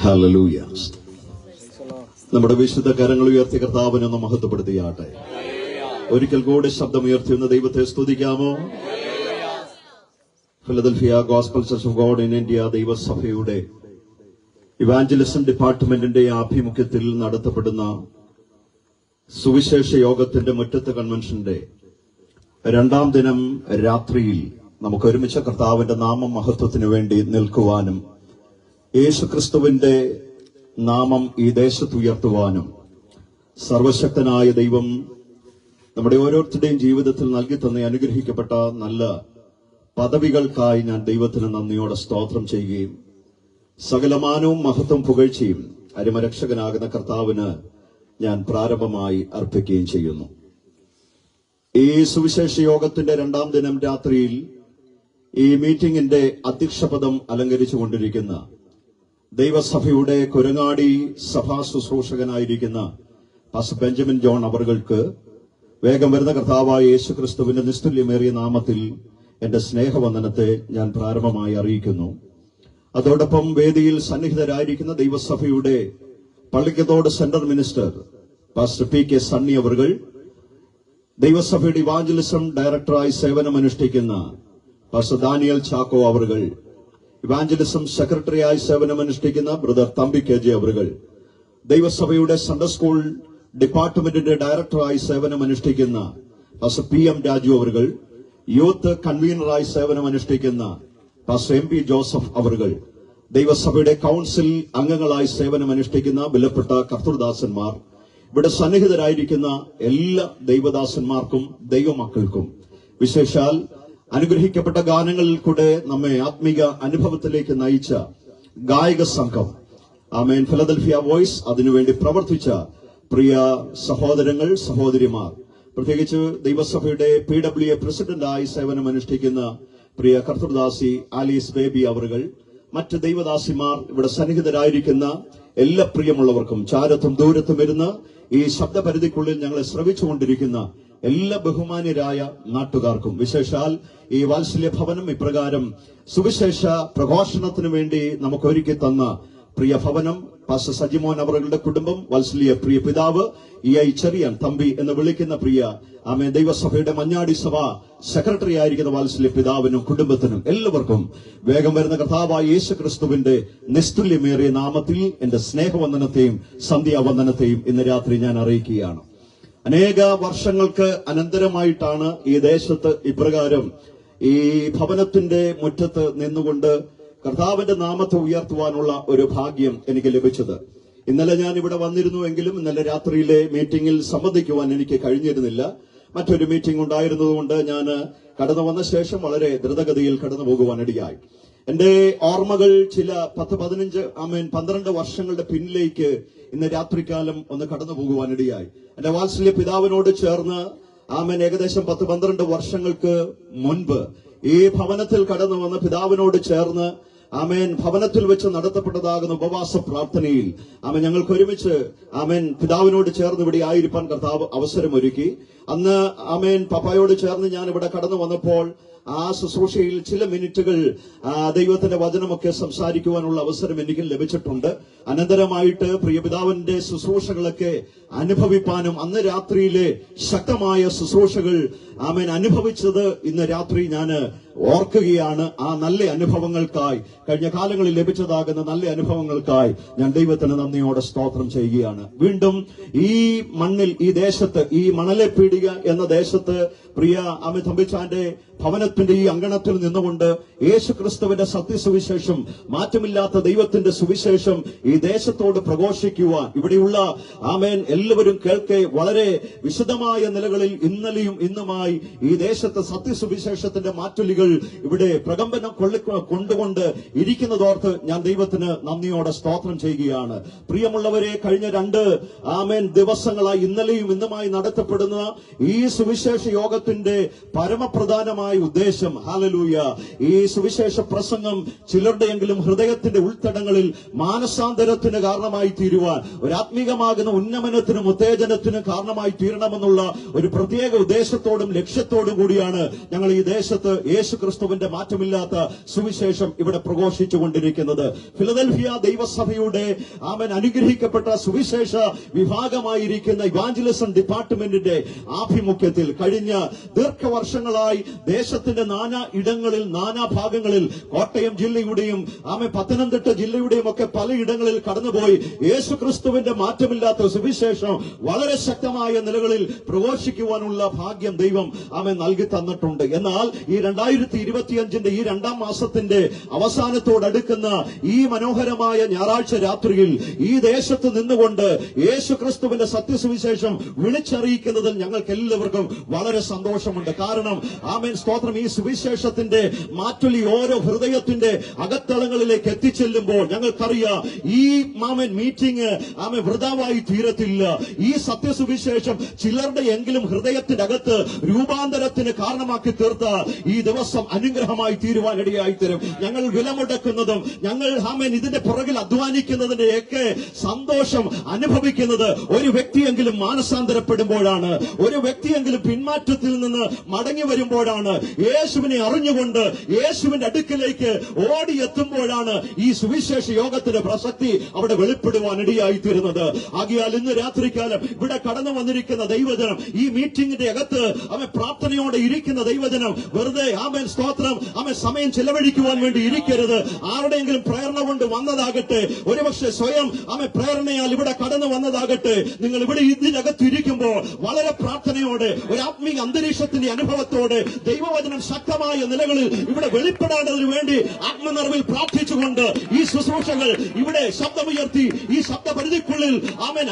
Hallelujah. നമ്മുടെ വിശുദ്ധ കരങ്ങൾ ഉയർത്തി കർത്താവിനൊന്ന് മഹത്വപ്പെടുത്തിയാട്ടെ. ഒരിക്കൽ കൂടി ശബ്ദമുയർത്തിയൊന്ന് ദൈവത്തെ സ്തുതിക്കാമോ? Philadelphia gospel church of God in India ദൈവസഭയുടെ ഇവാഞ്ചലിസം ഡിപ്പാർട്ട്മെന്റിന്റെ ആഭിമുഖ്യത്തിൽ നടത്തപ്പെടുന്ന സുവിശേഷ യോഗത്തിന്റെ മുറ്റത്ത് കൺവെൻഷന്റെ രണ്ടാം ദിനം രാത്രിയിൽ നമുക്ക് ഒരുമിച്ച് കർത്താവിന്റെ നാമം മഹത്വത്തിനു വേണ്ടി നിൽക്കുവാനും യേശുക്രിസ്തുവിന്റെ നാമം ഈ ദേശത്ത് ഉയർത്തുവാനും സർവശക്തനായ ദൈവം നമ്മുടെ ഓരോരുത്തരുടെയും ജീവിതത്തിൽ നൽകി തന്നെ അനുഗ്രഹിക്കപ്പെട്ട നല്ല പദവികൾക്കായി ഞാൻ ദൈവത്തിന് നന്ദിയോടെ സ്തോത്രം ചെയ്യുകയും സകലമാനവും മഹത്വം പുകഴ്ചയും അരിമരക്ഷകനാകുന്ന കർത്താവിന് ഞാൻ പ്രാരംഭമായി അർപ്പിക്കുകയും ചെയ്യുന്നു. ഈ സുവിശേഷ യോഗത്തിന്റെ രണ്ടാം ദിനം രാത്രിയിൽ ഈ മീറ്റിംഗിന്റെ അധ്യക്ഷപദം അലങ്കരിച്ചുകൊണ്ടിരിക്കുന്ന ദൈവസഭയുടെ കുരങ്ങാടി സഭാ ശുശ്രൂഷകനായിരിക്കുന്ന പാസ്റ്റർ ബെഞ്ചമിൻ ജോൺ അവർക്ക് വേഗം വരുന്ന കർത്താവായ യേശുക്രിസ്തുവിന്റെ നിസ്തുല്യമേറിയ നാമത്തിൽ എന്റെ സ്നേഹവന്ദനത്തെ ഞാൻ പ്രാരംഭമായി അറിയിക്കുന്നു. അതോടൊപ്പം വേദിയിൽ സന്നിഹിതരായിരിക്കുന്ന ദൈവസഭയുടെ Pallikkathodu centre minister pastor P K Sunny അവർ, ദൈവസഭയുടെ ഇവാഞ്ചലിസം ഡയറക്ടറായി സേവനമനുഷ്ഠിക്കുന്ന പാസ്റ്റർ ദാനിയൽ ചാക്കോ അവർ, ഇവാഞ്ചലിസം സെക്രട്ടറിയായി സേവനമനുഷ്ഠിക്കുന്ന ബ്രദർ തമ്പി കെ ജെ അവർ, ദൈവസഭയുടെ സൺഡേ സ്കൂൾ ഡിപ്പാർട്ട്മെന്റിന്റെ ഡയറക്ടറായി സേവനമനുഷ്ഠിക്കുന്ന പാസ്റ്റർ പി എം രാജു അവർ, യൂത്ത് കൺവീനറായി സേവനമനുഷ്ഠിക്കുന്ന പാസ്റ്റർ എം പി ജോസഫ് അവർ, ദൈവസഭയുടെ കൌൺസിൽ അംഗങ്ങളായി സേവനമനുഷ്ഠിക്കുന്ന വിലപ്പെട്ട കർത്തൃദാസന്മാർ, ഇവിടെ സന്നിഹിതരായിരിക്കുന്ന എല്ലാ ദൈവദാസന്മാർക്കും ദൈവമക്കൾക്കും, വിശേഷാൽ അനുഗ്രഹിക്കപ്പെട്ട ഗാനങ്ങളിൽ കൂടെ നമ്മെ ആത്മീക അനുഭവത്തിലേക്ക് നയിച്ച ഗായക സംഘം ആമേൻ ഫിലദൽഫിയ വോയിസ്, അതിനുവേണ്ടി പ്രവർത്തിച്ച പ്രിയ സഹോദരങ്ങൾ സഹോദരിമാർ, പ്രത്യേകിച്ച് ദൈവസഭയുടെ PWA പ്രസിഡന്റായി സേവനമനുഷ്ഠിക്കുന്ന പ്രിയ കർത്തൃദാസി ആലീസ് ബേബി അവർ, മറ്റ് ദൈവദാസിമാർ, ഇവിടെ സന്നിഹിതരായിരിക്കുന്ന എല്ലാ പ്രിയമുള്ളവർക്കും, ചാരത്തും ദൂരത്തും ഇരുന്ന് ഈ ശബ്ദപരിധിക്കുള്ളിൽ ഞങ്ങളെ ശ്രവിച്ചുകൊണ്ടിരിക്കുന്ന എല്ലാ ബഹുമാന്യരായ നാട്ടുകാർക്കും, വിശേഷാൽ ഈ വാത്സല്യ ഭവനം ഇപ്രകാരം സുവിശേഷ പ്രഘോഷണത്തിനു വേണ്ടി നമുക്ക് ഒരുക്കി തന്ന പ്രിയ ഭവനം, പാസ്റ്റർ സജിമോൻ അവരുടെ കുടുംബം, വാത്സല്യ പ്രിയ പിതാവ് EI ചെറിയാൻ തമ്പി എന്ന് വിളിക്കുന്ന പ്രിയ ആമേൻ ദൈവസഭയുടെ മഞ്ഞാടി സഭ സെക്രട്ടറി ആയിരിക്കുന്ന വാത്സല്യ പിതാവിനും കുടുംബത്തിനും എല്ലാവർക്കും വേഗം വരുന്ന കർത്താവായ യേശുക്രിസ്തുവിന്റെ നിസ്തുല്യമേറിയ നാമത്തിൽ എന്റെ സ്നേഹവന്ദനത്തെയും സന്ധ്യാവന്ദനത്തെയും ഇന്ന് രാത്രി ഞാൻ അറിയിക്കുകയാണ്. അനേക വർഷങ്ങൾക്ക് അനന്തരമായിട്ടാണ് ഈ ദേശത്ത് ഇപ്രകാരം ഈ ഭവനത്തിന്റെ മുറ്റത്ത് നിന്നുകൊണ്ട് കർത്താവിന്റെ നാമത്തെ ഉയർത്തുവാനുള്ള ഒരു ഭാഗ്യം എനിക്ക് ലഭിച്ചത്. ഇന്നലെ ഞാൻ ഇവിടെ വന്നിരുന്നുവെങ്കിലും ഇന്നലെ രാത്രിയിലെ മീറ്റിംഗിൽ സംബന്ധിക്കുവാൻ എനിക്ക് കഴിഞ്ഞിരുന്നില്ല. മറ്റൊരു മീറ്റിംഗ് ഉണ്ടായിരുന്നതുകൊണ്ട് ഞാൻ കടന്നു വന്ന ശേഷം വളരെ ദ്രുതഗതിയിൽ കടന്നു പോകുവാനിടയായി. എന്റെ ഓർമ്മകൾ ചില 12 വർഷങ്ങളുടെ പിന്നിലേക്ക് ഇന്ന് രാത്രികാലം ഒന്ന് കടന്നു പോകുവാനിടയായി. എന്റെ വാത്സല്യ പിതാവിനോട് ചേർന്ന് ആമേൻ ഏകദേശം 10-12 വർഷങ്ങൾക്ക് മുൻപ് ഈ ഭവനത്തിൽ കടന്നു വന്ന പിതാവിനോട് ചേർന്ന് ആമേൻ ഭവനത്തിൽ വെച്ച് നടത്തപ്പെട്ടതാകുന്ന ഉപവാസ പ്രാർത്ഥനയിൽ ആമേൻ ഞങ്ങൾക്ക് ഒരുമിച്ച് ആമേൻ പിതാവിനോട് ചേർന്ന് ഇവിടെ ആയിരിക്കാൻ കർത്താവ് അവസരമൊരുക്കി. അന്ന് ആമേൻ പപ്പായോട് ചേർന്ന് ഞാൻ ഇവിടെ കടന്നു വന്നപ്പോൾ ആ ശുശ്രൂഷയിൽ ചില മിനിറ്റുകൾ ദൈവത്തിന്റെ വചനമൊക്കെ സംസാരിക്കുവാനുള്ള അവസരം എനിക്ക് ലഭിച്ചിട്ടുണ്ട്. അനന്തരമായിട്ട് പ്രിയപിതാവിന്റെ ശുശ്രൂഷകളൊക്കെ അനുഭവിപ്പാനും അന്ന് രാത്രിയിലെ ശക്തമായ ശുശ്രൂഷകൾ ആമേൻ അനുഭവിച്ചത് ഇന്ന് രാത്രി ഞാൻ ഓർക്കുകയാണ്. ആ നല്ല അനുഭവങ്ങൾക്കായി, കഴിഞ്ഞ കാലങ്ങളിൽ ലഭിച്ചതാകുന്ന നല്ല അനുഭവങ്ങൾക്കായി ഞാൻ ദൈവത്തിന് നന്ദിയോടെ സ്തോത്രം ചെയ്യുകയാണ്. വീണ്ടും ഈ മണ്ണിൽ, ഈ ദേശത്ത്, ഈ മണലെ പീടിക എന്ന ദേശത്ത് പ്രിയ ആമേൻ തമ്പിച്ചാന്റെ ഭവനത്തിന്റെ ഈ അങ്കണത്തിൽ നിന്നുകൊണ്ട് യേശുക്രിസ്തുവിന്റെ സത്യസുവിശേഷം, മാറ്റമില്ലാത്ത ദൈവത്തിന്റെ സുവിശേഷം ഈ ദേശത്തോട് പ്രഘോഷിക്കുവാൻ ഇവിടെയുള്ള ആമേൻ എല്ലാവരും കേൾക്കെ വളരെ വിശദമായ നിലകളിൽ ഇന്നലെയും ഇന്നുമായി ഈ ദേശത്തെ സത്യസുവിശേഷത്തിന്റെ മാറ്റൊലികൾ ഇവിടെ പ്രകമ്പനം കൊണ്ടുകൊണ്ട് ഇരിക്കുന്നതോർത്ത് ഞാൻ ദൈവത്തിന് നന്ദിയോടെ സ്തോത്രം ചെയ്യുകയാണ്. പ്രിയമുള്ളവരെ, കഴിഞ്ഞ 2 ആമേൻ ദിവസങ്ങളായി ഇന്നലെയും ഇന്നുമായി നടത്തപ്പെടുന്ന ഈ സുവിശേഷ യോഗത്തിന്റെ പരമപ്രധാനമായ ഉദ്ദേശം, ഹല്ലേലൂയ, ഈ സുവിശേഷ പ്രസംഗം ചിലരുടെയെങ്കിലും ഹൃദയത്തിന്റെ ഉൾത്തടങ്ങളിൽ മാനസാന്തരത്തിന് കാരണമായി തീരുവാൻ, ഒരു ആത്മീകമാകുന്ന ഉന്നമനത്തിനും ഉത്തേജനത്തിനും കാരണമായി തീരണമെന്നുള്ള ഒരു പ്രത്യേക ഉദ്ദേശത്തോടും ലക്ഷ്യത്തോടും കൂടിയാണ് ഞങ്ങൾ ഈ ദേശത്ത് യേശു യേശുക്രിസ്തുവിന്റെ മാറ്റമില്ലാത്ത സുവിശേഷം ഇവിടെ പ്രഘോഷിച്ചുകൊണ്ടിരിക്കുന്നത്. ഫിലദൽഫിയ ദൈവസഭയുടെ അനുഗ്രഹിക്കപ്പെട്ട സുവിശേഷ വിഭാഗമായിരിക്കുന്ന ഇവാഞ്ചലിസം ഡിപ്പാർട്ട്മെന്റിന്റെ ആഭിമുഖ്യത്തിൽ കഴിഞ്ഞ ദീർഘവർഷങ്ങളായി ദേശത്തിന്റെ നാനാ ഇടങ്ങളിൽ, നാനാ ഭാഗങ്ങളിൽ, കോട്ടയം ജില്ലയുടെയും പത്തനംതിട്ട ജില്ലയുടെയും ഒക്കെ പലയിടങ്ങളിൽ കടന്നുപോയി യേശുക്രിസ്തുവിന്റെ മാറ്റമില്ലാത്ത സുവിശേഷം വളരെ ശക്തമായ നിലകളിൽ പ്രഘോഷിക്കുവാനുള്ള ഭാഗ്യം ദൈവം നൽകി തന്നിട്ടുണ്ട്. എന്നാൽ ഈ 2025 ഈ 2ാം മാസത്തിന്റെ അവസാനത്തോടടുക്കുന്ന ഈ മനോഹരമായ ഞായറാഴ്ച രാത്രിയിൽ ഈ ദേശത്ത് നിന്നുകൊണ്ട് യേശുക്രിസ്തുവിന്റെ സത്യസുവിശേഷം വിളിച്ചറിയിക്കുന്നതിൽ ഞങ്ങൾക്ക് എല്ലാവർക്കും വളരെ സന്തോഷമുണ്ട്. കാരണം സ്തോത്രം, ഈ സുവിശേഷത്തിന്റെ മാറ്റൊലി ഓരോ ഹൃദയത്തിന്റെ അകത്തളങ്ങളിലേക്ക് എത്തിച്ചെല്ലുമ്പോൾ ഞങ്ങൾക്കറിയാം ഈ മീറ്റിംഗ് വൃഥാവായി തീരത്തില്ല. ഈ സത്യസുവിശേഷം ചിലരുടെ എങ്കിലും ഹൃദയത്തിന്റെ അകത്ത് രൂപാന്തരത്തിന് കാരണമാക്കി തീർത്ത ഈ ദിവസം അനുഗ്രഹമായി തീരുവാനിടയായി തരും. ഞങ്ങൾ വിലമുടക്കുന്നതും ഞങ്ങൾ ഇതിന്റെ പുറകിൽ അധ്വാനിക്കുന്നതിന്റെയൊക്കെ സന്തോഷം അനുഭവിക്കുന്നത് ഒരു വ്യക്തിയെങ്കിലും മാനസാന്തരപ്പെടുമ്പോഴാണ്, ഒരു വ്യക്തിയെങ്കിലും പിന്മാറ്റത്തിൽ നിന്ന് മടങ്ങി വരുമ്പോഴാണ്, യേശുവിനെ അറിഞ്ഞുകൊണ്ട് യേശുവിന്റെ അടുക്കിലേക്ക് ഓടിയെത്തുമ്പോഴാണ് ഈ സുവിശേഷ യോഗത്തിന്റെ പ്രസക്തി അവിടെ വെളിപ്പെടുവാനിടയായി തീരുന്നത്. ആകയാൽ ഇന്ന് രാത്രികാലം ഇവിടെ കടന്നു വന്നിരിക്കുന്ന ദൈവജനം, ഈ മീറ്റിംഗിന്റെ അകത്ത് പ്രാർത്ഥനയോടെ ഇരിക്കുന്ന ദൈവജനം വെറുതെ സ്തോത്രം സമയം ചെലവഴിക്കുവാൻ വേണ്ടി ഇരിക്കരുത്. ആരുടെയെങ്കിലും പ്രേരണ കൊണ്ട് വന്നതാകട്ടെ, ഒരുപക്ഷെ സ്വയം പ്രേരണയാൽ ഇവിടെ കടന്നു വന്നതാകട്ടെ, നിങ്ങൾ ഇവിടെ ഇതിനകത്ത് ഇരിക്കുമ്പോൾ വളരെ പ്രാർത്ഥനയോടെ ഒരു ആത്മീയ അന്തരീക്ഷത്തിന്റെ അനുഭവത്തോടെ ദൈവവചനം ശക്തമായ നിലകളിൽ ഇവിടെ വെളിപ്പെടേണ്ടതിനു വേണ്ടി ആത്മനിറവിൽ പ്രാർത്ഥിച്ചുകൊണ്ട് ഈ ശുശ്രൂഷകൾ ഇവിടെ ശബ്ദമുയർത്തി ഈ ശബ്ദപരിധിക്കുള്ളിൽ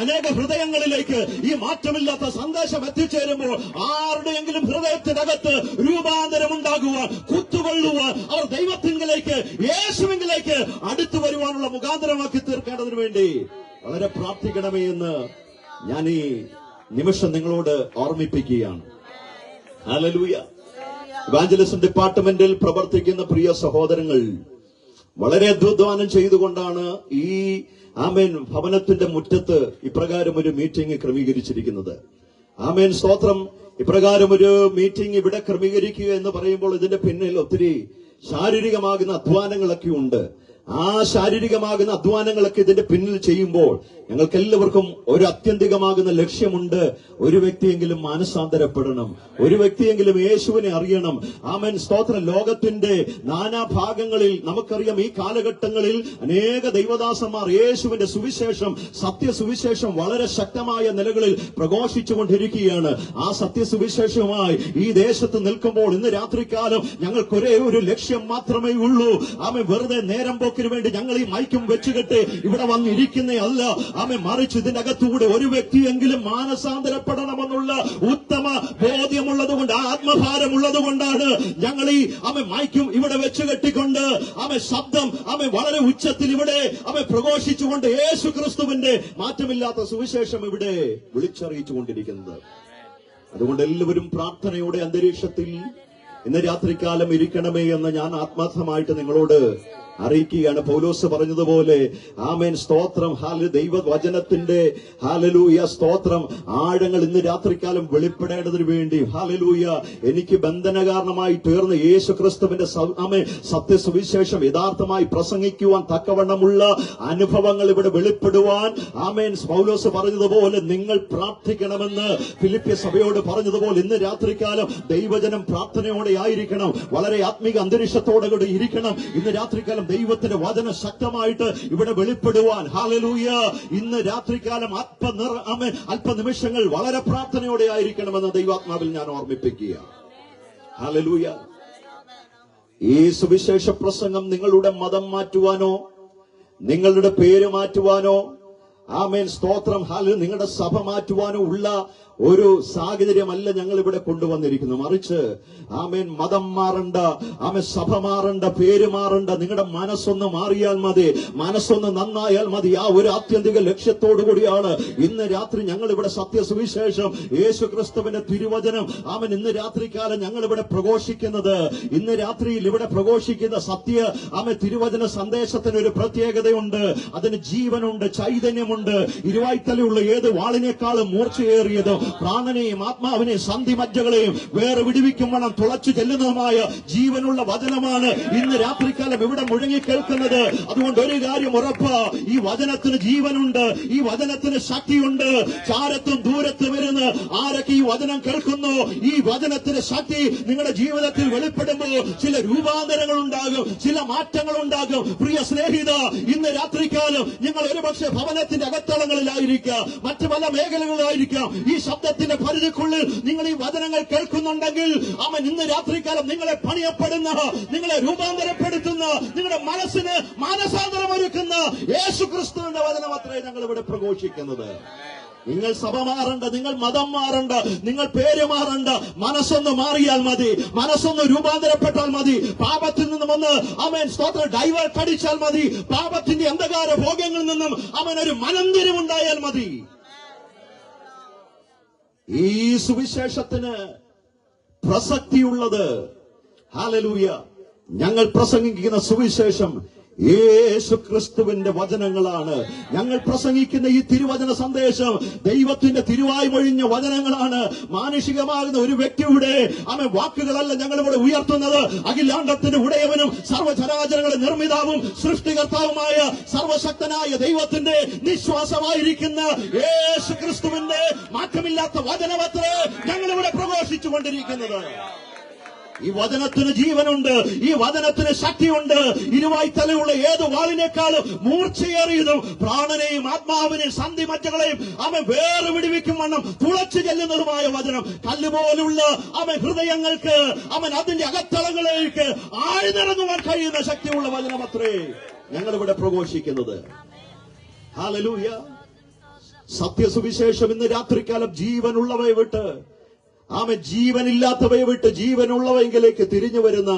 അനേക ഹൃദയങ്ങളിലേക്ക് ഈ മാറ്റമില്ലാത്ത സന്ദേശം എത്തിച്ചേരുമ്പോൾ ആരുടെയെങ്കിലും ഹൃദയത്തിനകത്ത് രൂപാന്തരം ഉണ്ടാകുവാൻ, കുത്തുകൊള്ളുവാൻ, അവർ ദൈവത്തിങ്കിലേക്ക് യേശുവിലേക്ക് അടുത്തു വരുവാനുള്ള മുഖാന്തരമാക്കി തീർക്കേണ്ടതിനു വേണ്ടി വളരെ പ്രാർത്ഥിക്കണമേ എന്ന് ഞാൻ ഈ നിമിഷം നിങ്ങളോട് ഓർമ്മിപ്പിക്കുകയാണ്. ഹല്ലേലൂയ. ഇവാഞ്ചലിസം ഡിപ്പാർട്ട്മെന്റിൽ പ്രവർത്തിക്കുന്ന പ്രിയ സഹോദരങ്ങൾ വളരെ അധ്വാനം ചെയ്തുകൊണ്ടാണ് ഈ ഭവനത്തിന്റെ മുറ്റത്ത് ഇപ്രകാരം ഒരു മീറ്റിംഗ് ക്രമീകരിച്ചിരിക്കുന്നത്. സ്തോത്രം. ഇപ്രകാരം ഒരു മീറ്റിംഗ് ഇവിടെ ക്രമീകരിക്കുക എന്ന് പറയുമ്പോൾ ഇതിന്റെ പിന്നിൽ ഒത്തിരി ശാരീരികമാകുന്ന അധ്വാനങ്ങളൊക്കെ ഉണ്ട്. ആ ശാരീരികമാകുന്ന അധ്വാനങ്ങളൊക്കെ ഇതിന്റെ പിന്നിൽ ചെയ്യുമ്പോൾ ഞങ്ങൾക്ക് എല്ലാവർക്കും ഒരു അത്യന്തികമാകുന്ന ലക്ഷ്യമുണ്ട്. ഒരു വ്യക്തിയെങ്കിലും മാനസാന്തരപ്പെടണം, ഒരു വ്യക്തിയെങ്കിലും യേശുവിനെ അറിയണം. സ്തോത്രം. ലോകത്തിന്റെ നാനാഭാഗങ്ങളിൽ നമുക്കറിയാം ഈ കാലഘട്ടങ്ങളിൽ അനേക ദൈവദാസന്മാർ യേശുവിന്റെ സുവിശേഷം, സത്യസുവിശേഷം വളരെ ശക്തമായ നിലകളിൽ പ്രഘോഷിച്ചുകൊണ്ടിരിക്കുകയാണ്. ആ സത്യസുവിശേഷവുമായി ഈ ദേശത്ത് നിൽക്കുമ്പോൾ ഇന്ന് രാത്രികാലം ഞങ്ങൾക്ക് ഒരേ ഒരു ലക്ഷ്യം മാത്രമേ ഉള്ളൂ. വെറുതെ നേരം പോക്കിന് വേണ്ടി ഞങ്ങൾ ഈ മൈക്കും വെച്ചുകെട്ട് ഇവിടെ വന്നിരിക്കുന്നേ അല്ല. മറിച്ച് ഇതിനകത്തൂടെ ഒരു വ്യക്തിയെങ്കിലും മാനസാന്തരപ്പെടണമെന്നുള്ള ഉത്തമ ബോധ്യമുള്ളതുകൊണ്ട്, ആത്മഭാരമുള്ളതുകൊണ്ടാണ് ഞങ്ങൾ ഈ മൈക്കും ഇവിടെ വെച്ച് കെട്ടിക്കൊണ്ട് ശബ്ദം വളരെ ഉച്ചത്തിൽ ഇവിടെ പ്രഘോഷിച്ചുകൊണ്ട് യേശു ക്രിസ്തുവിന്റെ മാറ്റമില്ലാത്ത സുവിശേഷം ഇവിടെ വിളിച്ചറിയിച്ചുകൊണ്ടിരിക്കുന്നത്. അതുകൊണ്ട് എല്ലാവരും പ്രാർത്ഥനയുടെ അന്തരീക്ഷത്തിൽ ഇന്ന് രാത്രികാലം ഇരിക്കണമേ എന്ന് ഞാൻ ആത്മാർത്ഥമായിട്ട് നിങ്ങളോട് അറിയിക്കുകയാണ്. പൗലോസ് പറഞ്ഞതുപോലെ സ്തോത്രം, ദൈവവചനത്തിന്റെ സ്തോത്രം ആഴങ്ങൾ ഇന്ന് രാത്രികാലം വെളിപ്പെടേണ്ടതിനു വേണ്ടി എനിക്ക് ബന്ധന കാരണമായി തീർന്ന് യേശു ക്രിസ്തുവിന്റെ സത്യസുവിശേഷം യഥാർത്ഥമായി പ്രസംഗിക്കുവാൻ തക്കവണ്ണമുള്ള അനുഭവങ്ങൾ ഇവിടെ വെളിപ്പെടുവാൻ പൗലോസ് പറഞ്ഞതുപോലെ നിങ്ങൾ പ്രാർത്ഥിക്കണമെന്ന് ഫിലിപ്പിയ സഭയോട് പറഞ്ഞതുപോലെ ഇന്ന് രാത്രികാലം ദൈവജനം പ്രാർത്ഥനയോടെ ആയിരിക്കണം. വളരെ ആത്മീക അന്തരീക്ഷത്തോടെ കൂടി ഇരിക്കണം. ഇന്ന് രാത്രികാലം ദൈവത്തിന്റെ വചനം ശക്തമായിട്ട് ഇവിടെ വെളിപ്പെടുവാൻ ഹല്ലേലൂയ ഇന്ന് രാത്രികാലം അല്പനിമിഷങ്ങൾ വളരെ പ്രാർത്ഥനയോടെ ആയിരിക്കണമെന്ന് ദൈവാത്മാവിൽ ഞാൻ ഓർമ്മിപ്പിക്കുക. ഹല്ലേലൂയ. ഈ സുവിശേഷ പ്രസംഗം നിങ്ങളുടെ മതം മാറ്റുവാനോ നിങ്ങളുടെ പേര് മാറ്റുവാനോ സ്തോത്രം നിങ്ങളുടെ സഭ മാറ്റുവാനോ ഉള്ള ഒരു സാഹചര്യമല്ല ഞങ്ങൾ ഇവിടെ കൊണ്ടുവന്നിരിക്കുന്നു. മറിച്ച് മതം മാറണ്ട, സഭ മാറണ്ട, പേര് മാറണ്ട, നിങ്ങളുടെ മനസ്സൊന്ന് മാറിയാൽ മതി, മനസ്സൊന്ന് നന്നായാൽ മതി. ആ ഒരു ആത്യന്തിക ലക്ഷ്യത്തോടു കൂടിയാണ് ഇന്ന് രാത്രി ഞങ്ങൾ ഇവിടെ സത്യസുവിശേഷം യേശു ക്രിസ്തുവിന്റെ തിരുവചനം ഇന്ന് രാത്രികാലം ഞങ്ങൾ ഇവിടെ പ്രഘോഷിക്കുന്നത്. ഇന്ന് രാത്രിയിൽ ഇവിടെ പ്രഘോഷിക്കുന്ന സത്യ തിരുവചന സന്ദേശത്തിന് ഒരു പ്രത്യേകതയുണ്ട്. അതിന് ജീവനുണ്ട്, ചൈതന്യമുണ്ട്. ഇരുവായ്ത്തലയുള്ള ഏത് വാളിനേക്കാളും മൂർച്ചയേറിയതും പ്രാണനെയും ആത്മാവിനെയും സന്ധിമജ്ജകളെയും വേറെ വിടുവിക്കും വണ്ണം തുളച്ചു ചെല്ലുന്നതുമായ ജീവനുള്ള വചനമാണ് ഇന്ന് രാത്രികാലം ഇവിടെ മുഴങ്ങി കേൾക്കുന്നത്. അതുകൊണ്ട് ഒരു കാര്യം ഉറപ്പ്, ഈ വചനത്തിന് ജീവനുണ്ട്, ഈ വചനത്തിന് ശക്തിയുണ്ട്. ചാരത്തും ദൂരത്തും ഇരുന്ന് ആരൊക്കെ ഈ വചനം കേൾക്കുന്നു, ഈ വചനത്തിന്റെ ശക്തി നിങ്ങളുടെ ജീവിതത്തിൽ വെളിപ്പെടുമ്പോൾ ചില രൂപാന്തരങ്ങൾ ഉണ്ടാകും, ചില മാറ്റങ്ങൾ ഉണ്ടാകും. പ്രിയ സ്നേഹിത, ഇന്ന് രാത്രികാലം നിങ്ങൾ ഒരുപക്ഷെ ഭവനത്തിന്റെ അകത്തളങ്ങളിലായിരിക്കാം, മറ്റു പല മേഖലകളിലായിരിക്കാം. ഈ ശബ്ദത്തിന്റെ പരിധിക്കുള്ളിൽ നിങ്ങൾ ഈ വചനങ്ങൾ കേൾക്കുന്നുണ്ടെങ്കിൽ അവൻ ഇന്ന് രാത്രികാലം നിങ്ങളെ പണിയപ്പെടുന്ന, നിങ്ങളെ രൂപാന്തരപ്പെടുത്തുന്ന, നിങ്ങളുടെ മനസ്സിന് മാനസാന്തരം ഒരുക്കുന്ന യേശു ക്രിസ്തുവിന്റെ വചനം അത്രേ ഞങ്ങൾ ഇവിടെ പ്രഘോഷിക്കുന്നത്. നിങ്ങൾ സഭ മാറണ്ട, നിങ്ങൾ മതം മാറണ്ട, നിങ്ങൾ പേര് മാറണ്ട. മനസ്സൊന്ന് മാറിയാൽ മതി, മനസ്സൊന്ന് രൂപാന്തരപ്പെട്ടാൽ മതി. പാപത്തിൽ നിന്നും ഒന്ന് അവൻ സ്തോത്രം ഡൈവേർട്ട് അടിച്ചാൽ മതി. പാപത്തിന്റെ അന്ധകാര ഭോഗ്യങ്ങളിൽ നിന്നും അവൻ ഒരു മനംതിരിവുണ്ടായാൽ മതി. ഈ സുവിശേഷത്തിന് പ്രസക്തിയുള്ളത്, ഹല്ലേലൂയ, ഞങ്ങൾ പ്രസംഗിക്കുന്ന സുവിശേഷം യേശു ക്രിസ്തുവിന്റെ വചനങ്ങളാണ്. ഞങ്ങൾ പ്രസംഗിക്കുന്ന ഈ തിരുവചന സന്ദേശം ദൈവത്തിന്റെ തിരുവായി മൊഴിഞ്ഞ വചനങ്ങളാണ്. മാനുഷികമാകുന്ന ഒരു വ്യക്തിയുടെ വാക്കുകളല്ല ഞങ്ങളിവിടെ ഉയർത്തുന്നത്. അഖിലാണ്ടത്തിന്റെ ഉടയവനും സർവ്വചരാചരങ്ങളുടെ നിർമ്മിതാവും സൃഷ്ടികർത്താവുമായ സർവശക്തനായ ദൈവത്തിന്റെ നിശ്വാസമായിരിക്കുന്ന യേശു ക്രിസ്തുവിന്റെ മാറ്റമില്ലാത്ത വചനമത്രേ ഞങ്ങളിവിടെ പ്രഘോഷിച്ചു കൊണ്ടിരിക്കുന്നത്. ഈ വചനത്തിന് ജീവനുണ്ട്, ഈ വചനത്തിന് ശക്തിയുണ്ട്. ഇരുവായി തലയുള്ള ഏത് വാളിനേക്കാളും മൂർച്ചയേറിയതും പ്രാണനെയും ആത്മാവിനെയും സന്ധിമജ്ജകളെയും അവൻ വേറെ വിടുവിക്കും വണ്ണം തുളച്ചു ചെല്ലുന്നതുമായ വചനം. കല്ലുപോലുള്ള അവൻ ഹൃദയങ്ങൾക്ക്, അവൻ അതിന്റെ അകത്തളങ്ങളിലേക്ക് ആഴ്ന്നിറങ്ങുവാൻ കഴിയുന്ന ശക്തിയുള്ള വചനം അത്രേ ഞങ്ങളിവിടെ പ്രഘോഷിക്കുന്നത്. ഹല്ലേലൂയ. സത്യസുവിശേഷം ഇന്ന് രാത്രികാലം ജീവനുള്ളവയെ വിട്ട് ആമേൻ ജീവനില്ലാത്തവയെ വിട്ട് ജീവനുള്ളവയെങ്കിലേക്ക് തിരിഞ്ഞു വരുന്ന,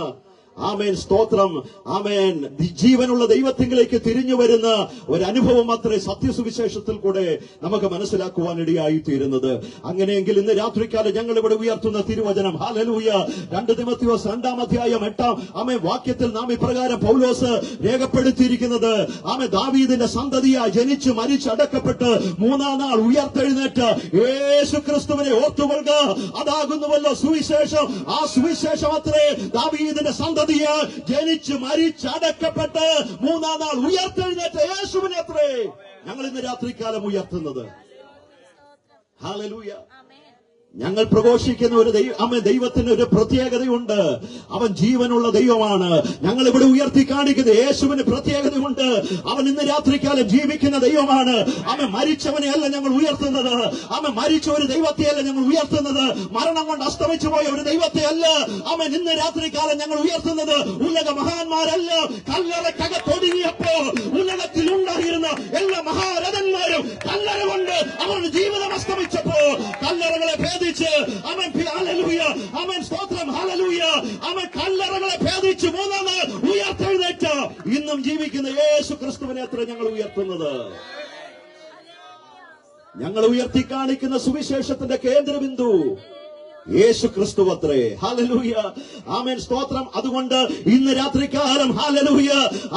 ആമേൻ സ്തോത്രം, ആമേൻ ജീവനുള്ള ദൈവത്തിങ്കിലേക്ക് തിരിഞ്ഞു വരുന്ന ഒരനുഭവം അത്രേ സത്യസുവിശേഷത്തിൽ കൂടെ നമുക്ക് മനസ്സിലാക്കുവാൻ ഇടയായി തീരുന്നത്. അങ്ങനെയെങ്കിൽ ഇന്ന് രാത്രികാലം ഞങ്ങൾ ഇവിടെ ഉയർത്തുന്ന തിരുവചനം, ഹല്ലേലൂയ, 2 തിമോഥെയോസ് 2-ാം അധ്യായം 8-ാം ആമേൻ വാക്യത്തിൽ നാം ഇപ്രകാരം പൗലോസ് രേഖപ്പെടുത്തിയിരിക്കുന്നത്, ആമേൻ ദാവീദിന്റെ സന്തതിയായി ജനിച്ച് മരിച്ചടക്കപ്പെട്ട് 3-ാം നാൾ ഉയർത്തെഴുന്നേറ്റ യേശു ക്രിസ്തുവിനെ ഓർത്തുകൊള്ളുക, അതാകുന്നുവല്ലോ സുവിശേഷം. ആ സുവിശേഷം അത്രേ ദാവീദിന്റെ സന്തതി ജനിച്ച് മരിച്ചടക്കപ്പെട്ട് 3-ാം നാൾ ഉയർത്തെഴുന്നേറ്റ യേശുവിനെ അത്രേ ഞങ്ങൾ ഇന്ന് രാത്രികാലം ഉയർത്തുന്നത്. ഹല്ലേലൂയ. ഞങ്ങൾ പ്രഘോഷിക്കുന്ന ഒരു ദൈവത്തിന് ഒരു പ്രത്യേകതയുണ്ട്. അവൻ ജീവനുള്ള ദൈവമാണ്. ഞങ്ങൾ ഇവിടെ ഉയർത്തി കാണിക്കുന്ന യേശുവിന് പ്രത്യേകതയുണ്ട്. അവൻ ഇന്ന് രാത്രികാലം ജീവിക്കുന്ന ദൈവമാണ്. അവൻ മരിച്ചവനെ അല്ല ഞങ്ങൾ ഉയർത്തുന്നത്, അവൻ മരിച്ച ഒരു ദൈവത്തെയല്ല ഞങ്ങൾ ഉയർത്തുന്നത്, മരണം കൊണ്ട് അസ്തമിച്ചു പോയ ഒരു ദൈവത്തെ അല്ല അവൻ ഇന്ന് രാത്രികാലം ഞങ്ങൾ ഉയർത്തുന്നത്. ഉലക മഹാന്മാരല്ല, കല്ലറക്കകത്തൊടുങ്ങിയപ്പോ ഉലകത്തിൽ ഉണ്ടായിരുന്ന എല്ലാ മഹാരഥന്മാരും കല്ലറ കൊണ്ട് അവരുടെ ജീവിതം അസ്തമിച്ചപ്പോ കല്ലറകളെ ഭേദിച്ച് അവൻ, ഹല്ലേലൂയ, അവൻ സ്തോത്രം, ഹല്ലേലൂയ, അവൻ കല്ലറകളെ ഭേദിച്ച് 3-ാം നാൾ ഉയർത്തെഴുന്നേറ്റ ഇന്നും ജീവിക്കുന്ന യേശു ക്രിസ്തുവിനെ അത്ര ഞങ്ങൾ ഉയർത്തുന്നത്. ഞങ്ങൾ ഉയർത്തി കാണിക്കുന്ന സുവിശേഷത്തിന്റെ കേന്ദ്രബിന്ദു യേശു ക്രിസ്തു അത്രേ. ഹല്ലേലൂയ, ആമേൻ സ്തോത്രം. അതുകൊണ്ട് ഇന്ന് രാത്രികാലം, ഹല്ലേലൂയ,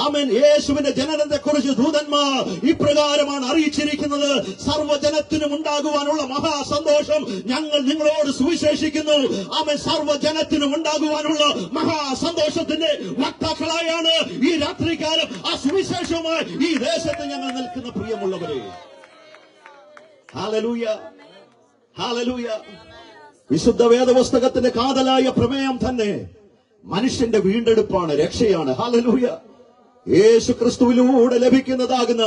ആമേൻ, യേശുവിന്റെ ജനനത്തെക്കുറിച്ച് ദൂതന്മാർ ഇപ്രകാരമാണ് അറിയിച്ചിരിക്കുന്നത്. സർവ്വജനത്തിനും ഉണ്ടാകുവാനുള്ള മഹാസന്തോഷം ഞങ്ങൾ നിങ്ങളോട് സുവിശേഷിക്കുന്നു. ആമേൻ, സർവ്വജനത്തിനും ഉണ്ടാകുവാനുള്ള മഹാസന്തോഷത്തിന്റെ വക്താക്കളായാണ് ഈ രാത്രികാലം ആ സുവിശേഷവുമായി ഈ ദേശത്ത് ഞങ്ങൾ നിൽക്കുന്ന പ്രിയമുള്ളവരെ. Hallelujah, hallelujah. വിശുദ്ധ വേദപുസ്തകത്തിന്റെ കാതലായ പ്രമേയം തന്നെ മനുഷ്യന്റെ വീണ്ടെടുപ്പാണ്, രക്ഷയാണ്. ഹല്ലേലൂയ. യേശു ക്രിസ്തുവിലൂടെ ലഭിക്കുന്നതാകുന്ന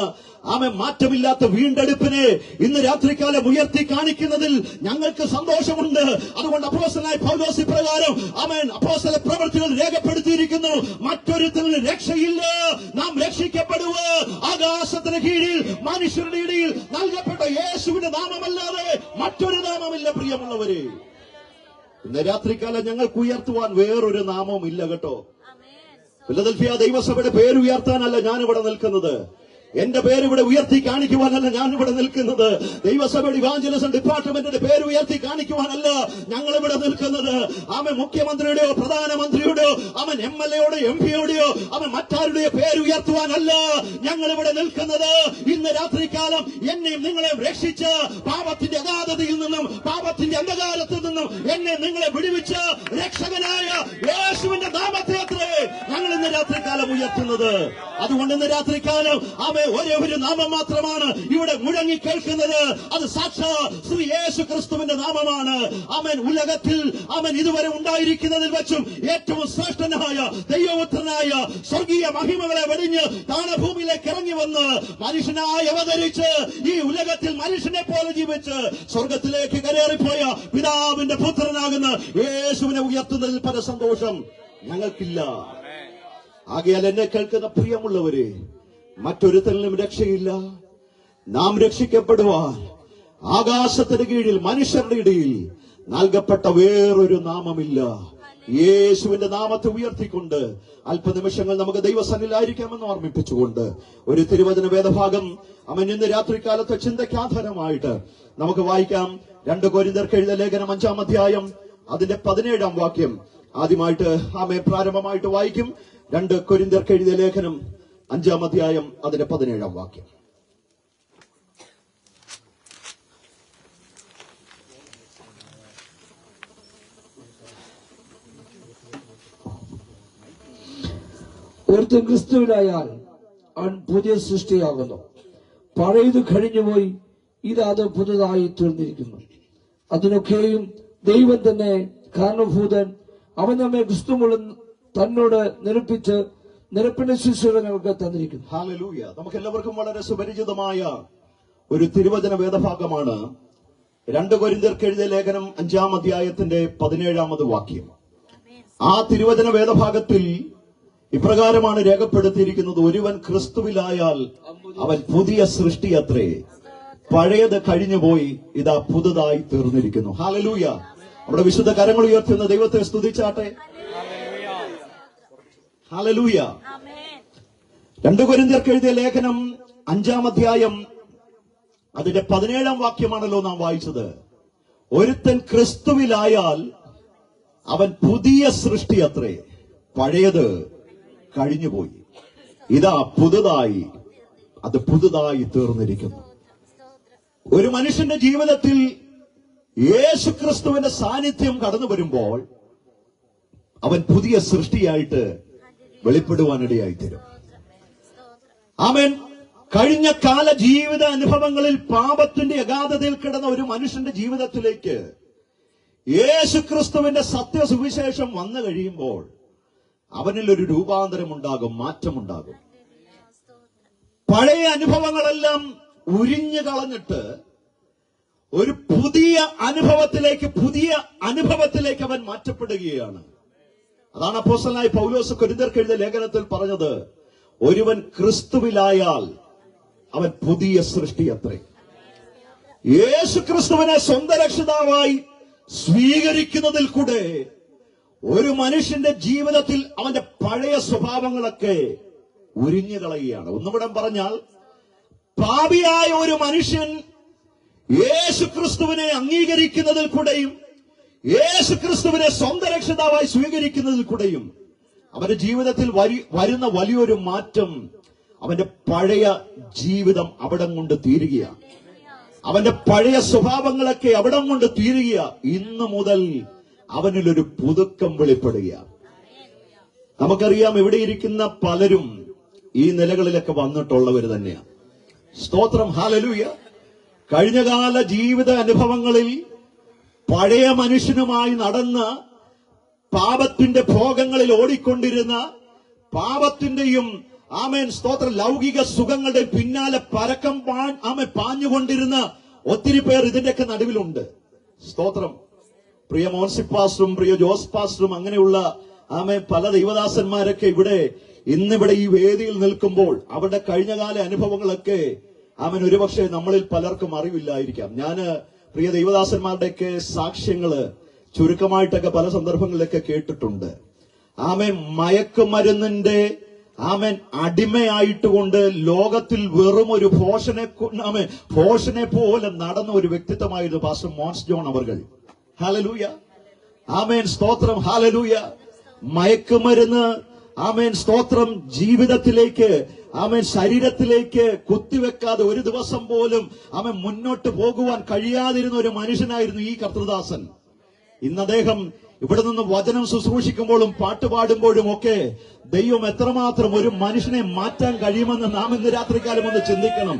ആമേൻ മാറ്റമില്ലാത്ത വീണ്ടെടുപ്പിനെ ഇന്ന് രാത്രികാലം ഉയർത്തി കാണിക്കുന്നതിൽ ഞങ്ങൾക്ക് സന്തോഷമുണ്ട്. അതുകൊണ്ട് അപ്പോസ്തലനായ പൗലോസ് ഇപ്രകാരം ആമേൻ അപ്പോസ്തല പ്രവൃത്തികൾ രേഖപ്പെടുത്തിയിരിക്കുന്നു, മറ്റൊരുത്തനും രക്ഷയില്ല, നാം രക്ഷിക്കപ്പെടുക ആകാശത്തിന് കീഴിൽ മനുഷ്യരുടെ ഇടയിൽ നൽകപ്പെട്ട യേശുവിന്റെ നാമമല്ലാതെ മറ്റൊരു നാമമില്ല. പ്രിയമുള്ളവരെ, ഇന്ന് രാത്രികാലം ഞങ്ങൾക്ക് ഉയർത്തുവാൻ വേറൊരു നാമവും ഇല്ല കേട്ടോ. ഫിലദൽഫിയ ദൈവസഭയുടെ പേരുയർത്താനല്ല ഞാനിവിടെ നിൽക്കുന്നത്. എന്റെ പേര് ഇവിടെ ഉയർത്തി കാണിക്കുവാനല്ല ഞാൻ ഇവിടെ നിൽക്കുന്നത്. ദൈവസഭയുടെ ഇവാഞ്ചലിസം ഡിപ്പാർട്ട്മെന്റിന്റെ പേര് ഉയർത്തി കാണിക്കുവാനല്ല ഞങ്ങൾ ഇവിടെ നിൽക്കുന്നത്. അവൻ മുഖ്യമന്ത്രിയുടെയോ പ്രധാനമന്ത്രിയുടെയോ അവൻ MLA MP അവൻ മറ്റാരുടെയോ പേര് ഉയർത്തുവാനല്ല ഞങ്ങൾ ഇവിടെ നിൽക്കുന്നത്. ഇന്ന് രാത്രികാലം എന്നെയും നിങ്ങളെയും രക്ഷിച്ച് പാപത്തിന്റെ അഗാധതയിൽ നിന്നും പാപത്തിന്റെ അന്ധകാരത്തിൽ നിന്നും എന്നെ നിങ്ങളെ വിടുവിച്ച് രക്ഷകനായ യേശുവിന്റെ നാമത്തെ അത്രേ ഞങ്ങൾ ഇന്ന് രാത്രികാലം ഉയർത്തുന്നത്. അതുകൊണ്ട് ഇന്ന് രാത്രികാലം ഒരേ ഒരു നാമം മാത്രമാണ് ഇവിടെ മുഴങ്ങി കേൾക്കുന്നത്. അത് സാക്ഷാൽ ശ്രീ യേശു ക്രിസ്തുവിന്റെ നാമമാണ്. അവൻ ഉലകത്തിൽ അവൻ ഇതുവരെ ഉണ്ടായിരിക്കുന്നതിൽ വെച്ചും ഏറ്റവും ശ്രേഷ്ഠനായ ദൈവപുത്രനായ സ്വർഗീയ മഹിമകളെ വെടിഞ്ഞ് താണഭൂമിയിലേക്ക് ഇറങ്ങി വന്ന് മനുഷ്യനായി അവതരിച്ച് ഈ ഉലകത്തിൽ മനുഷ്യനെ പോലെ ജീവിച്ച് സ്വർഗത്തിലേക്ക് കരേറിപ്പോയ പിതാവിന്റെ പുത്രനാകുന്ന യേശുവിനെ ഉയർത്തുന്നതിൽ പല സന്തോഷം ഞങ്ങൾക്കില്ല. ആകയാൽ എന്നെ കേൾക്കുന്ന പ്രിയമുള്ളവരെ, മറ്റൊരുത്തരിലും രക്ഷയില്ല. നാം രക്ഷിക്കപ്പെടുവാൻ ആകാശത്തിന് കീഴിൽ മനുഷ്യരുടെ ഇടയിൽ നൽകപ്പെട്ട വേറൊരു നാമമില്ല. യേശുവിന്റെ നാമത്തെ ഉയർത്തിക്കൊണ്ട് അല്പനിമിഷങ്ങൾ നമുക്ക് ദൈവസന്നിധിയിലായിരിക്കാമെന്ന് ഓർമ്മിപ്പിച്ചുകൊണ്ട് ഒരു തിരുവചന വേദഭാഗം ഇന്ന് രാത്രികാലത്തെ ചിന്തയ്ക്ക് ആധാരമായിട്ട് നമുക്ക് വായിക്കാം. 2 കൊരിന്ത്യർക്ക് എഴുതിയ ലേഖനം 5-ാം അധ്യായം അതിന്റെ 17-ാം വാക്യം ആദ്യമായിട്ട് പ്രാരംഭമായിട്ട് വായിക്കും. 2 കൊരിന്ത്യർക്ക് എഴുതിയ ലേഖനം 5-ാം അധ്യായം അതിന്റെ 17-ാം വാക്യം. ഒരുത്തൻ ക്രിസ്തുവിലായാൽ അവൻ പുതിയ സൃഷ്ടിയാകുന്നു. പഴയത് കഴിഞ്ഞുപോയി, ഇതത് പുതുതായി തീർന്നിരിക്കുന്നു. അതിനൊക്കെയും ദൈവം തന്നെ കാരണഭൂതൻ. അവൻ നമ്മെ ക്രിസ്തുമുള്ള തന്നോട് നിരപ്പിച്ച് നിരപ്പിന്റെ ശുശ്രൂഷകൾക്ക് തന്നിരിക്കുന്നു. ഹല്ലേലൂയ. നമുക്ക് എല്ലാവർക്കും വളരെ സുപരിചിതമായ ഒരു തിരുവചന വേദഭാഗമാണ് 2 കൊരിന്ത്യർക്ക് എഴുതിയ ലേഖനം 5-ാം അധ്യായത്തിന്റെ 17-ാമത് വാക്യം. ആ തിരുവചന വേദഭാഗത്തിൽ ഇപ്രകാരമാണ് രേഖപ്പെടുത്തിയിരിക്കുന്നത്: ഒരുവൻ ക്രിസ്തുവിലായാൽ അവൻ പുതിയ സൃഷ്ടിയത്രേ, പഴയത് കഴിഞ്ഞുപോയി, ഇതാ പുതുതായി തീർന്നിരിക്കുന്നു. ഹല്ലേലൂയ. നമ്മുടെ വിശുദ്ധ കരങ്ങൾ ഉയർത്തുന്ന ദൈവത്തെ സ്തുതിച്ചാട്ടെ. ഹല്ലേലൂയ. 2 കൊരിന്ത്യർക്ക് എഴുതിയ ലേഖനം 5-ാം അധ്യായം അതിന്റെ 17-ാം വാക്യമാണല്ലോ നാം വായിച്ചത്. ഒരുത്തൻ ക്രിസ്തുവിലായാൽ അവൻ പുതിയ സൃഷ്ടിയത്രേ, പഴയത് കഴിഞ്ഞുപോയി, ഇതാ പുതുതായി, അത് പുതുതായി തീർന്നിരിക്കുന്നു. ഒരു മനുഷ്യന്റെ ജീവിതത്തിൽ യേശുക്രിസ്തുവിന്റെ സാന്നിധ്യം കടന്നു വരുമ്പോൾ അവൻ പുതിയ സൃഷ്ടിയായിട്ട് വെളിപ്പെടുവാനിടയായി തീരും. അവൻ കഴിഞ്ഞ കാല ജീവിത അനുഭവങ്ങളിൽ പാപത്തിന്റെ അഗാധതയിൽ കിടന്ന ഒരു മനുഷ്യന്റെ ജീവിതത്തിലേക്ക് യേശുക്രിസ്തുവിന്റെ സത്യസുവിശേഷം വന്നു കഴിയുമ്പോൾ അവനിൽ ഒരു രൂപാന്തരം ഉണ്ടാകും, മാറ്റമുണ്ടാകും. പഴയ അനുഭവങ്ങളെല്ലാം ഉരിഞ്ഞു കളഞ്ഞിട്ട് ഒരു പുതിയ അനുഭവത്തിലേക്ക് അവൻ മാറ്റപ്പെടുകയാണ്. അതാണ് അപ്പോസ്തലനായ പൗലോസ് കൊരിന്ത്യർക്ക് എഴുതിയ ലേഖനത്തിൽ പറഞ്ഞത്: ഒരുവൻ ക്രിസ്തുവിലായാൽ അവൻ പുതിയ സൃഷ്ടിയത്രേ. യേശുക്രിസ്തുവിനെ സ്വന്തം രക്ഷിതാവായി സ്വീകരിക്കുന്നതിൽ കൂടെ ഒരു മനുഷ്യന്റെ ജീവിതത്തിൽ അവന്റെ പഴയ സ്വഭാവങ്ങളൊക്കെ ഉരിഞ്ഞു കളയുകയാണ്. ഒന്നുകൂടെ പറഞ്ഞാൽ, പാപിയായ ഒരു മനുഷ്യൻ യേശുക്രിസ്തുവിനെ അംഗീകരിക്കുന്നതിൽ കൂടെയും യേശുക്രിസ്തുവിനെ സ്വന്തം രക്ഷിതാവായി സ്വീകരിക്കുന്നതിൽ കൂടെയും അവന്റെ ജീവിതത്തിൽ വരുന്ന വലിയൊരു മാറ്റം, അവന്റെ പഴയ ജീവിതം അവിടം കൊണ്ട് തീരുകയാണ്. അവന്റെ പഴയ സ്വഭാവങ്ങളൊക്കെ അവിടം കൊണ്ട് തീരുക. ഇന്നു മുതൽ അവനിലൊരു പുതുക്കം വെളിപ്പെടുകയാണ്. നമുക്കറിയാം, ഇവിടെ ഇരിക്കുന്ന പലരും ഈ നിലകളിലൊക്കെ വന്നിട്ടുള്ളവർ തന്നെയാണ്. സ്തോത്രം, ഹല്ലേലൂയ. കഴിഞ്ഞകാല ജീവിത അനുഭവങ്ങളിൽ പഴയ മനുഷ്യനുമായി നടന്ന് പാപത്തിന്റെ ഭോഗങ്ങളിൽ ഓടിക്കൊണ്ടിരുന്ന, പാപത്തിന്റെയും സ്തോത്രം ലൗകിക സുഖങ്ങളുടെ പിന്നാലെ പാഞ്ഞുകൊണ്ടിരുന്ന ഒത്തിരി പേർ ഇതിന്റെയൊക്കെ നടുവിലുണ്ട്. സ്തോത്രം. പ്രിയ മോൻസിക് പാസ്റ്ററും പ്രിയ ജോസ് പാസ്റ്ററും അങ്ങനെയുള്ള പല ദൈവദാസന്മാരൊക്കെ ഇന്നിവിടെ ഈ വേദിയിൽ നിൽക്കുമ്പോൾ അവരുടെ കഴിഞ്ഞകാല അനുഭവങ്ങളൊക്കെ ഒരുപക്ഷെ നമ്മളിൽ പലർക്കും അറിവില്ലായിരിക്കാം. ഞാന് പ്രിയ ദൈവദാസന്മാരുടെയൊക്കെ സാക്ഷ്യങ്ങള് ചുരുക്കമായിട്ടൊക്കെ പല സന്ദർഭങ്ങളിലൊക്കെ കേട്ടിട്ടുണ്ട്. മയക്കുമരുന്നിന്റെ ആമേൻ അടിമയായിട്ടുകൊണ്ട് ലോകത്തിൽ വെറും ഒരു ഭോഷനെ പോലെ നടന്ന ഒരു വ്യക്തിത്വമായിരുന്നു പാസ്റ്റർ മോൻസ് ജോൺ അവർകൾ. ഹല്ലേലൂയ, ആമേൻ, സ്തോത്രം, ഹല്ലേലൂയ. മയക്കുമരുന്ന്, ആമേൻ, സ്തോത്രം, ജീവിതത്തിലേക്ക്, ആമേൻ, ശരീരത്തിലേക്ക് കുത്തിവെക്കാതെ ഒരു ദിവസം പോലും ആമേൻ മുന്നോട്ട് പോകുവാൻ കഴിയാതിരുന്ന ഒരു മനുഷ്യനായിരുന്നു ഈ കർത്തൃദാസൻ. ഇന്ന് അദ്ദേഹം ഇവിടെ നിന്ന് വചനം ശുശ്രൂഷിക്കുമ്പോഴും പാട്ടുപാടുമ്പോഴും ഒക്കെ ദൈവം എത്രമാത്രം ഒരു മനുഷ്യനെ മാറ്റാൻ കഴിയുമെന്ന് നാം ഇന്ന് രാത്രികാലം ഒന്ന് ചിന്തിക്കണം.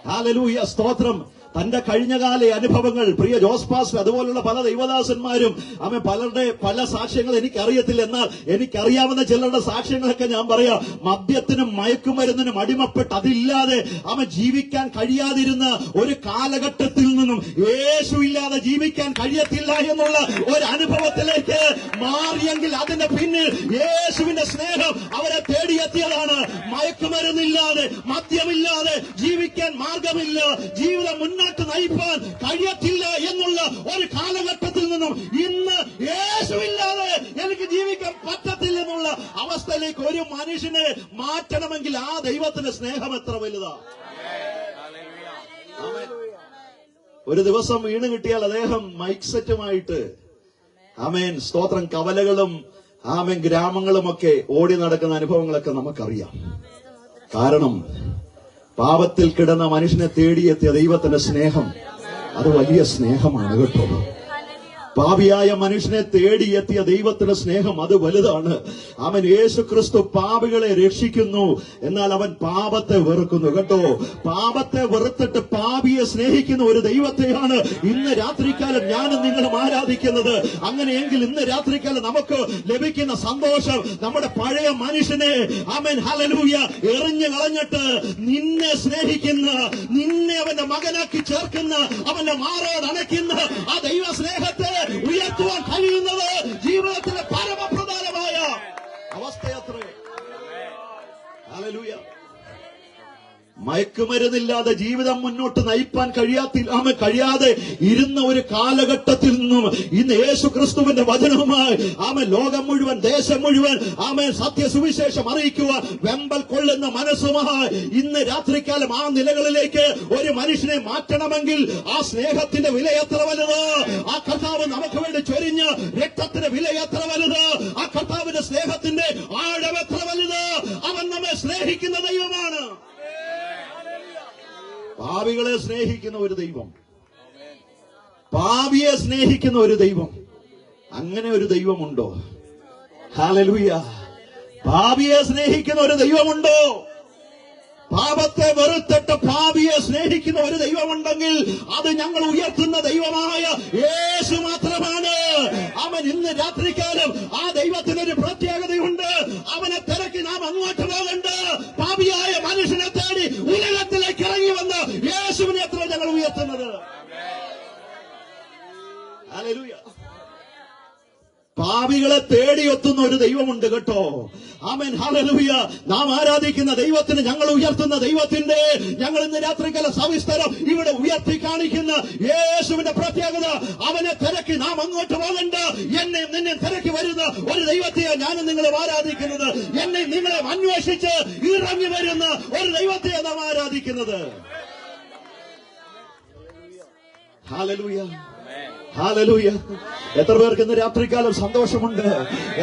ഹല്ലേലൂയ, സ്തോത്രം. തന്റെ കഴിഞ്ഞകാല അനുഭവങ്ങൾ പ്രിയ ജോസ് പാസ്റ്റർ അതുപോലുള്ള പല ദൈവദാസന്മാരും പലരുടെ പല സാക്ഷ്യങ്ങൾ എനിക്കറിയത്തില്ല, എന്നാൽ എനിക്കറിയാവുന്ന ചിലരുടെ സാക്ഷ്യങ്ങളൊക്കെ ഞാൻ പറയാം. മദ്യത്തിനും മയക്കുമരുന്നിനും അടിമപ്പെട്ട് അതില്ലാതെ ജീവിക്കാൻ കഴിയാതിരുന്ന ഒരു കാലഘട്ടത്തിൽ നിന്നും യേശു ഇല്ലാതെ ജീവിക്കാൻ കഴിയത്തില്ല എന്നുള്ള ഒരു അനുഭവത്തിലേക്ക് മാറിയെങ്കിൽ അതിന്റെ പിന്നിൽ യേശുവിന്റെ സ്നേഹം അവരെ തേടിയെത്തിയതാണ്. മയക്കുമരുന്നില്ലാതെ, മദ്യമില്ലാതെ ജീവിക്കാൻ മാർഗമില്ല, ജീവിതം മുന്നോട്ട് നയിപ്പാൻ കഴിയത്തില്ല എന്നുള്ള ഒരു കാലഘട്ടത്തിൽ നിന്നും ഇന്ന് യേശുവില്ലാതെ എനിക്ക് ജീവിക്കാൻ പറ്റത്തില്ല എന്നുള്ള അവസ്ഥയിലേക്ക് ഒരു മനുഷ്യനെ മാറ്റണമെങ്കിൽ ആ ദൈവത്തിന്റെ സ്നേഹം എത്ര വലുതാ. ഒരു ദിവസം വീണ് കിട്ടിയാൽ അദ്ദേഹം മൈക്ക് സെറ്റുമായിട്ട് ആമേൻ, സ്തോത്രം, കവലകളും ആമേൻ ഗ്രാമങ്ങളുമൊക്കെ ഓടി നടക്കുന്ന അനുഭവങ്ങളൊക്കെ നമുക്കറിയാം. കാരണം പാപത്തിൽ കിടന്ന മനുഷ്യനെ തേടിയെത്തിയ ദൈവത്തിന്റെ സ്നേഹം അത് വലിയ സ്നേഹമാണ് കേട്ടോ. പാപിയായ മനുഷ്യനെ തേടിയെത്തിയ ദൈവത്തിന്റെ സ്നേഹം അത് വലുതാണ്. അവൻ യേശു ക്രിസ്തു പാപികളെ രക്ഷിക്കുന്നു, എന്നാൽ അവൻ പാപത്തെ വെറുക്കുന്നു കേട്ടോ. പാപത്തെ വെറുത്തിട്ട് പാപിയെ സ്നേഹിക്കുന്ന ഒരു ദൈവത്തെയാണ് ഇന്ന് രാത്രികാലം ഞാനും നിങ്ങളും ആരാധിക്കുന്നത്. അങ്ങനെയെങ്കിൽ ഇന്ന് രാത്രികാലം നമുക്ക് ലഭിക്കുന്ന സന്തോഷം നമ്മുടെ പഴയ മനുഷ്യനെ ആമേൻ ഹല്ലേലൂയ എറിഞ്ഞു കളഞ്ഞിട്ട് നിന്നെ സ്നേഹിക്കുന്ന, നിന്നെ അവന്റെ മകനാക്കി ചേർക്കുന്ന, അവന്റെ മാറോട് അണയ്ക്കുന്ന ആ ദൈവ സ്നേഹത്തെ ഉയർത്തുവാൻ കഴിയുന്നത് ജീവിതത്തിലെ പരമപ്രധാനമായ അവസ്ഥയത്രേ. ഹല്ലേലൂയ. മയക്കുമരുന്നില്ലാതെ ജീവിതം മുന്നോട്ട് നയിപ്പാൻ കഴിയാതെ ഇരുന്ന ഒരു കാലഘട്ടത്തിൽ നിന്നും ഇന്ന് യേശു ക്രിസ്തുവിന്റെ വചനവുമായി ലോകം മുഴുവൻ, ദേശം മുഴുവൻ സത്യസുവിശേഷം അറിയിക്കുവാൻ വെമ്പൽ കൊള്ളുന്ന മനസ്സുമായി ഇന്ന് രാത്രികാലം ആ നിലകളിലേക്ക് ഒരു മനുഷ്യനെ മാറ്റണമെങ്കിൽ ആ സ്നേഹത്തിന്റെ വില എത്ര വലുത്, ആ കർത്താവ് നമുക്ക് വേണ്ടി ചൊരിഞ്ഞ രക്തത്തിന്റെ വില എത്ര വലുത്, ആ കർത്താവിന്റെ സ്നേഹത്തിന്റെ ആഴം എത്ര വലുത്. അവൻ നമ്മെ സ്നേഹിക്കുന്ന ദൈവമാണ്. പാപികളെ സ്നേഹിക്കുന്ന ഒരു ദൈവം, പാപിയെ സ്നേഹിക്കുന്ന ഒരു ദൈവം, അങ്ങനെ ഒരു ദൈവമുണ്ടോ? ഹല്ലേലൂയ. പാപിയെ സ്നേഹിക്കുന്ന ഒരു ദൈവമുണ്ടോ? പാപത്തെ വെറുത്തിട്ട് പാപിയെ സ്നേഹിക്കുന്ന ഒരു ദൈവമുണ്ടെങ്കിൽ അത് ഞങ്ങൾ ഉയർത്തുന്ന ദൈവമായ യേശു മാത്രമാണ്. അവൻ ഇന്ന് രാത്രികാലം ആ ദൈവത്തിനൊരു പ്രത്യേകതയുണ്ട്. അവനെ തിരക്കി നാം അങ്ങോട്ട് പോകണ്ട. പാപിയായ മനുഷ്യനെ തേടി ഉലകത്തിലേക്ക് ഇറങ്ങി വന്ന് യേശുവിനെ എത്ര ഞങ്ങൾ ഉയർത്തുന്നത്. ഹല്ലേലൂയ. പാപികളെ തേടിയെത്തുന്ന ഒരു ദൈവമുണ്ട് കേട്ടോ. ആമേൻ, ഹല്ലേലൂയ. നാം ആരാധിക്കുന്ന ദൈവത്തിന്, ഞങ്ങൾ ഉയർത്തുന്ന ദൈവത്തിന്റെ, ഞങ്ങൾ ഇന്ന് രാത്രികാല സവിസ്തരം ഇവിടെ ഉയർത്തി കാണിക്കുന്ന യേശുവിന്റെ പ്രത്യേകത, അവനെ തിരക്കി നാം അങ്ങോട്ട് പോകണ്ട. എന്നെയും നിന്നെ തിരക്കി വരുന്ന ഒരു ദൈവത്തെയാണ് ഞാനും നിങ്ങളും ആരാധിക്കുന്നത്. എന്നെയും നിങ്ങളെ അന്വേഷിച്ച് ഇറങ്ങി വരുന്ന ഒരു ദൈവത്തെയാണ് നാം ആരാധിക്കുന്നത്. Hallelujah, hallelujah. എത്ര പേർക്ക് ഇന്ന് രാത്രികാലം സന്തോഷമുണ്ട്?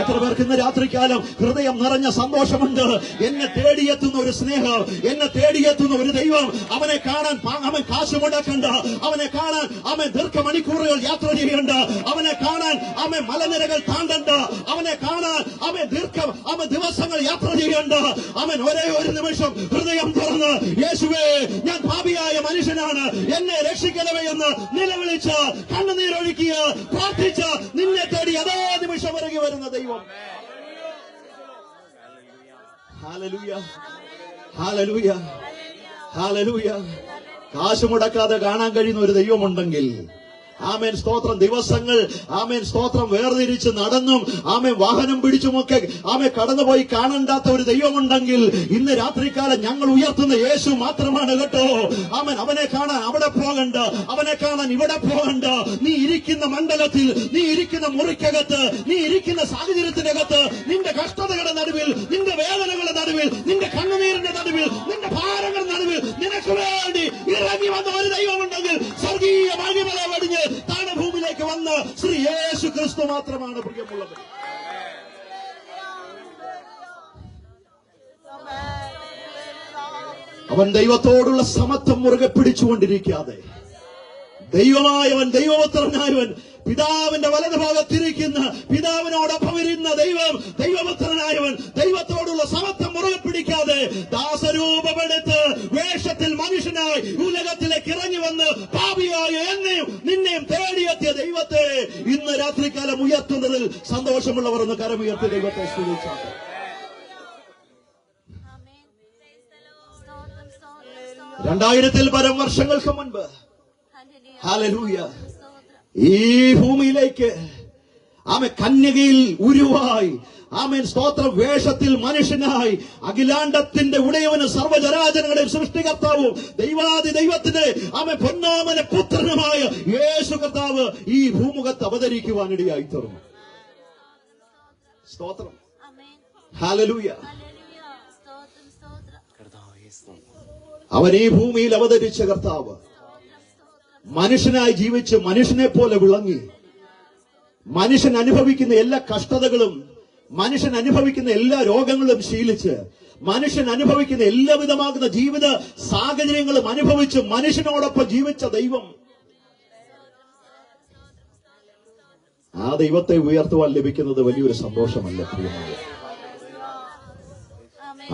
എത്ര പേർക്ക് ഇന്ന് രാത്രികാലം ഹൃദയം നിറഞ്ഞ സന്തോഷമുണ്ട്? എന്നെ തേടിയെത്തുന്ന ഒരു സ്നേഹം, എന്നെ തേടിയെത്തുന്ന ഒരു ദൈവം. അവനെ കാണാൻ അവൻ കാശ് മുടക്കണ്ട, അവനെ കാണാൻ അവൻ ദീർഘമണിക്കൂറുകൾ യാത്ര ചെയ്യണ്ട, അവനെ കാണാൻ അവൻ മലനിരകൾ താണ്ടണ്ട, അവനെ കാണാൻ അവൻ ദിവസങ്ങൾ യാത്ര ചെയ്യണ്ട. അവൻ ഒരേ ഒരു നിമിഷം ഹൃദയം തുറന്ന് യേശുവേ, ഞാൻ പാപിയായ മനുഷ്യനാണ്, എന്നെ രക്ഷിക്കണമേ എന്ന് നിലവിളിച്ച് കണ്ണുനീരൊഴുക്കിയ പ്രാർത്ഥിച്ച നിന്നെ തേടി അതേ നിമിഷം ഇറങ്ങി വരുന്ന ദൈവം. Hallelujah, hallelujah, hallelujah. കാശ് മുടക്കാതെ കാണാൻ കഴിയുന്ന ഒരു ദൈവമുണ്ടെങ്കിൽ ആമേൻ സ്തോത്രം. ദിവസങ്ങൾ ആമേൻ സ്തോത്രം വേർതിരിച്ച് നടന്നും ആമേൻ വാഹനം പിടിച്ചുമൊക്കെ ആമേൻ കടന്നുപോയി കാണണ്ടാത്ത ഒരു ദൈവമുണ്ടെങ്കിൽ ഇന്ന് രാത്രികാലം ഞങ്ങൾ ഉയർത്തുന്ന യേശു മാത്രമാണ് കേട്ടോ. ആമേൻ അവനെ കാണാൻ അവിടെ പോകണ്ട, അവനെ കാണാൻ ഇവിടെ പോകണ്ട. നീ ഇരിക്കുന്ന മണ്ഡലത്തിൽ, നീ ഇരിക്കുന്ന മുറിക്കകത്ത്, നീ ഇരിക്കുന്ന സാഹചര്യത്തിനകത്ത്, നിന്റെ കഷ്ടതകളുടെ നടുവിൽ, നിന്റെ വേദനകളുടെ നടുവിൽ, നിന്റെ കണ്ണുനീരിന്റെ നടുവിൽ, നിന്റെ ഭാരങ്ങളുടെ നടുവിൽ നിനക്ക് വേണ്ടി ഇറങ്ങി വന്ന ഒരു ദൈവമുണ്ടെങ്കിൽ സ്വർഗീയ മഹിമകളെ വെടിഞ്ഞ് താണഭൂമിയിലേക്ക് വന്ന ശ്രീ യേശു ക്രിസ്തു മാത്രമാണ് പ്രിയമുള്ളത്. അവൻ ദൈവത്തോടുള്ള സമത്വം മുറുകെ പിടിച്ചുകൊണ്ടിരിക്കാതെ, ദൈവമായവൻ, ദൈവപുത്രനായവൻ, പിതാവിന്റെ വലതുഭാഗത്തിരിക്കുന്ന, പിതാവിനോടൊപ്പം ഇരുന്ന ദൈവം, ദൈവപുത്രനായവൻ ദൈവത്തോടുള്ള സമത്വം മുറുകെ പിടിക്കാതെ ദാസരൂപമെടുത്ത് വേഷത്തിൽ മനുഷ്യനായി ഉലകത്തിലേക്ക് ഇറങ്ങി വന്ന് പാപിയായ എന്നെയും നിന്നെയും തേടിയെത്തിയ ദൈവത്തെ ഇന്ന് രാത്രികാലം ഉയർത്തുന്നതിൽ സന്തോഷമുള്ളവർ ഒന്ന് കരമുയർത്തി ദൈവത്തെ സ്തുതിച്ചാട്ടെ. 2000-ൽ പരം വർഷങ്ങൾക്ക് മുൻപ് ഹല്ലേലൂയ ഈ ഭൂമിയിലേക്ക് ആമേൻ കന്യകയിൽ ഉരുവായി, ആമേൻ സ്തോത്ര വേഷത്തിൽ മനുഷ്യനായി, അഖിലാണ്ടത്തിന്റെ ഉടയവനും സർവ്വചരാചരങ്ങളുടെയും സൃഷ്ടികർത്താവും ദൈവത്തിന്റെ ആമേൻ പൊന്നാമന പുത്രനുമായ യേശു കർത്താവ് ഈ ഭൂമുഖത്ത് അവതരിക്കുവാനിടയായി തീർന്നു. സ്തോത്രം. ഹല്ലേലൂയ. അവൻ ഈ ഭൂമിയിൽ അവതരിച്ച കർത്താവ് മനുഷ്യനായി ജീവിച്ച് മനുഷ്യനെ പോലെ വിളങ്ങി, മനുഷ്യൻ അനുഭവിക്കുന്ന എല്ലാ കഷ്ടതകളും, മനുഷ്യൻ അനുഭവിക്കുന്ന എല്ലാ രോഗങ്ങളും ശീലിച്ച്, മനുഷ്യൻ അനുഭവിക്കുന്ന എല്ലാവിധമാകുന്ന ജീവിത സാഹചര്യങ്ങളും അനുഭവിച്ച് മനുഷ്യനോടൊപ്പം ജീവിച്ച ദൈവം, ആ ദൈവത്തെ ഉയർത്തുവാൻ ലഭിക്കുന്നത് വലിയൊരു സന്തോഷമല്ല പ്രിയമായ.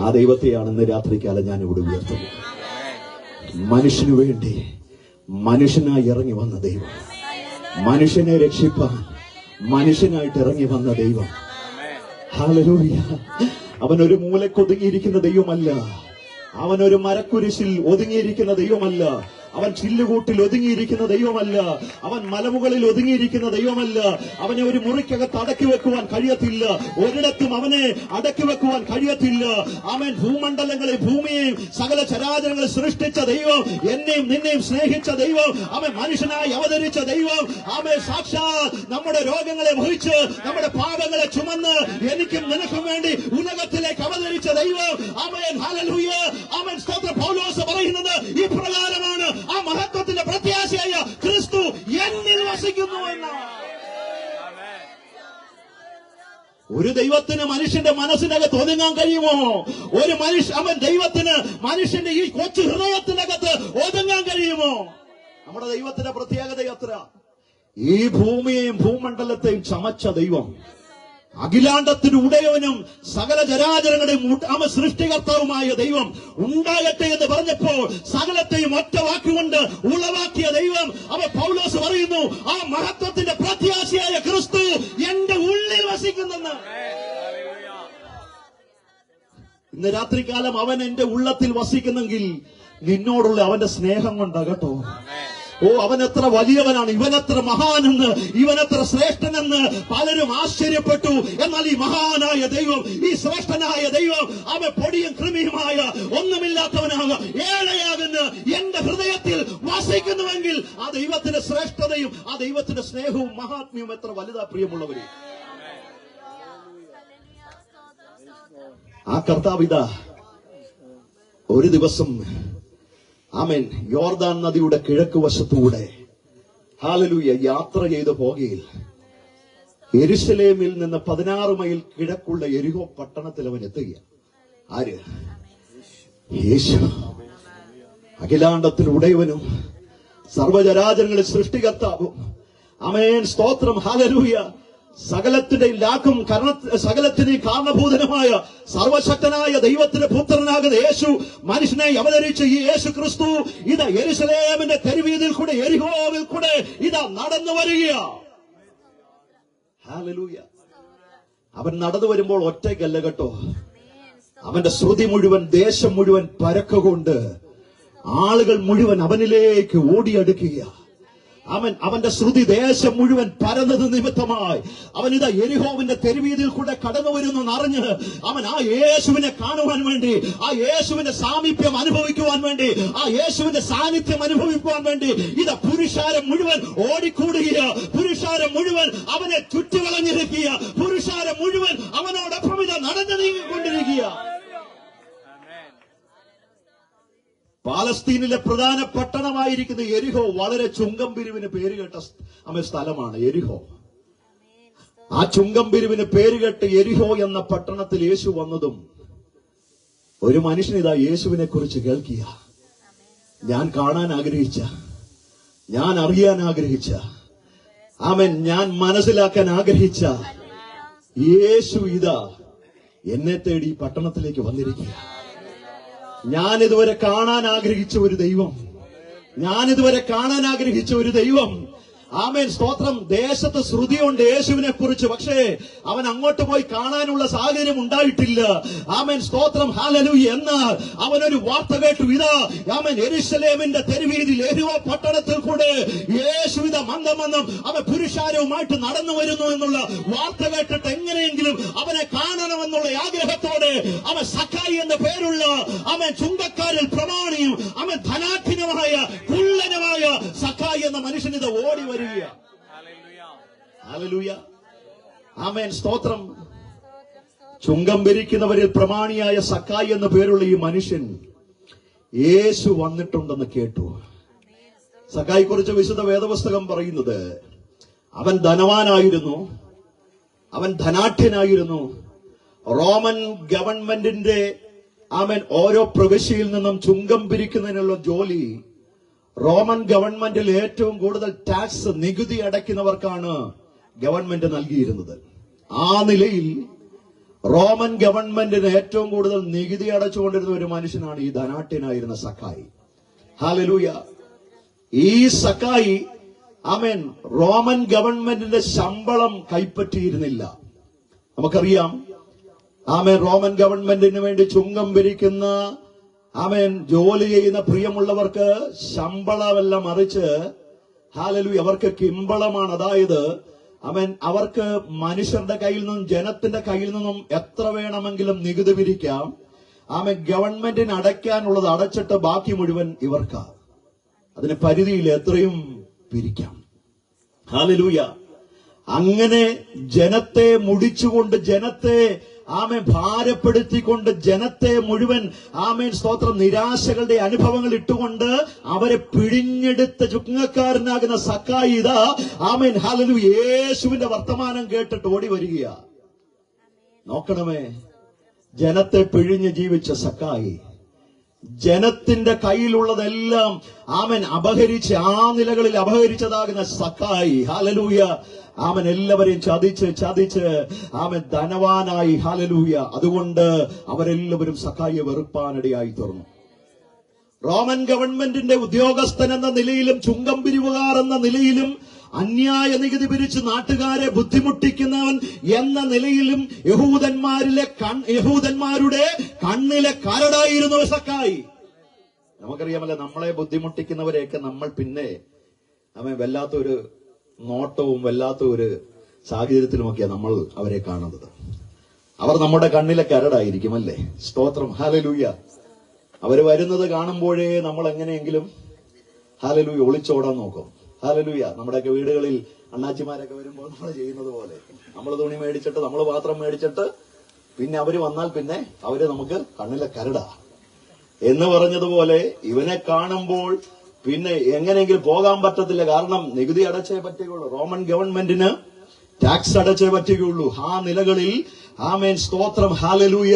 ആ ദൈവത്തെയാണ് ഇന്ന് രാത്രികാലം ഞാൻ ഇവിടെ ഉയർത്തുന്നത്. മനുഷ്യനു വേണ്ടി മനുഷ്യനായി ഇറങ്ങി വന്ന ദൈവം, മനുഷ്യനെ രക്ഷിപ്പാൻ മനുഷ്യനായിട്ട് ഇറങ്ങി വന്ന ദൈവം. ഹല്ലേലൂയ. അവനൊരു മൂലക്കൊതുങ്ങിയിരിക്കുന്ന ദൈവമല്ല, അവനൊരു മരക്കുരിശിൽ ഒതുങ്ങിയിരിക്കുന്ന ദൈവമല്ല, അവൻ ചില്ലുകൂട്ടിൽ ഒതുങ്ങിയിരിക്കുന്ന ദൈവമല്ല, അവൻ മലമുകളിൽ ഒതുങ്ങിയിരിക്കുന്ന ദൈവമല്ല. അവനെ ഒരു മുറിക്കകത്ത് അടക്കി വെക്കുവാൻ കഴിയത്തില്ല, ഒരിടത്തും അവനെ അടക്കി വെക്കുവാൻ കഴിയത്തില്ല. അവൻ ഭൂമണ്ഡലങ്ങളെ, ഭൂമിയെയും സകല ചരാചരങ്ങളെ സൃഷ്ടിച്ച ദൈവം, എന്നെയും നിന്നെയും സ്നേഹിച്ച ദൈവം, അവൻ മനുഷ്യനായി അവതരിച്ച ദൈവം, അവൻ സാക്ഷാൽ നമ്മുടെ രോഗങ്ങളെ വഹിച്ച് നമ്മുടെ പാപങ്ങളെ ചുമന്ന് എനിക്കും നിനക്കും വേണ്ടി ഉലകത്തിലേക്ക് അവതരിച്ച ദൈവം. ആമേൻ. ഹല്ലേലൂയ. ആമേൻ. സ്തോത്രം. പൗലോസ് പറയുന്നത് ഈ പ്രകാരമാണ്, ആ മഹത്വത്തിന്റെ പ്രത്യാശയായ ക്രിസ്തു എന്നിൽ വസിക്കുന്നു എന്നാണ്. ഒരു ദൈവത്തിന് മനുഷ്യന്റെ മനസ്സിനകത്ത് ഒതുങ്ങാൻ കഴിയുമോ? ഒരു അവൻ ദൈവത്തിന് മനുഷ്യന്റെ ഈ കൊച്ചു ഹൃദയത്തിനകത്ത് ഒതുങ്ങാൻ കഴിയുമോ? നമ്മുടെ ദൈവത്തിന്റെ പ്രത്യേകത എത്ര! ഈ ഭൂമിയെയും ഭൂമണ്ഡലത്തെയും ചമച്ച ദൈവം, അഖിലാണ്ടത്തിന് ഉടയവനും സകല ചരാചരങ്ങളുടെയും സൃഷ്ടികർത്താവുമായ ദൈവം ഉണ്ടാകട്ടെ എന്ന് പറഞ്ഞപ്പോൾ സകലത്തെയും ഒറ്റ വാക്കുകൊണ്ട് ഉളവാക്കിയ ദൈവം. അവ പൗലോസ് പറയുന്നു, ആ മഹത്വത്തിന്റെ പ്രത്യാശയായ ക്രിസ്തു എന്റെ ഉള്ളിൽ വസിക്കുന്നെന്ന്. ഇന്ന് രാത്രികാലം അവൻ എന്റെ ഉള്ളത്തിൽ വസിക്കുന്നെങ്കിൽ നിന്നോടുള്ള അവന്റെ സ്നേഹം കൊണ്ടാ കേട്ടോ. ഓ, അവൻ എത്ര വലിയവനാണ്, ഇവനെത്ര മഹാനെന്ന്, ഇവനെത്ര ശ്രേഷ്ഠനെന്ന് പലരും ആശ്ചര്യപ്പെട്ടു. എന്നാൽ ഈ മഹാനായ ദൈവം, ഈ ശ്രേഷ്ഠനായ ദൈവം, അവൻ പൊടിയും കൃമിയുമായ ഒന്നുമില്ലാത്തവനാക ഏഴയാകുന്ന എന്റെ ഹൃദയത്തിൽ വസിക്കുന്നുവെങ്കിൽ ആ ദൈവത്തിന്റെ ശ്രേഷ്ഠതയും ആ ദൈവത്തിന്റെ സ്നേഹവും മഹാത്മ്യവും എത്ര വലുതാ പ്രിയമുള്ളവരെ. ആ കർത്താവ് ഇതാ ഒരു ദിവസം ആമേൻ യോർദാൻ നദിയുടെ കിഴക്ക് വശത്തൂടെ ഹല്ലേലൂയ യാത്ര ചെയ്ത് പോകയിൽ യെരുശലേമിൽ നിന്ന് 16 മൈൽ കിഴക്കുള്ള യെരിഹോ പട്ടണത്തിൽ അവൻ എത്തുക. ആര്? യേശു. അഖിലാണ്ടത്തിന് ഉടയവനും സർവചരാചരങ്ങളെ സൃഷ്ടികർത്താവും. ആമേൻ. സ്തോത്രം. ഹല്ലേലൂയ. സകലത്തിന്റെയും ലാക്കും സകലത്തിന്റെയും കാരണഭൂതനുമായ സർവശക്തനായ ദൈവത്തിന്റെ പുത്രനാകുന്ന യേശു മനുഷ്യനായി അവതരിച്ച ഈ യേശു ക്രിസ്തു ഇതാ യെരുശലേമിന്റെ തെരുവീതിൽ കൂടെ, യെരിഹോവിൽ കൂടെ ഇതാ നടന്നു വരിക. ഹല്ലേലൂയ. അവൻ നടന്നു വരുമ്പോൾ ഒറ്റയ്ക്കല്ല കേട്ടോ. അവന്റെ ശ്രുതി മുഴുവൻ, ദേശം മുഴുവൻ പരക്കുകൊണ്ട് ആളുകൾ മുഴുവൻ അവനിലേക്ക് ഓടിയടുക്കുക. അവന്റെ ശ്രുതി ദേശം മുഴുവൻ പരന്നത് നിമിത്തമായി അവനിതാ യെരിഹോവിന്റെ തെരുവീതിയിൽ കൂടെ കടന്നു വരുന്നു എന്നറിഞ്ഞ് അവൻ ആ യേശുവിനെ കാണുവാൻ വേണ്ടി, ആ യേശുവിന്റെ സാമീപ്യം അനുഭവിക്കുവാൻ വേണ്ടി, ആ യേശുവിന്റെ സാന്നിധ്യം അനുഭവിക്കുവാൻ വേണ്ടി ഇതാ പുരുഷാരം മുഴുവൻ ഓടിക്കൂടുകയ, പുരുഷാരം മുഴുവൻ അവനെ ചുറ്റുകളഞ്ഞിരിക്കുക, പുരുഷാരം മുഴുവൻ അവനോടൊപ്പം ഇതാ നടന്നു നീങ്ങിക്കൊണ്ടിരിക്കുക. പാലസ്തീനിലെ പ്രധാന പട്ടണമായിരിക്കുന്ന യെരിഹോ വളരെ ചുങ്കം പിരിവിന് പേരുകേട്ട സ്ഥലമാണ് യെരിഹോ. ആ ചുങ്കം പിരിവിന് പേരുകെട്ട് യെരിഹോ എന്ന പട്ടണത്തിൽ യേശു വന്നതും ഒരു മനുഷ്യൻ ഇതാ യേശുവിനെ കുറിച്ച് കേൾക്കുക. ഞാൻ കാണാൻ ആഗ്രഹിച്ച, ഞാൻ അറിയാൻ ആഗ്രഹിച്ച, ഞാൻ മനസ്സിലാക്കാൻ ആഗ്രഹിച്ച യേശു ഇതാ എന്നെ തേടി പട്ടണത്തിലേക്ക് വന്നിരിക്കുക. ഞാനിതുവരെ കാണാൻ ആഗ്രഹിച്ച ഒരു ദൈവം, ഞാനിതുവരെ കാണാൻ ആഗ്രഹിച്ച ഒരു ദൈവം. ആമേൻ, സ്തോത്രം. ദേശത്ത് ശ്രുതിയുണ്ട് യേശുവിനെ കുറിച്ച്, പക്ഷേ അവൻ അങ്ങോട്ട് പോയി കാണാനുള്ള സാഹചര്യം ഉണ്ടായിട്ടില്ല. ആമേൻ, സ്തോത്രം, ഹല്ലേലൂയ. എന്നാൽ അവനൊരു വാർത്ത കേട്ടു. ഇതാ ആമേൻ, യെരൂശലേമിന്റെ തെരുവീതിയിൽ യെരിഹോ പട്ടണത്തിൽ കൂടെ യേശു ഇതാ മന്ദം അവൻ പുരുഷാരവുമായിട്ട് നടന്നു വരുന്നു എന്നുള്ള വാർത്ത കേട്ടിട്ട് എങ്ങനെയെങ്കിലും അവനെ കാണണമെന്നുള്ള ആഗ്രഹത്തോടെ അവൻ സക്കായി എന്ന പേരുള്ള അവൻ ചുങ്കക്കാരിൽ പ്രമാണിയും അവൻ ധനാഠ്യനുമായ കുള്ളനുമായ സക്കായി എന്ന മനുഷ്യൻ ഇത് ഓടി വരിക. ഹല്ലേലൂയ, ആമേൻ, സ്തോത്രം. ചുങ്കം ഭരിക്കുന്നവരിൽ പ്രമാണിയായ സക്കായി എന്ന പേരുള്ള ഈ മനുഷ്യൻ യേശു വന്നിട്ടുണ്ടെന്ന് കേട്ടു. സക്കായി കുറിച്ച് വിശുദ്ധ വേദപുസ്തകം പറയുന്നത് അവൻ ധനവാനായിരുന്നു, അവൻ ധനാഠ്യനായിരുന്നു. റോമൻ ഗവൺമെന്റിന്റെ ഓരോ പ്രവിശ്യയിൽ നിന്നും ചുങ്കം പിരിക്കുന്നതിനുള്ള ജോലി റോമൻ ഗവൺമെന്റിൽ ഏറ്റവും കൂടുതൽ ടാക്സ്, നികുതി അടയ്ക്കുന്നവർക്കാണ് ഗവൺമെന്റ് നൽകിയിരുന്നത്. ആ നിലയിൽ റോമൻ ഗവൺമെന്റിന് ഏറ്റവും കൂടുതൽ നികുതി അടച്ചുകൊണ്ടിരുന്ന ഒരു മനുഷ്യനാണ് ഈ ധനാഠ്യനായിരുന്ന സക്കായി. ഹല്ലേലൂയ. ഈ സക്കായി റോമൻ ഗവൺമെന്റിന്റെ ശമ്പളം കൈപ്പറ്റിയിരുന്നില്ല. നമുക്കറിയാം, റോമൻ ഗവൺമെന്റിന് വേണ്ടി ചുങ്കം പിരിക്കുന്ന ജോലി ചെയ്യുന്ന പ്രിയമുള്ളവർക്ക് ശമ്പളമെല്ലാം മറിച്ച് ഹല്ലേലൂയ അവർക്ക് കിമ്പളമാണ്. അതായത് അവർക്ക് മനുഷ്യരുടെ കയ്യിൽ നിന്നും ജനത്തിന്റെ കയ്യിൽ നിന്നും എത്ര വേണമെങ്കിലും നികുതി പിരിക്കാം. ഗവൺമെന്റിന് അടയ്ക്കാനുള്ളത് അടച്ചിട്ട് ബാക്കി മുഴുവൻ ഇവർക്കാ. അതിന് പരിധിയിൽ എത്രയും പിരിക്കാം. ഹല്ലേലൂയ. അങ്ങനെ ജനത്തെ മുടിച്ചുകൊണ്ട്, ജനത്തെ ഭാരപ്പെടുത്തിക്കൊണ്ട്, ജനത്തെ മുഴുവൻ സ്തോത്രം നിരാശകളുടെ അനുഭവങ്ങൾ ഇട്ടുകൊണ്ട് അവരെ പിഴിഞ്ഞെടുത്ത ചുങ്കക്കാരനാകുന്ന സക്കായി ഇതാ ഹല്ലേലൂയ യേശുവിന്റെ വർത്തമാനം കേട്ടിട്ട് ഓടി വരികയാ. നോക്കണമേ, ജനത്തെ പിഴിഞ്ഞ് ജീവിച്ച സക്കായി, ജനത്തിന്റെ കയ്യിലുള്ളതെല്ലാം അപഹരിച്ച്, ആ നിലകളിൽ അപഹരിച്ചതാകുന്ന സക്കായി, ഹല്ലേലൂയ എല്ലാവരെയും ചതിച്ച് ധനവാനായി. ഹല്ലേലൂയ. അതുകൊണ്ട് അവരെല്ലാവരും സക്കായിയെ വെറുപ്പാനിടയായി തീർന്നു. റോമൻ ഗവൺമെന്റിന്റെ ഉദ്യോഗസ്ഥൻ എന്ന നിലയിലും ചുങ്കം പിരിവുകാർ എന്ന നിലയിലും അന്യായ നികുതി പിരിച്ച് നാട്ടുകാരെ ബുദ്ധിമുട്ടിക്കുന്നവൻ എന്ന നിലയിലും യഹൂദന്മാരുടെ കണ്ണിലെ കരടായിരുന്നു സക്കായി. നമുക്കറിയാമല്ലോ, നമ്മളെ ബുദ്ധിമുട്ടിക്കുന്നവരെയൊക്കെ നമ്മൾ പിന്നെ വല്ലാത്തൊരു നോട്ടവും വല്ലാത്ത ഒരു സാഹചര്യത്തിലുമൊക്കെയാണ് നമ്മൾ അവരെ കാണുന്നത്. അവർ നമ്മുടെ കണ്ണിലെ കരടായിരിക്കും, അല്ലേ? സ്തോത്രം, ഹല്ലേലൂയ. അവര് വരുന്നത് കാണുമ്പോഴേ നമ്മൾ എങ്ങനെയെങ്കിലും ഹല്ലേലൂയ ഒളിച്ചോടാൻ നോക്കും. ഹല്ലേലൂയ. നമ്മുടെയൊക്കെ വീടുകളിൽ അണ്ണാച്ചിമാരൊക്കെ വരുമ്പോൾ നമ്മൾ ചെയ്യുന്നത് പോലെ നമ്മൾ തുണി മേടിച്ചിട്ട്, നമ്മൾ പാത്രം മേടിച്ചിട്ട്, പിന്നെ അവര് വന്നാൽ പിന്നെ അവര് നമുക്ക് കണ്ണിലെ കരടാ എന്ന് പറഞ്ഞതുപോലെ ഇവനെ കാണുമ്പോൾ പിന്നെ എങ്ങനെയെങ്കിലും പോകാൻ പറ്റത്തില്ല. കാരണം നികുതി അടച്ചേ പറ്റുകയുള്ളൂ, റോമൻ ഗവൺമെന്റിന് ടാക്സ് അടച്ചേ പറ്റുകയുള്ളൂ. ആ നിലകളിൽ സ്തോത്രം, ഹല്ലേലൂയ,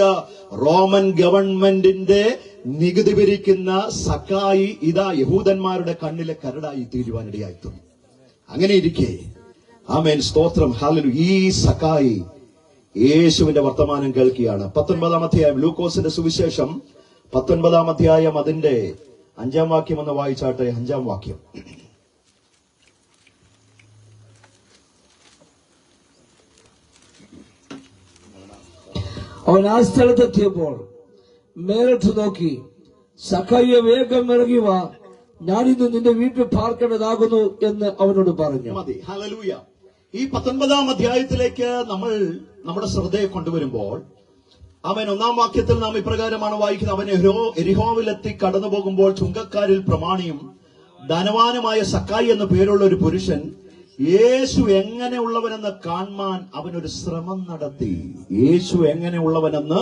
റോമൻ ഗവൺമെന്റിന്റെ നികുതി പിരിക്കുന്ന സക്കായി ഇതാ യഹൂദന്മാരുടെ കണ്ണിലെ കരടായി തീരുവാനിടയായിത്തീർന്നു. അങ്ങനെ ഇരിക്കെ സ്തോത്രം, ഹല്ലേലൂയ, ഈ സക്കായി യേശുവിന്റെ വർത്തമാനം കേൾക്കുകയാണ്. 19-ാം അധ്യായം, ലൂക്കോസിന്റെ സുവിശേഷം 19-ാം അധ്യായം അതിന്റെ 5-ാം വാക്യം ഒന്ന് വായിച്ചാട്ടെ. 5-ാം വാക്യം. അവൻ ആ സ്ഥലത്തെത്തിയപ്പോൾ മേലോട്ട് നോക്കി, സക്കായിയെ, വേഗം ഇറങ്ങി വാ, ഞാനിന്ന് നിന്റെ വീട്ടിൽ പാർക്കേണ്ടതാകുന്നു എന്ന് അവനോട് പറഞ്ഞു. മതി. ഹല്ലേലൂയ. ഈ 19-ാം അധ്യായത്തിലേക്ക് നമ്മൾ നമ്മുടെ ശ്രദ്ധയെ കൊണ്ടുവരുമ്പോൾ അവൻ 1-ാം വാക്യത്തിൽ നാം ഇപ്രകാരമാണ് വായിക്കുന്നത്. അവൻ എരിഹോവിലെത്തി കടന്നു പോകുമ്പോൾ ചുങ്കക്കാരിൽ പ്രമാണിയും ധനവാനുമായ സക്കായി എന്ന പേരുള്ള ഒരു പുരുഷൻ യേശു എങ്ങനെയുള്ളവനെന്ന് കാണാൻ അവനൊരു ശ്രമം നടത്തി. യേശു എങ്ങനെയുള്ളവനെന്ന്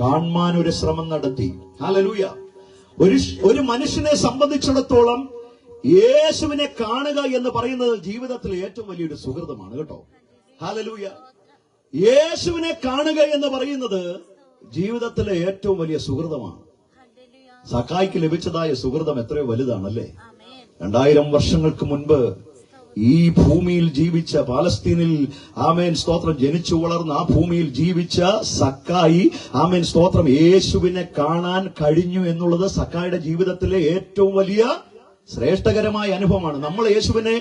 കാണാൻ ഒരു ശ്രമം നടത്തി. ഹല്ലേലൂയ. ഒരു മനുഷ്യനെ സംബന്ധിച്ചിടത്തോളം യേശുവിനെ കാണുക എന്ന് പറയുന്നത് ജീവിതത്തിലെ ഏറ്റവും വലിയൊരു സുഹൃതമാണ് കേട്ടോ. ഹല്ലേലൂയ. യേശുവിനെ കാണുക എന്ന് പറയുന്നത് ജീവിതത്തിലെ ഏറ്റവും വലിയ സുഹൃതമാണ്. സക്കായിക്ക് ലഭിച്ചതായ സുഹൃതം എത്രയോ വലുതാണല്ലേ. 2000 വർഷങ്ങൾക്ക് മുൻപ് ഈ ഭൂമിയിൽ ജീവിച്ച, പാലസ്തീനിൽ ആമേൻ സ്തോത്രം ജനിച്ചു വളർന്ന ആ ഭൂമിയിൽ ജീവിച്ച സക്കായി ആമേൻ സ്തോത്രം യേശുവിനെ കാണാൻ കഴിഞ്ഞു എന്നുള്ളത് സക്കായിയുടെ ജീവിതത്തിലെ ഏറ്റവും വലിയ ശ്രേഷ്ഠകരമായ അനുഭവമാണ്. നമ്മൾ യേശുവിനെ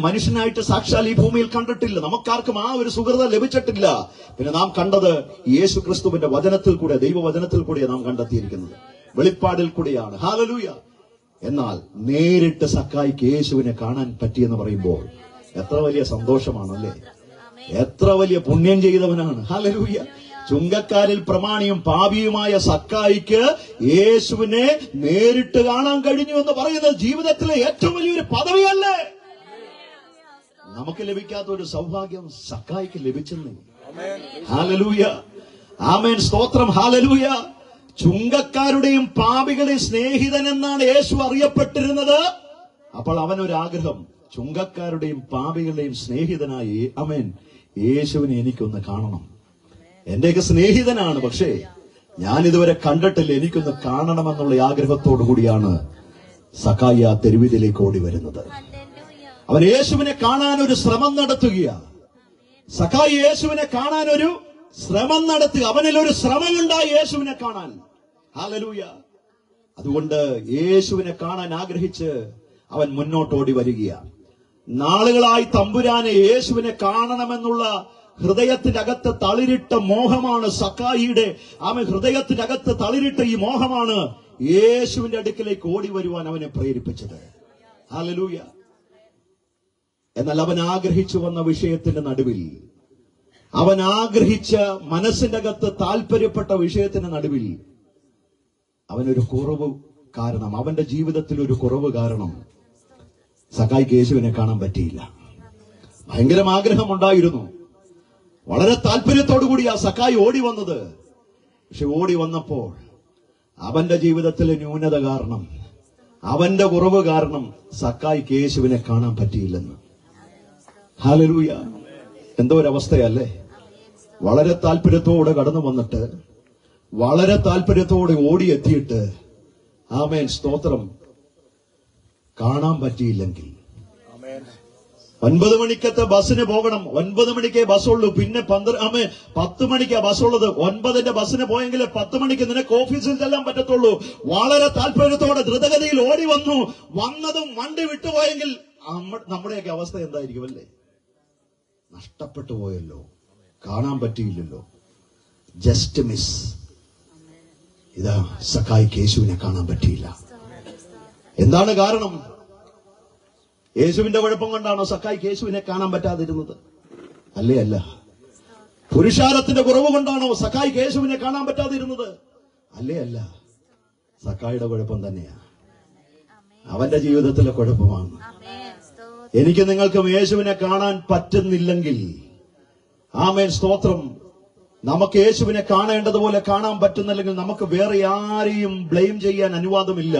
മനുഷ്യനായിട്ട് സാക്ഷാൽ ഈ ഭൂമിയിൽ കണ്ടിട്ടില്ല. നമുക്കാർക്കും ആ ഒരു സുഹൃത ലഭിച്ചിട്ടില്ല. പിന്നെ നാം കണ്ടത് യേശു ക്രിസ്തുവിന്റെ വചനത്തിൽ കൂടെ, ദൈവവചനത്തിൽ കൂടെ നാം കണ്ടെത്തിയിരിക്കുന്നത്, വെളിപ്പാടിൽ കൂടിയാണ്. ഹല്ലേലൂയ. എന്നാൽ നേരിട്ട് സക്കായിക്ക് യേശുവിനെ കാണാൻ പറ്റിയെന്ന് പറയുമ്പോൾ എത്ര വലിയ സന്തോഷമാണല്ലേ. എത്ര വലിയ പുണ്യം ചെയ്തവനാണ്. ഹല്ലേലൂയ. ചുങ്കക്കാരിൽ പ്രമാണിയും പാപിയുമായ സക്കായിക്ക് യേശുവിനെ നേരിട്ട് കാണാൻ കഴിഞ്ഞു എന്ന് പറയുന്നത് ജീവിതത്തിലെ ഏറ്റവും വലിയൊരു പദവിയല്ലേ. നമുക്ക് ലഭിക്കാത്ത ഒരു സൗഭാഗ്യം സക്കായിക്ക് ലഭിച്ചെന്ന്. ഹല്ലേലൂയ. ആമേൻ സ്തോത്രം. ഹല്ലേലൂയ. ചുങ്കക്കാരുടെയും പാപികളുടെയും സ്നേഹിതൻ എന്നാണ് യേശു അറിയപ്പെട്ടിരുന്നത്. അപ്പോൾ അവനൊരാഗ്രഹം, ചുങ്കക്കാരുടെയും പാപികളുടെയും സ്നേഹിതനായി ആമേൻ യേശുവിനെ എനിക്കൊന്ന് കാണണം. എന്റെയൊക്കെ സ്നേഹിതനാണ്, പക്ഷേ ഞാൻ ഇതുവരെ കണ്ടിട്ടില്ല, എനിക്കൊന്ന് കാണണമെന്നുള്ള ആഗ്രഹത്തോടു കൂടിയാണ് സക്കായി ആ തെരുവിലേക്ക് ഓടി വരുന്നത്. അവൻ യേശുവിനെ കാണാൻ ഒരു ശ്രമം നടത്തുകയാണ്. സക്കായി യേശുവിനെ കാണാൻ ഒരു ശ്രമം നടത്തുക. അവനിൽ ഒരു ശ്രമമുണ്ടായി യേശുവിനെ കാണാൻ. ഹല്ലേലൂയ. അതുകൊണ്ട് യേശുവിനെ കാണാൻ ആഗ്രഹിച്ച് അവൻ മുന്നോട്ടോടി വരികയാണ്. നാളുകളായി തമ്പുരാനെ യേശുവിനെ കാണണമെന്നുള്ള ഹൃദയത്തിന്റെ അകത്ത് തളിരിട്ട മോഹമാണ് സക്കായിയുടെ. അവൻ ഹൃദയത്തിന്റെ അകത്ത് തളിരിട്ട ഈ മോഹമാണ് യേശുവിന്റെ അടുക്കിലേക്ക് ഓടി വരുവാൻ അവനെ പ്രേരിപ്പിച്ചത്. ഹല്ലേലൂയ. എന്നാൽ അവൻ ആഗ്രഹിച്ചു വന്ന വിഷയത്തിന്റെ നടുവിൽ, അവൻ ആഗ്രഹിച്ച മനസ്സിന്റെ അകത്ത് താല്പര്യപ്പെട്ട വിഷയത്തിന്റെ നടുവിൽ അവനൊരു കുറവ് കാരണം, അവന്റെ ജീവിതത്തിൽ ഒരു കുറവ് കാരണം സക്കായിക്ക് യേശുവിനെ കാണാൻ പറ്റിയില്ല. ഭയങ്കര ആഗ്രഹമുണ്ടായിരുന്നു. വളരെ താല്പര്യത്തോടു കൂടി ആ സക്കായി ഓടി വന്നത്. പക്ഷെ ഓടി വന്നപ്പോൾ അവന്റെ ജീവിതത്തിലെ ന്യൂനത കാരണം, അവന്റെ കുറവ് കാരണം സക്കായിക്ക് യേശുവിനെ കാണാൻ പറ്റിയില്ലെന്ന്. ഹല്ലേലൂയ. എന്തോ ഒരവസ്ഥയല്ലേ. വളരെ താല്പര്യത്തോടെ കടന്നു വന്നിട്ട്, വളരെ താല്പര്യത്തോടെ ഓടിയെത്തിയിട്ട് ആമേൻ സ്തോത്രം കാണാൻ പറ്റിയില്ലെങ്കിൽ, 9 മണിക്കത്തെ ബസ്സിന് പോകണം. 9 മണിക്കേ ബസ്സുള്ളൂ. പിന്നെ 10 മണിക്കാ ബസ്സുള്ളത്. 9ന്റെ ബസ്സിന് പോയെങ്കിൽ 10 മണിക്ക് നിനക്ക് ഓഫീസിൽ ചെല്ലാൻ പറ്റത്തുള്ളൂ. വളരെ താല്പര്യത്തോടെ ദ്രുതഗതിയിൽ ഓടി വന്നു. വന്നതും വണ്ടി വിട്ടുപോയെങ്കിൽ നമ്മുടെയൊക്കെ അവസ്ഥ എന്തായിരിക്കും അല്ലേ. നഷ്ടപ്പെട്ടു പോയല്ലോ, കാണാൻ പറ്റിയില്ലല്ലോ, ജസ്റ്റ് മിസ്. ഇതാ സക്കായിക്ക് യേശുവിനെ കാണാൻ പറ്റിയില്ല. എന്താണ് കാരണം? യേശുവിന്റെ കുഴപ്പം കൊണ്ടാണോ സക്കായിക്ക് യേശുവിനെ കാണാൻ പറ്റാതിരുന്നത്? അല്ലേ അല്ല. പുരുഷാരത്തിന്റെ കുറവ് കൊണ്ടാണോ സക്കായിക്ക് യേശുവിനെ കാണാൻ പറ്റാതിരുന്നത്? അല്ലേ അല്ല. സക്കായിയുടെ കുഴപ്പം തന്നെയാ, അവന്റെ ജീവിതത്തിലെ കുഴപ്പമാണ്. എനിക്ക് നിങ്ങൾക്കും യേശുവിനെ കാണാൻ പറ്റുന്നില്ലെങ്കിൽ ആമേൻ സ്തോത്രം, നമുക്ക് യേശുവിനെ കാണേണ്ടതുപോലെ കാണാൻ പറ്റുന്നില്ലെങ്കിൽ നമുക്ക് വേറെ ആരെയും ബ്ലെയിം ചെയ്യാൻ അനുവാദമില്ല.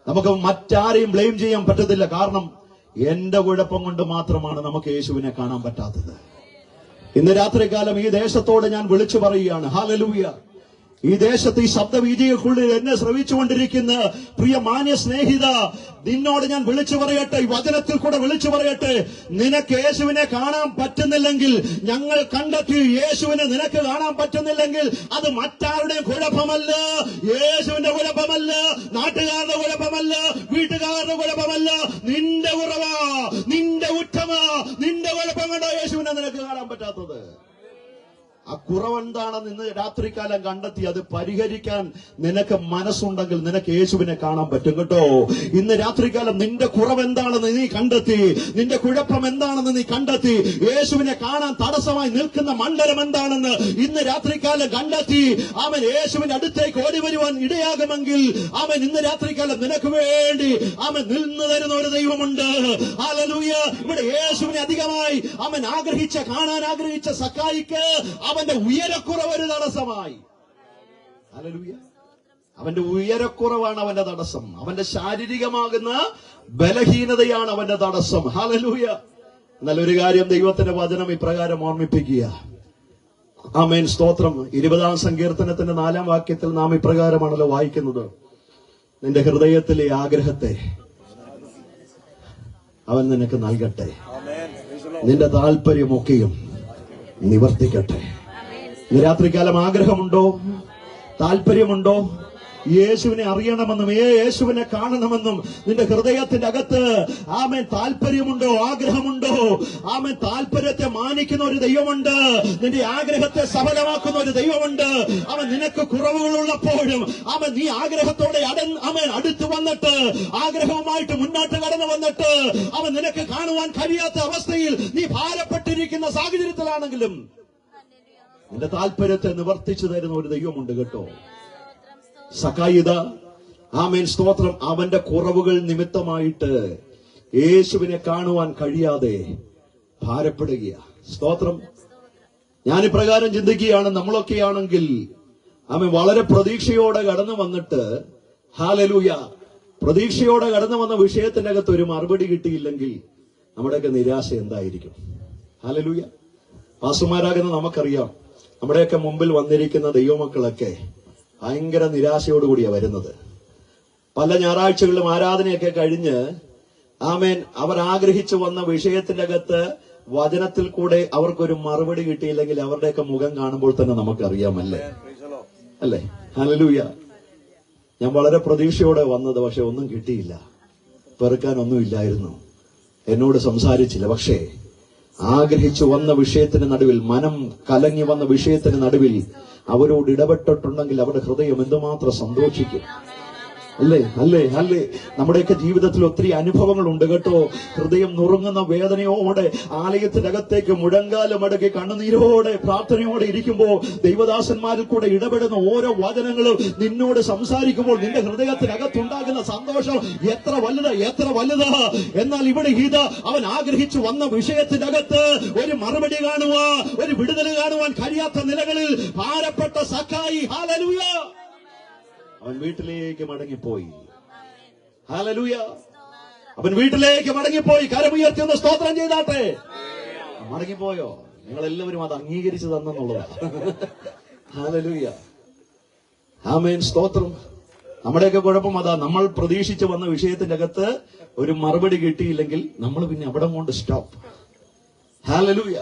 നമുക്ക് മറ്റാരെയും ബ്ലെയിം ചെയ്യാൻ പറ്റത്തില്ല. കാരണം എന്റെ കുഴപ്പം കൊണ്ട് മാത്രമാണ് നമുക്ക് യേശുവിനെ കാണാൻ പറ്റാത്തത്. ഇന്ന് രാത്രികാലം ഈ ദേശത്തോട് ഞാൻ വിളിച്ചു പറയുകയാണ്. ഹല്ലേലൂയ. ഈ ദേശത്ത് ഈ ശബ്ദവീതികൾക്കുള്ളിൽ എന്നെ ശ്രവിച്ചുകൊണ്ടിരിക്കുന്ന പ്രിയ മാന്യ സ്നേഹിത, നിന്നോട് ഞാൻ വിളിച്ചു പറയട്ടെ, ഈ വചനത്തിൽ കൂടെ വിളിച്ചു പറയട്ടെ, നിനക്ക് യേശുവിനെ കാണാൻ പറ്റുന്നില്ലെങ്കിൽ, ഞങ്ങൾ കണ്ടെത്തി യേശുവിനെ നിനക്ക് കാണാൻ പറ്റുന്നില്ലെങ്കിൽ അത് മറ്റാരുടെയും കുഴപ്പമല്ല, യേശുവിന്റെ കുഴപ്പമല്ല, നാട്ടുകാരുടെ കുഴപ്പമല്ല, വീട്ടുകാരുടെ കുഴപ്പമല്ല, നിന്റെ കുറവാ, നിന്റെ കുറ്റമാ, നിന്റെ കുഴപ്പം കൊണ്ടാ യേശുവിനെ നിനക്ക് കാണാൻ പറ്റാത്തത്. ആ കുറവെന്താണെന്ന് ഇന്ന് രാത്രികാലം കണ്ടെത്തി അത് പരിഹരിക്കാൻ നിനക്ക് മനസ്സുണ്ടെങ്കിൽ നിനക്ക് യേശുവിനെ കാണാൻ പറ്റും കേട്ടോ. ഇന്ന് രാത്രികാലം നിന്റെ കുറവെന്താണെന്ന് നീ കണ്ടെത്തി, നിന്റെ കുഴപ്പം എന്താണെന്ന് നീ കണ്ടെത്തി, യേശുവിനെ കാണാൻ തടസ്സമായി നിൽക്കുന്ന മണ്ഡലം എന്താണെന്ന് ഇന്ന് രാത്രികാലം കണ്ടെത്തി അവൻ യേശുവിന്റെ അടുത്തേക്ക് ഓടി വരുവാൻ ഇടയാകുമെങ്കിൽ അവൻ ഇന്ന് രാത്രികാലം നിനക്ക് വേണ്ടി അവൻ നിന്നു തരുന്ന ഒരു ദൈവമുണ്ട്. ഹല്ലേലൂയ. ഇവിടെ യേശുവിനെ അധികമായി അവൻ കാണാൻ ആഗ്രഹിച്ച സക്കായിക്ക് അവന്റെ ഉയരക്കുറവ് ഒരു തടസ്സമായി. ഹല്ലേലൂയ. അവന്റെ ഉയരക്കുറവാണ് അവന്റെ തടസ്സം. അവന്റെ ശാരീരികമാകുന്ന ബലഹീനതയാണ് അവന്റെ തടസ്സം. ഹല്ലേലൂയ. എന്നാൽ ഒരു കാര്യം ദൈവത്തിന്റെ വചനം ഇപ്രകാരം ഓർമ്മിപ്പിക്കുക. ആമേൻ, സ്തോത്രം. 20-ാം സങ്കീർത്തനത്തിന്റെ 4-ാം വാക്യത്തിൽ നാം ഇപ്രകാരമാണല്ലോ വായിക്കുന്നത്, നിന്റെ ഹൃദയത്തിലെ ആഗ്രഹത്തെ അവൻ നിനക്ക് നൽകട്ടെ, നിന്റെ താല്പര്യമൊക്കെയും നിവർത്തിക്കട്ടെ. ഇന്ന് രാത്രികാലം ആഗ്രഹമുണ്ടോ? താല്പര്യമുണ്ടോ? യേശുവിനെ അറിയണമെന്നും യേശുവിനെ കാണണമെന്നും നിന്റെ ഹൃദയത്തിന്റെ അകത്ത് ആമേൻ താല്പര്യമുണ്ടോ? ആഗ്രഹമുണ്ടോ? ആമേൻ, താല്പര്യത്തെ മാനിക്കുന്ന ഒരു ദൈവമുണ്ട്. നിന്റെ ആഗ്രഹത്തെ സഫലമാക്കുന്ന ഒരു ദൈവമുണ്ട്. അവൻ നിനക്ക് കുറവുകളുള്ളപ്പോഴും അവൻ നീ ആഗ്രഹത്തോടെ അടുത്തു വന്നിട്ട് ആഗ്രഹവുമായിട്ട് മുന്നോട്ട് കടന്നു വന്നിട്ട് അവൻ നിനക്ക് കാണുവാൻ കഴിയാത്ത അവസ്ഥയിൽ നീ ഭാരപ്പെട്ടിരിക്കുന്ന സാഹചര്യത്തിലാണെങ്കിലും നിന്റെ താല്പര്യത്തെ നിവർത്തിച്ചു തരുന്ന ഒരു ദൈവമുണ്ട് കേട്ടോ. സക്കായിത, ആമേൻ, സ്തോത്രം, അവന്റെ കുറവുകൾ നിമിത്തമായിട്ട് യേശുവിനെ കാണുവാൻ കഴിയാതെ ഭാരപ്പെടുക. സ്തോത്രം. ഞാനിപ്രകാരം ചിന്തിക്കുകയാണ്, നമ്മളൊക്കെയാണെങ്കിൽ ആമേൻ വളരെ പ്രതീക്ഷയോടെ കടന്നു വന്നിട്ട്, ഹല്ലേലൂയ, പ്രതീക്ഷയോടെ കടന്നു വന്ന വിഷയത്തിന്റെ അകത്ത് ഒരു മറുപടി കിട്ടിയില്ലെങ്കിൽ നമ്മുടെയൊക്കെ നിരാശ എന്തായിരിക്കും? ഹല്ലേലൂയ. പാസ്റ്റർമാരാകുന്ന നമുക്കറിയാം, നമ്മുടെയൊക്കെ മുമ്പിൽ വന്നിരിക്കുന്ന ദൈവമക്കളൊക്കെ ഭയങ്കര നിരാശയോടുകൂടിയാണ് വരുന്നത്. പല ഞായറാഴ്ചകളിലും ആരാധനയൊക്കെ കഴിഞ്ഞ് ആമേൻ അവർ ആഗ്രഹിച്ചു വന്ന വിഷയത്തിന്റെ അകത്ത് വചനത്തിൽ കൂടെ അവർക്കൊരു മറുപടി കിട്ടിയില്ലെങ്കിൽ അവരുടെയൊക്കെ മുഖം കാണുമ്പോൾ തന്നെ നമുക്കറിയാമല്ലേ, അല്ലേ? ഹല്ലേലൂയ. ഞാൻ വളരെ പ്രതീക്ഷയോടെ വന്നത്, പക്ഷെ ഒന്നും കിട്ടിയില്ല, പെറുക്കാനൊന്നുമില്ലായിരുന്നു, എന്നോട് സംസാരിച്ചില്ല. പക്ഷേ ആഗ്രഹിച്ചു വന്ന വിഷയത്തിന് നടുവിൽ, മനം കലങ്ങി വന്ന വിഷയത്തിന് നടുവിൽ അവരോട് ഇടപെട്ടിട്ടുണ്ടെങ്കിൽ അവരുടെ ഹൃദയം എന്തുമാത്രം സന്തോഷിക്കും, അല്ലേ? അല്ലേ? അല്ലേ? നമ്മുടെയൊക്കെ ജീവിതത്തിൽ ഒത്തിരി അനുഭവങ്ങളുണ്ട് കേട്ടോ. ഹൃദയം നുറുങ്ങുന്ന വേദനയോടെ ആലയത്തിനകത്തേക്ക് മുഴങ്കാലമടക്കി കണ്ണുനീരോടെ പ്രാർത്ഥനയോടെ ഇരിക്കുമ്പോൾ ദൈവദാസന്മാരിൽ കൂടെ ഇടപെടുന്ന ഓരോ വചനങ്ങളും നിന്നോട് സംസാരിക്കുമ്പോൾ നിന്റെ ഹൃദയത്തിനകത്തുണ്ടാകുന്ന സന്തോഷം എത്ര വലുത്, എത്ര വലുത്. എന്നാൽ ഇവിടെ അവൻ ആഗ്രഹിച്ചു വന്ന വിഷയത്തിനകത്ത് ഒരു മറുപടി കാണുക, ഒരു വിടുതൽ കാണുവാൻ കഴിയാത്ത നിലകളിൽ ഭാരപ്പെട്ട സക്കായി, ഹല്ലേലൂയ, അവൻ വീട്ടിലേക്ക് മടങ്ങിപ്പോയി. ഹല്ലേലൂയ. അവൻ വീട്ടിലേക്ക് മടങ്ങിപ്പോയി. കരമുയർത്തി ഒന്ന് സ്തോത്രം ചെയ്താട്ടെ. മടങ്ങിപ്പോയോ? നിങ്ങളെല്ലാവരും അത് അംഗീകരിച്ചു തന്നെന്നുള്ളതാണ്. ഹല്ലേലൂയ. ആമേൻ, സ്തോത്രം. നമ്മുടെയൊക്കെ കുഴപ്പം അതാ, നമ്മൾ പ്രതീക്ഷിച്ച് വന്ന വിഷയത്തിന്റെ അകത്ത് ഒരു മറുപടി കിട്ടിയില്ലെങ്കിൽ നമ്മൾ പിന്നെ അവിടെ കൊണ്ട് സ്റ്റോപ്പ്. ഹല്ലേലൂയ.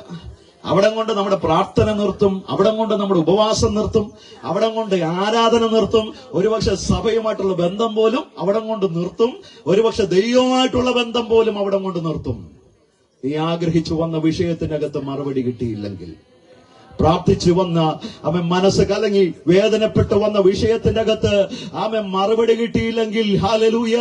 അവിടം കൊണ്ട് നമ്മുടെ പ്രാർത്ഥന നിർത്തും, അവിടം കൊണ്ട് നമ്മുടെ ഉപവാസം നിർത്തും, അവിടം കൊണ്ട് ആരാധന നിർത്തും, ഒരുപക്ഷെ സഭയുമായിട്ടുള്ള ബന്ധം പോലും അവിടം കൊണ്ട് നിർത്തും, ഒരുപക്ഷെ ദൈവവുമായിട്ടുള്ള ബന്ധം പോലും അവിടം കൊണ്ട് നിർത്തും. നീ ആഗ്രഹിച്ചു വന്ന വിഷയത്തിനകത്ത് മറുപടി കിട്ടിയില്ലെങ്കിൽ, പ്രാർത്ഥിച്ചു വന്ന അവൻ മനസ്സ് കലങ്ങി വേദനപ്പെട്ട് വന്ന വിഷയത്തിന്റെ അകത്ത് ആമൻ മറുപടി കിട്ടിയില്ലെങ്കിൽ, ഹല്ലേലൂയ,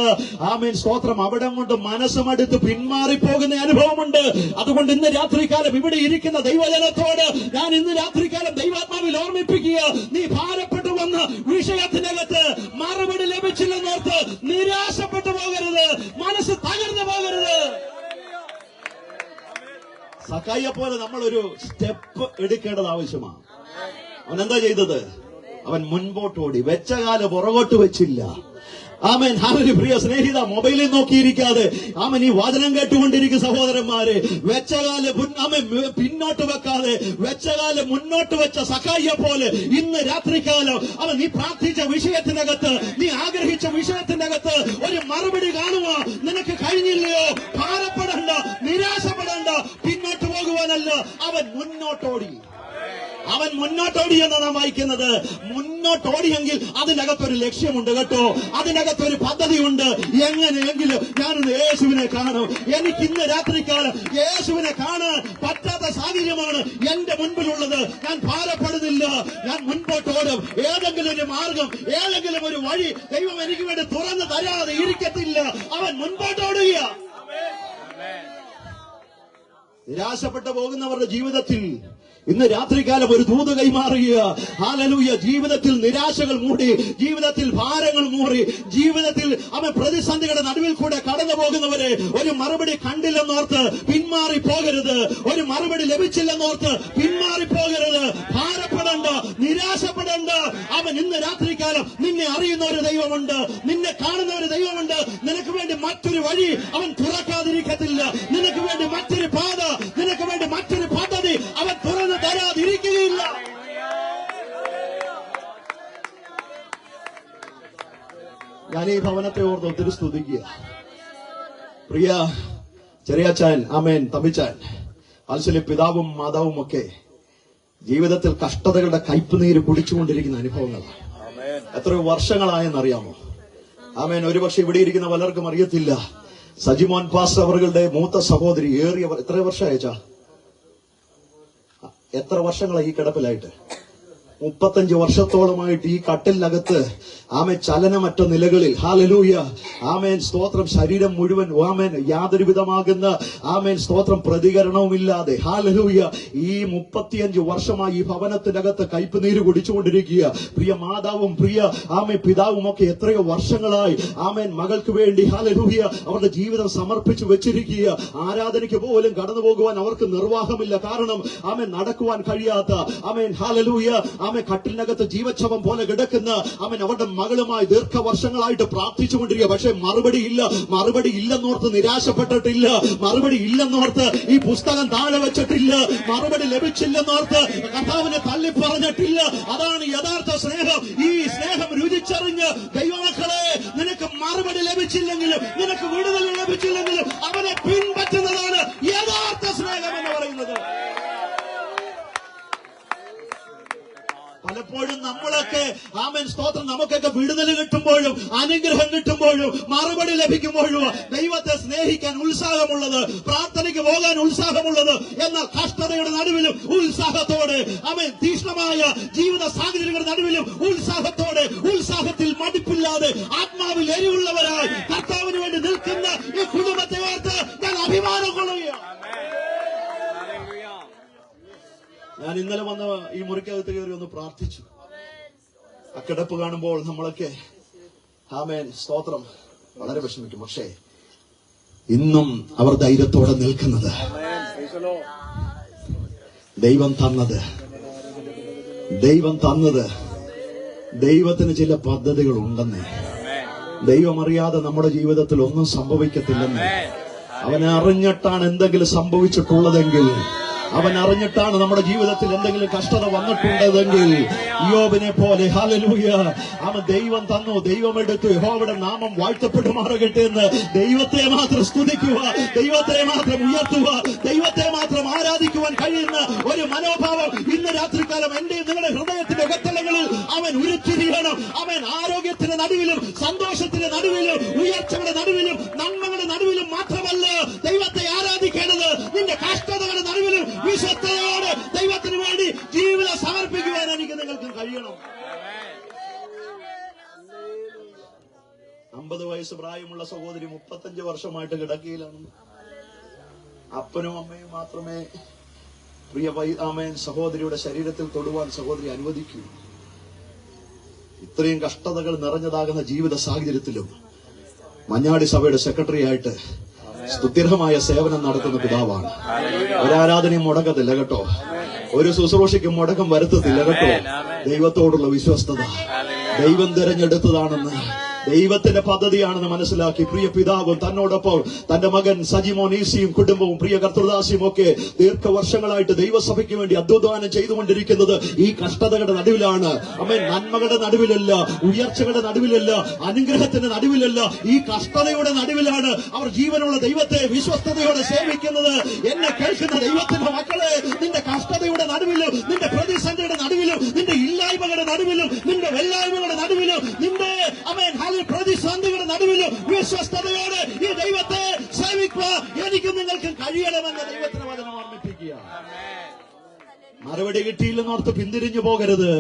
ആമേൻ, സ്തോത്രം, അവിടം കൊണ്ട് മനസ്സുമടുത്ത് പിന്മാറിപ്പോകുന്ന അനുഭവമുണ്ട്. അതുകൊണ്ട് ഇന്ന് രാത്രികാലം ഇവിടെ ഇരിക്കുന്ന ദൈവജനത്തോട് ഞാൻ ഇന്ന് രാത്രികാലം ദൈവാത്മാവിൽ ഓർമ്മിപ്പിക്കുക, നീ ഭാരപ്പെട്ടു വന്ന വിഷയത്തിനകത്ത് മറുപടി ലഭിച്ചില്ലെന്നോർത്ത് നിരാശപ്പെട്ടു പോകരുത്, മനസ്സ് തകർന്നു പോകരുത്. സക്കായിയെ പോലെ നമ്മളൊരു സ്റ്റെപ്പ് എടുക്കേണ്ടത് ആവശ്യമാണ്. അവൻ എന്താ ചെയ്തത്? അവൻ മുൻപോട്ട് ഓടി, വെച്ച കാല് പുറകോട്ട് വെച്ചില്ല. ആമേൻ. ഹാലലൂയ. പ്രിയ സ്നേഹിത, മൊബൈലിൽ നോക്കിയിരിക്കാതെ ആമൻ ഈ വചനം കേട്ടുകൊണ്ടിരിക്കുന്ന സഹോദരന്മാരെ, വെച്ചകാല് പിന്നോട്ട് വെക്കാതെ വെച്ചകാല് മുന്നോട്ട് വെച്ച സക്കായിയെ പോലെ ഇന്ന് രാത്രികാലം അവൻ നീ പ്രാർത്ഥിച്ച വിഷയത്തിനകത്ത്, നീ ആഗ്രഹിച്ച വിഷയത്തിനകത്ത് ഒരു മറുപടി കാണുക നിനക്ക് കഴിഞ്ഞില്ലയോ? ഭാരപ്പെടണ്ട, നിരാശപ്പെടണ്ട, പിന്നോട്ട് പോകുവാനല്ല, അവൻ മുന്നോട്ടോടി. അവൻ മുന്നോട്ടോടി എന്ന് നാം വായിക്കുന്നത്. മുന്നോട്ട് ഓടിയെങ്കിൽ അതിനകത്തൊരു ലക്ഷ്യമുണ്ട് കേട്ടോ, അതിനകത്തൊരു പദ്ധതിയുണ്ട്. എങ്ങനെയെങ്കിലും ഞാനിന്ന് യേശുവിനെ കാണും. എനിക്ക് ഇന്ന് രാത്രിക്കാലം യേശുവിനെ കാണാൻ പറ്റാത്ത സാഹചര്യമാണ് എന്റെ മുൻപിലുള്ളത്. ഞാൻ ഭാരപ്പെടുന്നില്ല, ഞാൻ മുൻപോട്ട് ഓടും. ഏതെങ്കിലും ഒരു മാർഗം, ഏതെങ്കിലും ഒരു വഴി ദൈവം എനിക്ക് വേണ്ടി തുറന്നു തരാതെ ഇരിക്കത്തില്ല. അവൻ മുൻപോട്ട് ഓടുക. നിരാശപ്പെട്ടു പോകുന്നവരുടെ ജീവിതത്തിൽ ഇന്ന് രാത്രികാലം ഒരു ദൂത് കൈമാറുക. ഹല്ലേലൂയ. ജീവിതത്തിൽ നിരാശകൾ മൂടി, ജീവിതത്തിൽ ഭാരങ്ങൾ മൂടി, ജീവിതത്തിൽ അവൻ പ്രതിസന്ധികളുടെ നടുവിൽ കൂടെ കടന്നു പോകുന്നവരെ ഒരു മറുപടി കണ്ടില്ലെന്നോർത്ത് പിന്മാറി പോകരുത്, ഒരു മറുപടി ലഭിച്ചില്ലെന്നോർത്ത് പിന്മാറി പോകരുത്. ഭാരപ്പെടണ്ട, നിരാശപ്പെടണ്ട. അവൻ ഇന്ന് രാത്രികാലം നിന്നെ അറിയുന്ന ഒരു ദൈവമുണ്ട്, നിന്നെ കാണുന്ന ഒരു ദൈവമുണ്ട്. നിനക്ക് വേണ്ടി മറ്റൊരു വഴി അവൻ തുറക്കാതിരിക്കത്തില്ല. നിനക്ക് വേണ്ടി മറ്റൊരു പാത, നിനക്ക് വേണ്ടി മറ്റൊരു പദ്ധതി അവൻ തുറന്നു തരാതിരിക്കുകയില്ല. ഞാൻ ഈ ഭവനത്തെ ഓർത്ത് ഒത്തിരി സ്തുതിക്കുക. പ്രിയ ചെറിയാച്ചാൻ, ആമേൻ, തമ്പിച്ചാൻ, വാത്സല്യ പിതാവും മാതാവും ഒക്കെ ജീവിതത്തിൽ കഷ്ടതകളുടെ കയ്പുനീര് കുടിച്ചുകൊണ്ടിരിക്കുന്ന അനുഭവങ്ങളാണ്. എത്രയോ വർഷങ്ങളായെന്നറിയാമോ? ആമേൻ. ഒരുപക്ഷെ ഇവിടെ ഇരിക്കുന്ന പലർക്കും അറിയത്തില്ല. സജിമോൻ പാസ്റ്റർ അവരുടെ മൂത്ത സഹോദരി എത്ര വർഷം അയച്ചാ? എത്ര വർഷങ്ങളായി ഈ കിടപ്പിലായിട്ട്? 35 വർഷത്തോളമായിട്ട് ഈ കട്ടിലിനകത്ത് ആമേൻ ചലനമറ്റ നിലകളിൽ, ഹല്ലേലൂയ, ആമേൻ, സ്തോത്രം, ശരീരം മുഴുവൻ ആമേൻ യാതൊരു വിധമാകുന്ന ആമേൻ സ്തോത്രം പ്രതികരണവുമില്ലാതെ, ഹല്ലേലൂയ, ഈ 35 വർഷമായി ഈ ഭവനത്തിനകത്ത് കയ്പുനീര് കുടിച്ചുകൊണ്ടിരിക്കുക. പ്രിയ മാതാവും പ്രിയ ആമേൻ പിതാവും ഒക്കെ എത്രയോ വർഷങ്ങളായി ആമേൻ മകൾക്ക് വേണ്ടി, ഹല്ലേലൂയ, അവരുടെ ജീവിതം സമർപ്പിച്ചു വെച്ചിരിക്കുക. ആരാധനയ്ക്ക് പോലും കടന്നു പോകുവാൻ അവർക്ക് നിർവാഹമില്ല. കാരണം ആമേൻ നടക്കുവാൻ കഴിയാത്ത, ആമേൻ, ഹല്ലേലൂയ, ആമേൻ കട്ടിലിനകത്ത് ജീവച്ഛവം പോലെ കിടക്കുന്ന ആമേൻ അവരുടെ മകളുമായി ദീർഘവർഷങ്ങളായിട്ട് പ്രാർത്ഥിച്ചുകൊണ്ടിരിക്കുക. പക്ഷെ മറുപടി ഇല്ല. മറുപടി ഇല്ലെന്നോർത്ത് നിരാശപ്പെട്ടിട്ടില്ല. മറുപടി ഇല്ലെന്നോർത്ത് ഈ പുസ്തകം താഴെ വെച്ചിട്ടില്ല. മറുപടി ലഭിച്ചില്ലെന്നോർത്ത് കർത്താവിനെ തള്ളി പറഞ്ഞിട്ടില്ല. അതാണ് യഥാർത്ഥ സ്നേഹം. ഈ സ്നേഹം രുചിച്ചറിഞ്ഞ് ദൈവമക്കളെ, നിനക്ക് മറുപടി ലഭിച്ചില്ലെങ്കിലും, നിനക്ക് വിടുതൽ ലഭിച്ചില്ലെങ്കിലും അവനെ പിൻപറ്റുന്നതാണ് യഥാർത്ഥ സ്നേഹം എന്ന് പറയുന്നത്. പലപ്പോഴും നമ്മളൊക്കെ ആമേൻ സ്തോത്രം, നമുക്കൊക്കെ വിടുതൽ കിട്ടുമ്പോഴും അനുഗ്രഹം കിട്ടുമ്പോഴും മറുപടി ലഭിക്കുമ്പോഴും ദൈവത്തെ സ്നേഹിക്കാൻ ഉത്സാഹമുള്ളത്, പ്രാർത്ഥനയ്ക്ക് പോകാൻ ഉത്സാഹമുള്ളത്, എന്നാൽ കഷ്ടതയുടെ നടുവിലും ഉത്സാഹത്തോടെ, ആമേൻ, തീക്ഷ്ണമായ ജീവിത സാഹചര്യങ്ങളുടെ നടുവിലും ഉത്സാഹത്തോടെ, ഉത്സാഹത്തിൽ മടിപ്പില്ലാതെ, ആത്മാവിൽ എരിവുള്ളവരായി കർത്താവിന് വേണ്ടി നിൽക്കുന്ന ഈ കുടുംബത്തെ ഓർത്ത് ഞാൻ അഭിമാനം കൊള്ളുകയാണ്. ഞാൻ ഇന്നലെ വന്ന് ഈ മുറിക്കകത്ത് കയറി ഒന്ന് പ്രാർത്ഥിച്ചു. ആ കിടപ്പ് കാണുമ്പോൾ നമ്മളൊക്കെ ആമേൻ സ്തോത്രം വളരെ വിഷമിക്കും. പക്ഷേ ഇന്നും അവർ ധൈര്യത്തോടെ നിൽക്കുന്നത് ദൈവം തന്നത്, ദൈവത്തിന് ചില പദ്ധതികൾ ഉണ്ടെന്നേ. ദൈവം അറിയാതെ നമ്മുടെ ജീവിതത്തിൽ ഒന്നും സംഭവിക്കത്തില്ലെന്നേ. അവനെ അറിഞ്ഞിട്ടാണ് എന്തെങ്കിലും സംഭവിച്ചിട്ടുള്ളതെങ്കിൽ, അവൻ അറിഞ്ഞിട്ടാണ് നമ്മുടെ ജീവിതത്തിൽ എന്തെങ്കിലും കഷ്ടത വന്നിട്ടുണ്ടെങ്കിൽ, യോബിനെ പോലെ, ഹല്ലേലൂയ, അവൻ ദൈവം തന്നു, ദൈവം എടുത്തു, യഹോവയുടെ നാമം വാഴ്ത്തപ്പെടുമാറാകട്ടെ എന്ന് ദൈവത്തെ മാത്രം സ്തുതിക്കുക, ദൈവത്തെ മാത്രം ഉയർത്തുക, ദൈവത്തെ മാത്രം ആരാധിക്കുവാൻ കഴിയുന്ന ഒരു മനോഭാവം ഇന്ന് രാത്രികാലം എന്റെ നിങ്ങളുടെ ഹൃദയത്തിന്റെ അകത്തളങ്ങളിൽ അവൻ ഉരുത്തിരിയണം. അവൻ ആരോഗ്യത്തിന്റെ നടുവിലും, സന്തോഷത്തിന്റെ നടുവിലും, ഉയർച്ചയുടെ നടുവിലും, നന്മകളുടെ നടുവിലും മാത്രമല്ല ദൈവത്തെ ആരാധിക്കേണ്ടത്, നിന്റെ കഷ്ടതകളുടെ നടുവിലും വിശ്വസ്തയോടെ ദൈവത്തിന് വേണ്ടി ജീവിതം സമർപ്പിക്കുവാൻ എനിക്ക് നിങ്ങൾക്ക് കഴിയണം. 50 വയസ്സ് പ്രായമുള്ള സഹോദരി 35 വർഷമായിട്ട് കിടക്കയിലാണ്. അപ്പനും അമ്മയും മാത്രമേ പ്രിയ ആമേൻ സഹോദരിയുടെ ശരീരത്തിൽ തൊടുവാൻ സഹോദരി അനുവദിക്കൂ. ഇത്രയും കഷ്ടതകൾ നിറഞ്ഞതാകുന്ന ജീവിത സാഹചര്യത്തിലും മഞ്ഞാടി സഭയുടെ സെക്രട്ടറി ആയിട്ട് സ്തുത്യർഹമായ സേവനം നടത്തുന്ന പിതാവാണ്. ഒരാരാധനയും മുടക്കത്തില്ല കേട്ടോ, ഒരു ശുശ്രൂഷയ്ക്കും മുടക്കം വരുത്തത്തില്ല കേട്ടോ. ദൈവത്തോടുള്ള വിശ്വസ്തത, ദൈവം തിരഞ്ഞെടുത്തതാണെന്ന്, ദൈവത്തിന്റെ പദ്ധതിയാണെന്ന് മനസ്സിലാക്കി പ്രിയ പിതാവും തന്നോടൊപ്പം തന്റെ മകൻ സജിമോൻ ഈസിയും കുടുംബവും പ്രിയ കർത്തൃദാസിയും ഒക്കെ ദീർഘവർഷങ്ങളായിട്ട് ദൈവസഭയ്ക്ക് വേണ്ടി അധ്വാനം ചെയ്തുകൊണ്ടിരിക്കുന്നത് ഈ കഷ്ടതകളുടെ നടുവിലാണ്. അമ്മേ, നന്മകളുടെ നടുവിലല്ല, ഉയർച്ചകളുടെ നടുവിലല്ല, അനുഗ്രഹത്തിന്റെ നടുവിലല്ല, ഈ കഷ്ടതയുടെ നടുവിലാണ് അവർ ജീവനുള്ള ദൈവത്തെ വിശ്വസ്തയോടെ സേവിക്കുന്നത്. എന്നെ കേൾക്കുന്ന ദൈവത്തിന്റെ മക്കളെ, നിന്റെ കഷ്ടതയുടെ നടുവിലും നിന്റെ പ്രതിസന്ധിയുടെ നടുവിലും നിന്റെ ഇല്ലായ്മകളുടെ നടുവിലും നിന്റെ വെല്ലായ്മകളുടെ നടുവിലും നിന്റെ പ്രതിസന്ധികളുടെ നടുവിലും വിശ്വസ്തയോടെ ഈ ദൈവത്തെ സേവിക്കുക എനിക്കും നിങ്ങൾക്കും കഴിയണമെന്ന് ദൈവത്തിന് വചനം ഓർമ്മിപ്പിക്കുക. മറുപടി കിട്ടിയില്ലെന്നോർത്ത് പിന്തിരിഞ്ഞു പോകരുത്.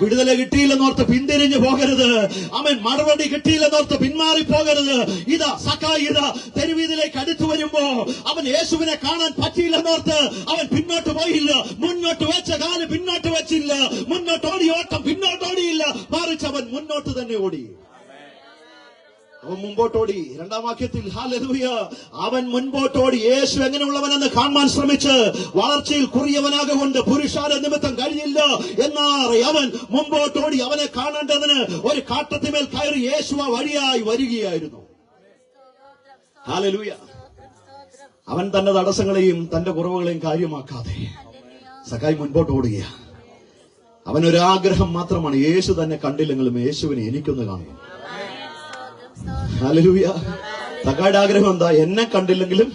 വിടുതല കിട്ടിയില്ലെന്നോർത്ത് പിന്തിരിഞ്ഞു പോകരുത്. അവൻ മറുപടി കിട്ടിയില്ലെന്നോർത്ത് പിന്മാറി പോകരുത്. ഇതാ സക്കായി ഇതാ തെരുവീതിലേക്ക് അടുത്തു വരുമ്പോ അവൻ യേശുവിനെ കാണാൻ പറ്റിയില്ലെന്നോർത്ത് അവൻ പിന്നോട്ട് പോയില്ല. മുന്നോട്ട് വെച്ച കാല് പിന്നോട്ട് വെച്ചില്ല. മുന്നോട്ടോടി ഓട്ടം പിന്നോട്ടോടിയില്ല, മറിച്ച് അവൻ മുന്നോട്ട് തന്നെ ഓടി. അവൻ മുമ്പോട്ടോടി. രണ്ടാം വാക്യത്തിൽ ഹല്ലേലൂയ, അവൻ മുൻപോട്ടോടി. യേശു എങ്ങനെയുള്ളവനെന്ന് കാണാൻ ശ്രമിച്ച് വളർച്ചയിൽ കുറിയവനാകൊണ്ട് പുരുഷാര നിമിത്തം കഴിഞ്ഞില്ല. എന്നാൽ അവൻ മുമ്പോട്ടോടി. അവനെ കാണേണ്ടതിന് ഒരു കാട്ടത്തിമേൽ കയറി യേശു വഴിയായി വരികയായിരുന്നു. ഹല്ലേലൂയ. അവൻ തന്റെ തടസ്സങ്ങളെയും തന്റെ കുറവുകളെയും കാര്യമാക്കാതെ സക്കായി മുൻപോട്ട് ഓടുക. അവനൊരാഗ്രഹം മാത്രമാണ്, യേശു തന്നെ കണ്ടില്ലെങ്കിലും യേശുവിനെ എനിക്കൊന്ന് കാണും. ഹല്ലേലൂയ. സക്കായുടെ ആഗ്രഹം എന്താ? എന്നെ കണ്ടില്ലെങ്കിലും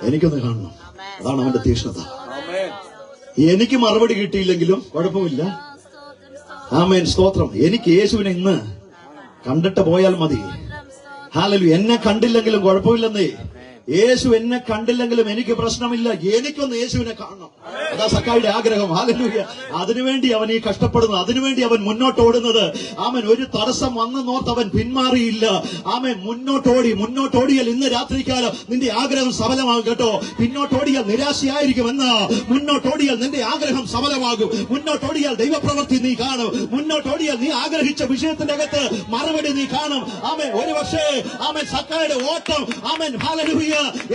എനിക്കൊന്ന് കാണണം. അതാണ് അവന്റെ തീക്ഷ്ണത. എനിക്ക് മറുപടി കിട്ടിയില്ലെങ്കിലും കുഴപ്പമില്ല. ആമേൻ, സ്തോത്രം. എനിക്ക് യേശുവിനെ ഇന്ന് കണ്ടിട്ട് പോയാൽ മതി. ഹല്ലേലൂയ. എന്നെ കണ്ടില്ലെങ്കിലും കുഴപ്പമില്ലെന്നേ. യേശു എന്നെ കണ്ടില്ലെങ്കിലും എനിക്ക് പ്രശ്നമില്ല, എനിക്കൊന്ന് യേശുവിനെ കാണണം. അതാ സക്കായുടെ ആഗ്രഹം. ഹല്ലേലൂയ. അതിനുവേണ്ടി അവൻ ഈ കഷ്ടപ്പെടുന്നു, അതിനുവേണ്ടി അവൻ മുന്നോട്ടോടുന്നത്. ആമൻ, ഒരു തടസ്സം വന്നെന്നോർത്ത് അവൻ പിന്മാറിയില്ല. ആമൻ, മുന്നോട്ടോടിയാൽ ഇന്ന് രാത്രിക്കാലം നിന്റെ ആഗ്രഹം സഫലമാകും കേട്ടോ. പിന്നോട്ടോടിയാൽ നിരാശയായിരിക്കും, എന്നാ മുന്നോട്ടോടിയാൽ നിന്റെ ആഗ്രഹം സഫലമാകും. മുന്നോട്ടോടിയാൽ ദൈവപ്രവൃത്തി നീ കാണും. മുന്നോട്ടോടിയാൽ നീ ആഗ്രഹിച്ച വിഷയത്തിന്റെ അകത്ത് മറുപടി നീ കാണും. ആമൻ, ഒരു പക്ഷേ ആമൻ സക്കായുടെ ഓട്ടം ആമൻ ഹല്ലേലൂയ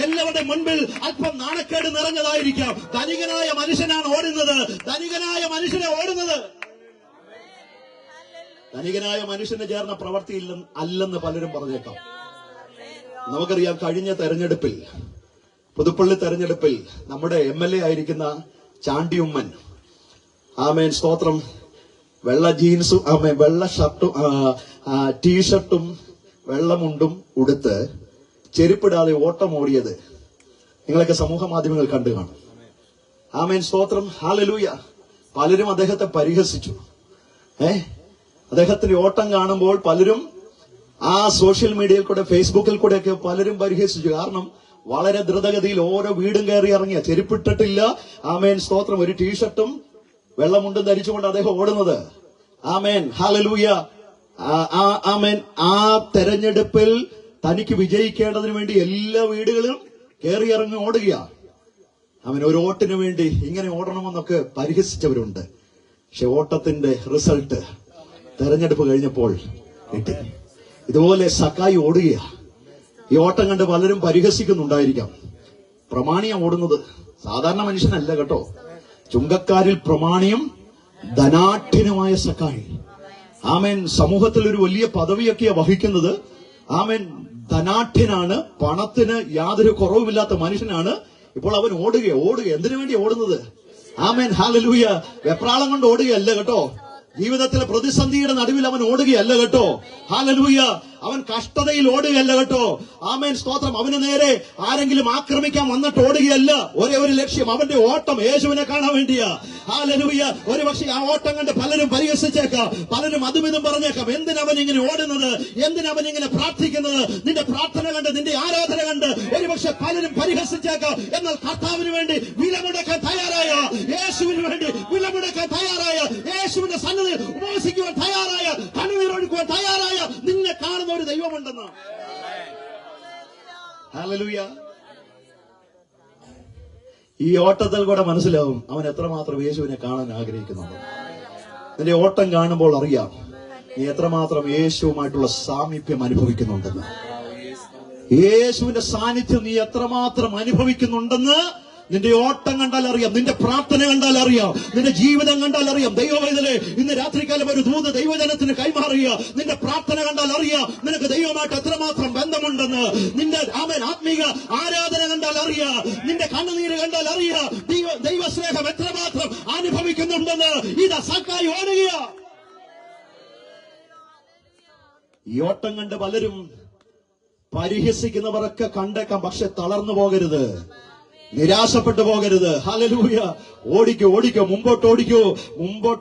എല്ലാവരുടെ മുൻപിൽ അല്പം നാണക്കേട് നിറഞ്ഞതായിരിക്കാം. ധനികനായ മനുഷ്യനാണ് ഓടുന്നത്. ധനികനായ മനുഷ്യനെ ഓടുന്നത്. ധനികനായ മനുഷ്യന് ചേർന്ന പ്രവൃത്തിയില്ലെന്ന് പലരും പറഞ്ഞേക്കാം. നമുക്കറിയാം, കഴിഞ്ഞ തെരഞ്ഞെടുപ്പിൽ, പുതുപ്പള്ളി തെരഞ്ഞെടുപ്പിൽ നമ്മുടെ MLA ആയിരിക്കുന്ന ചാണ്ടി ഉമ്മൻ, ആമേൻ സ്തോത്രം, വെള്ള ജീൻസും വെള്ള ഷർട്ടും ടീഷർട്ടും വെള്ളമുണ്ടും ഉടുത്ത് ചെരുപ്പിടാതെ ഓട്ടം ഓടിയത് നിങ്ങളൊക്കെ സമൂഹ മാധ്യമങ്ങൾ കണ്ടു കാണും. ആമേൻ സ്തോത്രം, ഹല്ലേലൂയ. പലരും അദ്ദേഹത്തെ പരിഹസിച്ചു. അദ്ദേഹത്തിന്റെ ഓട്ടം കാണുമ്പോൾ പലരും ആ സോഷ്യൽ മീഡിയയിൽ കൂടെ, ഫേസ്ബുക്കിൽ കൂടെയൊക്കെ പലരും പരിഹസിച്ചു. കാരണം വളരെ ദ്രുതഗതിയിൽ ഓരോ വീടും കയറി ഇറങ്ങിയ, ചെരുപ്പിട്ടിട്ടില്ല. ആമേൻ സ്തോത്രം, ഒരു ടീഷർട്ടും വെള്ളമുണ്ടും ധരിച്ചുകൊണ്ട് അദ്ദേഹം ഓടുന്നത്. Amen hallelujah. ആമേൻ, ആ തെരഞ്ഞെടുപ്പിൽ തനിക്ക് വിജയിക്കേണ്ടതിന് വേണ്ടി എല്ലാ വീടുകളിലും കയറി ഇറങ്ങി ഓടുകയാണ്. അവൻ ഒരു വോട്ടിന് വേണ്ടി ഇങ്ങനെ ഓടണമെന്നൊക്കെ പരിഹസിച്ചവരുണ്ട്. പക്ഷെ ഓട്ടത്തിന്റെ റിസൾട്ട് തെരഞ്ഞെടുപ്പ് കഴിഞ്ഞപ്പോൾ കിട്ടി. ഇതുപോലെ സക്കായി ഓടുകയാ. ഈ ഓട്ടം കണ്ട് പലരും പരിഹസിക്കുന്നുണ്ടായിരിക്കാം. പ്രമാണിയാ ഓടുന്നത്, സാധാരണ മനുഷ്യനല്ല കേട്ടോ. ചുങ്കക്കാരിൽ പ്രമാണിയും ധനാഠ്യനുമായ സക്കായി. ആമേൻ, സമൂഹത്തിൽ ഒരു വലിയ പദവിയൊക്കെയാ വഹിക്കുന്നത്. ആമേൻ, ധനാഠ്യനാണ്, പണത്തിന് യാതൊരു കുറവുമില്ലാത്ത മനുഷ്യനാണ്. ഇപ്പോൾ അവൻ ഓടുക. എന്തിനു വേണ്ടി ഓടുന്നത്? Amen hallelujah. വെപ്രാളം കൊണ്ട് ഓടുകയല്ല കേട്ടോ. ജീവിതത്തിലെ പ്രതിസന്ധിയുടെ നടുവിൽ അവൻ ഓടുകയല്ല കേട്ടോ. ഹല്ലേലൂയ. അവൻ കഷ്ടതയിൽ ഓടുകയല്ല കേട്ടോ. ആമേൻ സ്തോത്രം. അവന് നേരെ ആരെങ്കിലും ആക്രമിക്കാൻ വന്നിട്ട് ഓടുകയല്ല. ഒരേ ഒരു ലക്ഷ്യം, അവന്റെ ഓട്ടം യേശുവിനെ കാണാൻ വേണ്ടിയാ. ഹല്ലേലൂയ. ഒരു പക്ഷേ ആ ഓട്ടം കണ്ട് പലരും പരിഹസിച്ചേക്കാം, പലരും അതുമിതും പറഞ്ഞേക്കാം. എന്തിനവൻ ഇങ്ങനെ ഓടുന്നത്? എന്തിനവൻ ഇങ്ങനെ പ്രാർത്ഥിക്കുന്നത്? നിന്റെ പ്രാർത്ഥന കണ്ട്, നിന്റെ ആരാധന കണ്ട് ഒരു പക്ഷെ പലരും പരിഹസിച്ചേക്കാം. എന്നാൽ കർത്താവിന് വേണ്ടി വിലമുടക്കാൻ തയ്യാറായ, യേശുവിന് വേണ്ടി വിലമുടക്കാൻ തയ്യാറായ, യേശുവിന്റെ സന്നിധി ഉപവസിക്കുവാൻ തയ്യാറായ, കണ്ണുനീരൊഴുക്കുവാൻ തയ്യാറായ നിന്നെ കാണുന്ന ഒരു ദൈവമുണ്ടെന്ന്. ഹല്ലേലൂയ. ഈ ഓട്ടത്തിൽ കൂടെ മനസ്സിലാവും അവൻ എത്രമാത്രം യേശുവിനെ കാണാൻ ആഗ്രഹിക്കുന്നുണ്ട്. നിന്റെ ഓട്ടം കാണുമ്പോൾ അറിയാം നീ എത്രമാത്രം യേശുവുമായിട്ടുള്ള സാമീപ്യം അനുഭവിക്കുന്നുണ്ടെന്ന്. യേശുവിന്റെ സാന്നിധ്യം നീ എത്രമാത്രം അനുഭവിക്കുന്നുണ്ടെന്ന് നിന്റെ ഓട്ടം കണ്ടാൽ അറിയാം, നിന്റെ പ്രാർത്ഥന കണ്ടാൽ അറിയാം, നിന്റെ ജീവിതം കണ്ടാൽ അറിയാം. ദൈവവേദലെ ഇന്ന് രാത്രികാലം ഒരു ദൂത് ദൈവജനത്തിന് കൈമാറുക. നിന്റെ പ്രാർത്ഥന കണ്ടാൽ അറിയാം നിനക്ക് ദൈവമായിട്ട് എത്രമാത്രം ബന്ധമുണ്ടെന്ന്. നിന്റെ ആത്മീക ആരാധന കണ്ടാൽ അറിയാം, നിന്റെ കണ്ണുനീര് കണ്ടാൽ അറിയാം ദൈവസ്നേഹം എത്രമാത്രം അനുഭവിക്കുന്നുണ്ടെന്ന്. ഇതാ സക്കായി ഓടുക. ഈ ഓട്ടം കണ്ട് പലരും പരിഹസിക്കുന്നവരൊക്കെ കണ്ടേക്കാം. പക്ഷെ തളർന്നു പോകരുത്, നിരാശപ്പെട്ടു പോകരുത്. ഹല്ലേലൂയ. ഓടിക്കോ, മുമ്പോട്ട്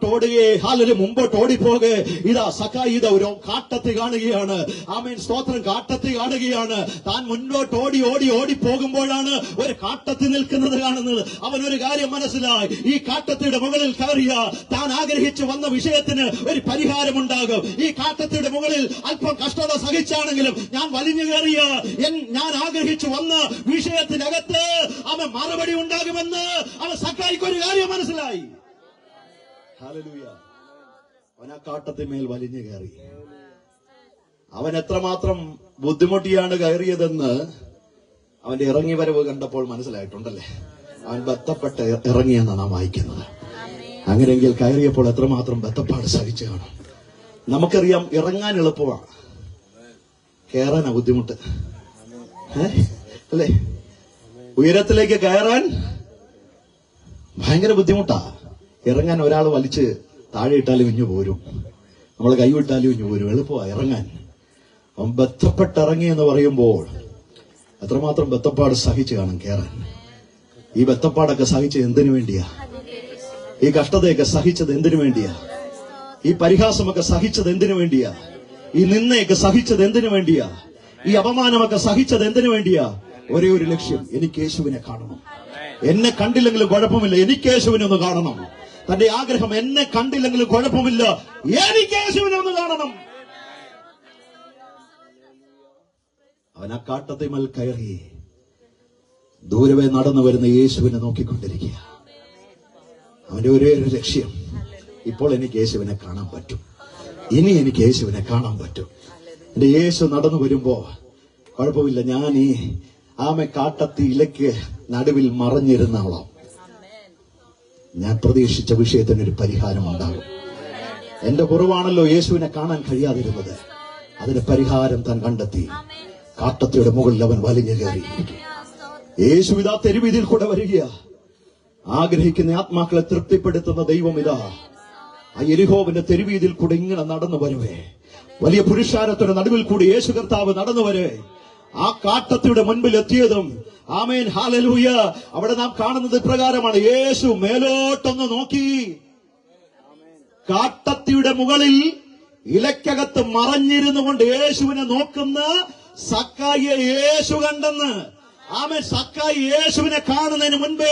ഓടുകയെ. ഹല്ലേലൂയ, മുമ്പോട്ട് ഓടിപ്പോകെ. ഇതാ സക്കായി ഇതാ ഒരു കാട്ടത്തി കാണുകയാണ്. ആമേൻ, സ്തോത്രം. കാട്ടത്തി കാണുകയാണ്. താൻ മുൻപോട്ട് ഓടി പോകുമ്പോഴാണ് ഒരു കാട്ടത്തി നിൽക്കുന്നത് കാണുന്നത്. അവനൊരു കാര്യം മനസ്സിലായി, ഈ കാട്ടത്തിയുടെ മുകളിൽ കയറിയ താൻ ആഗ്രഹിച്ചു വന്ന വിഷയത്തിന് ഒരു പരിഹാരമുണ്ടാകും. ഈ കാട്ടത്തിയുടെ മുകളിൽ അല്പം കഷ്ടത സഹിച്ചാണെങ്കിലും ഞാൻ വലിഞ്ഞു കയറിയ ഞാൻ ആഗ്രഹിച്ചു വന്ന വിഷയത്തിനകത്ത് അവൻ മറുപടി ഉണ്ടാകുമെന്ന് അവൻ സക്കായിക്ക് ഒരു കാര്യം മനസ്സിലായി. ഹല്ലേലൂയ. അവൻ ആ കാട്ടത്തിന്മേൽ വലിഞ്ഞു കയറി. അവൻ എത്രമാത്രം ബുദ്ധിമുട്ടിയാണ് കയറിയതെന്ന് അവന്റെ ഇറങ്ങി വരവ് കണ്ടപ്പോൾ മനസ്സിലായിട്ടുണ്ടല്ലേ. അവൻ ബന്ധപ്പെട്ട് ഇറങ്ങിയെന്നാണ് നാം വായിക്കുന്നത്. അങ്ങനെയെങ്കിൽ കയറിയപ്പോൾ എത്രമാത്രം ബന്ധപ്പാട് സഹിച്ചു കാണും. നമുക്കറിയാം, ഇറങ്ങാൻ എളുപ്പമാണ്, കയറാനാ ബുദ്ധിമുട്ട്. അല്ലേ? ഉയരത്തിലേക്ക് കയറാൻ ഭയങ്കര ബുദ്ധിമുട്ടാ. ഇറങ്ങാൻ ഒരാൾ വലിച്ച് താഴെ ഇട്ടാലും ഇഞ്ഞു പോരും, നമ്മൾ കൈവിട്ടാലും ഇഞ്ഞു പോരും. എളുപ്പമാണ് ഇറങ്ങാൻ. അവൻ ബന്ധപ്പെട്ടിറങ്ങി എന്ന് പറയുമ്പോൾ എത്രമാത്രം ബന്ധപ്പാട് സഹിച്ച് കാണും കയറാൻ. ഈ ബന്ധപ്പാടൊക്കെ സഹിച്ചത് എന്തിനു വേണ്ടിയാ? ഈ കഷ്ടതയൊക്കെ സഹിച്ചത് എന്തിനു വേണ്ടിയാ? ഈ പരിഹാസമൊക്കെ സഹിച്ചത് എന്തിനു വേണ്ടിയാ? ഈ നിന്നയൊക്കെ സഹിച്ചത് എന്തിനു വേണ്ടിയാ? ഈ അപമാനമൊക്കെ സഹിച്ചത് എന്തിനു വേണ്ടിയാ? ഒരേ ഒരു ലക്ഷ്യം, എനിക്ക് യേശുവിനെ കാണണം. എന്നെ കണ്ടില്ലെങ്കിലും കുഴപ്പമില്ല, എനിക്ക് യേശുവിനെ ഒന്ന് കാണണം. തന്റെ ആഗ്രഹം, എന്നെ കണ്ടില്ലെങ്കിലും കുഴപ്പമില്ല, എനിക്ക് യേശുവിനെ ഒന്ന് കാണണം. അവൻ ആ കാട്ടത്തിമേൽ കയറി ദൂരവേ നടന്നു വരുന്ന യേശുവിനെ നോക്കിക്കൊണ്ടിരിക്കുക. അവന്റെ ഒരേ ഒരു ലക്ഷ്യം, ഇപ്പോൾ എനിക്ക് യേശുവിനെ കാണാൻ പറ്റും, ഇനി എനിക്ക് യേശുവിനെ കാണാൻ പറ്റും. എന്റെ യേശു നടന്നു വരുമ്പോ കുഴപ്പമില്ല, ഞാൻ ഈ കാട്ടത്തി ഇലയ്ക്ക് നടുവിൽ മറഞ്ഞിരുന്നോളാം. ഞാൻ പ്രതീക്ഷിച്ച വിഷയത്തിനൊരു പരിഹാരം ഉണ്ടാകും. എന്റെ കുറവാണല്ലോ യേശുവിനെ കാണാൻ കഴിയാതിരുന്നത്, അതിന് പരിഹാരം താൻ കണ്ടെത്തി. കാട്ടത്തിയുടെ മുകളിൽ അവൻ വലിഞ്ഞു കയറി. യേശു ഇതാ തെരുവീതിയിൽ കൂടെ വരിക. ആഗ്രഹിക്കുന്ന ആത്മാക്കളെ തൃപ്തിപ്പെടുത്തുന്ന ദൈവം ഇതാ ആ യെരിഹോവിന്റെ തെരുവീതിയിൽ കൂടെ ഇങ്ങനെ നടന്നു വരവേ. വലിയ പുരുഷാരത്തിന്റെ നടുവിൽ കൂടി യേശു കർത്താവ് നടന്നു വരവേ. ആ കാട്ടത്തിയുടെ മുൻപിൽ എത്തിയതും ആമേൻ, ഹല്ലേലൂയ, അവിടെ നാം കാണുന്നത് ഇപ്രകാരമാണ്. യേശു മേലോട്ടൊന്ന് നോക്കി, കാട്ടത്തിയുടെ മുകളിൽ ഇലക്കകത്ത് മറഞ്ഞിരുന്നു കൊണ്ട് യേശുവിനെ നോക്കുന്ന സക്കായിയെ യേശു കണ്ടെന്ന്. ആമേൻ. സക്കായി യേശുവിനെ കാണുന്നതിന് മുൻപേ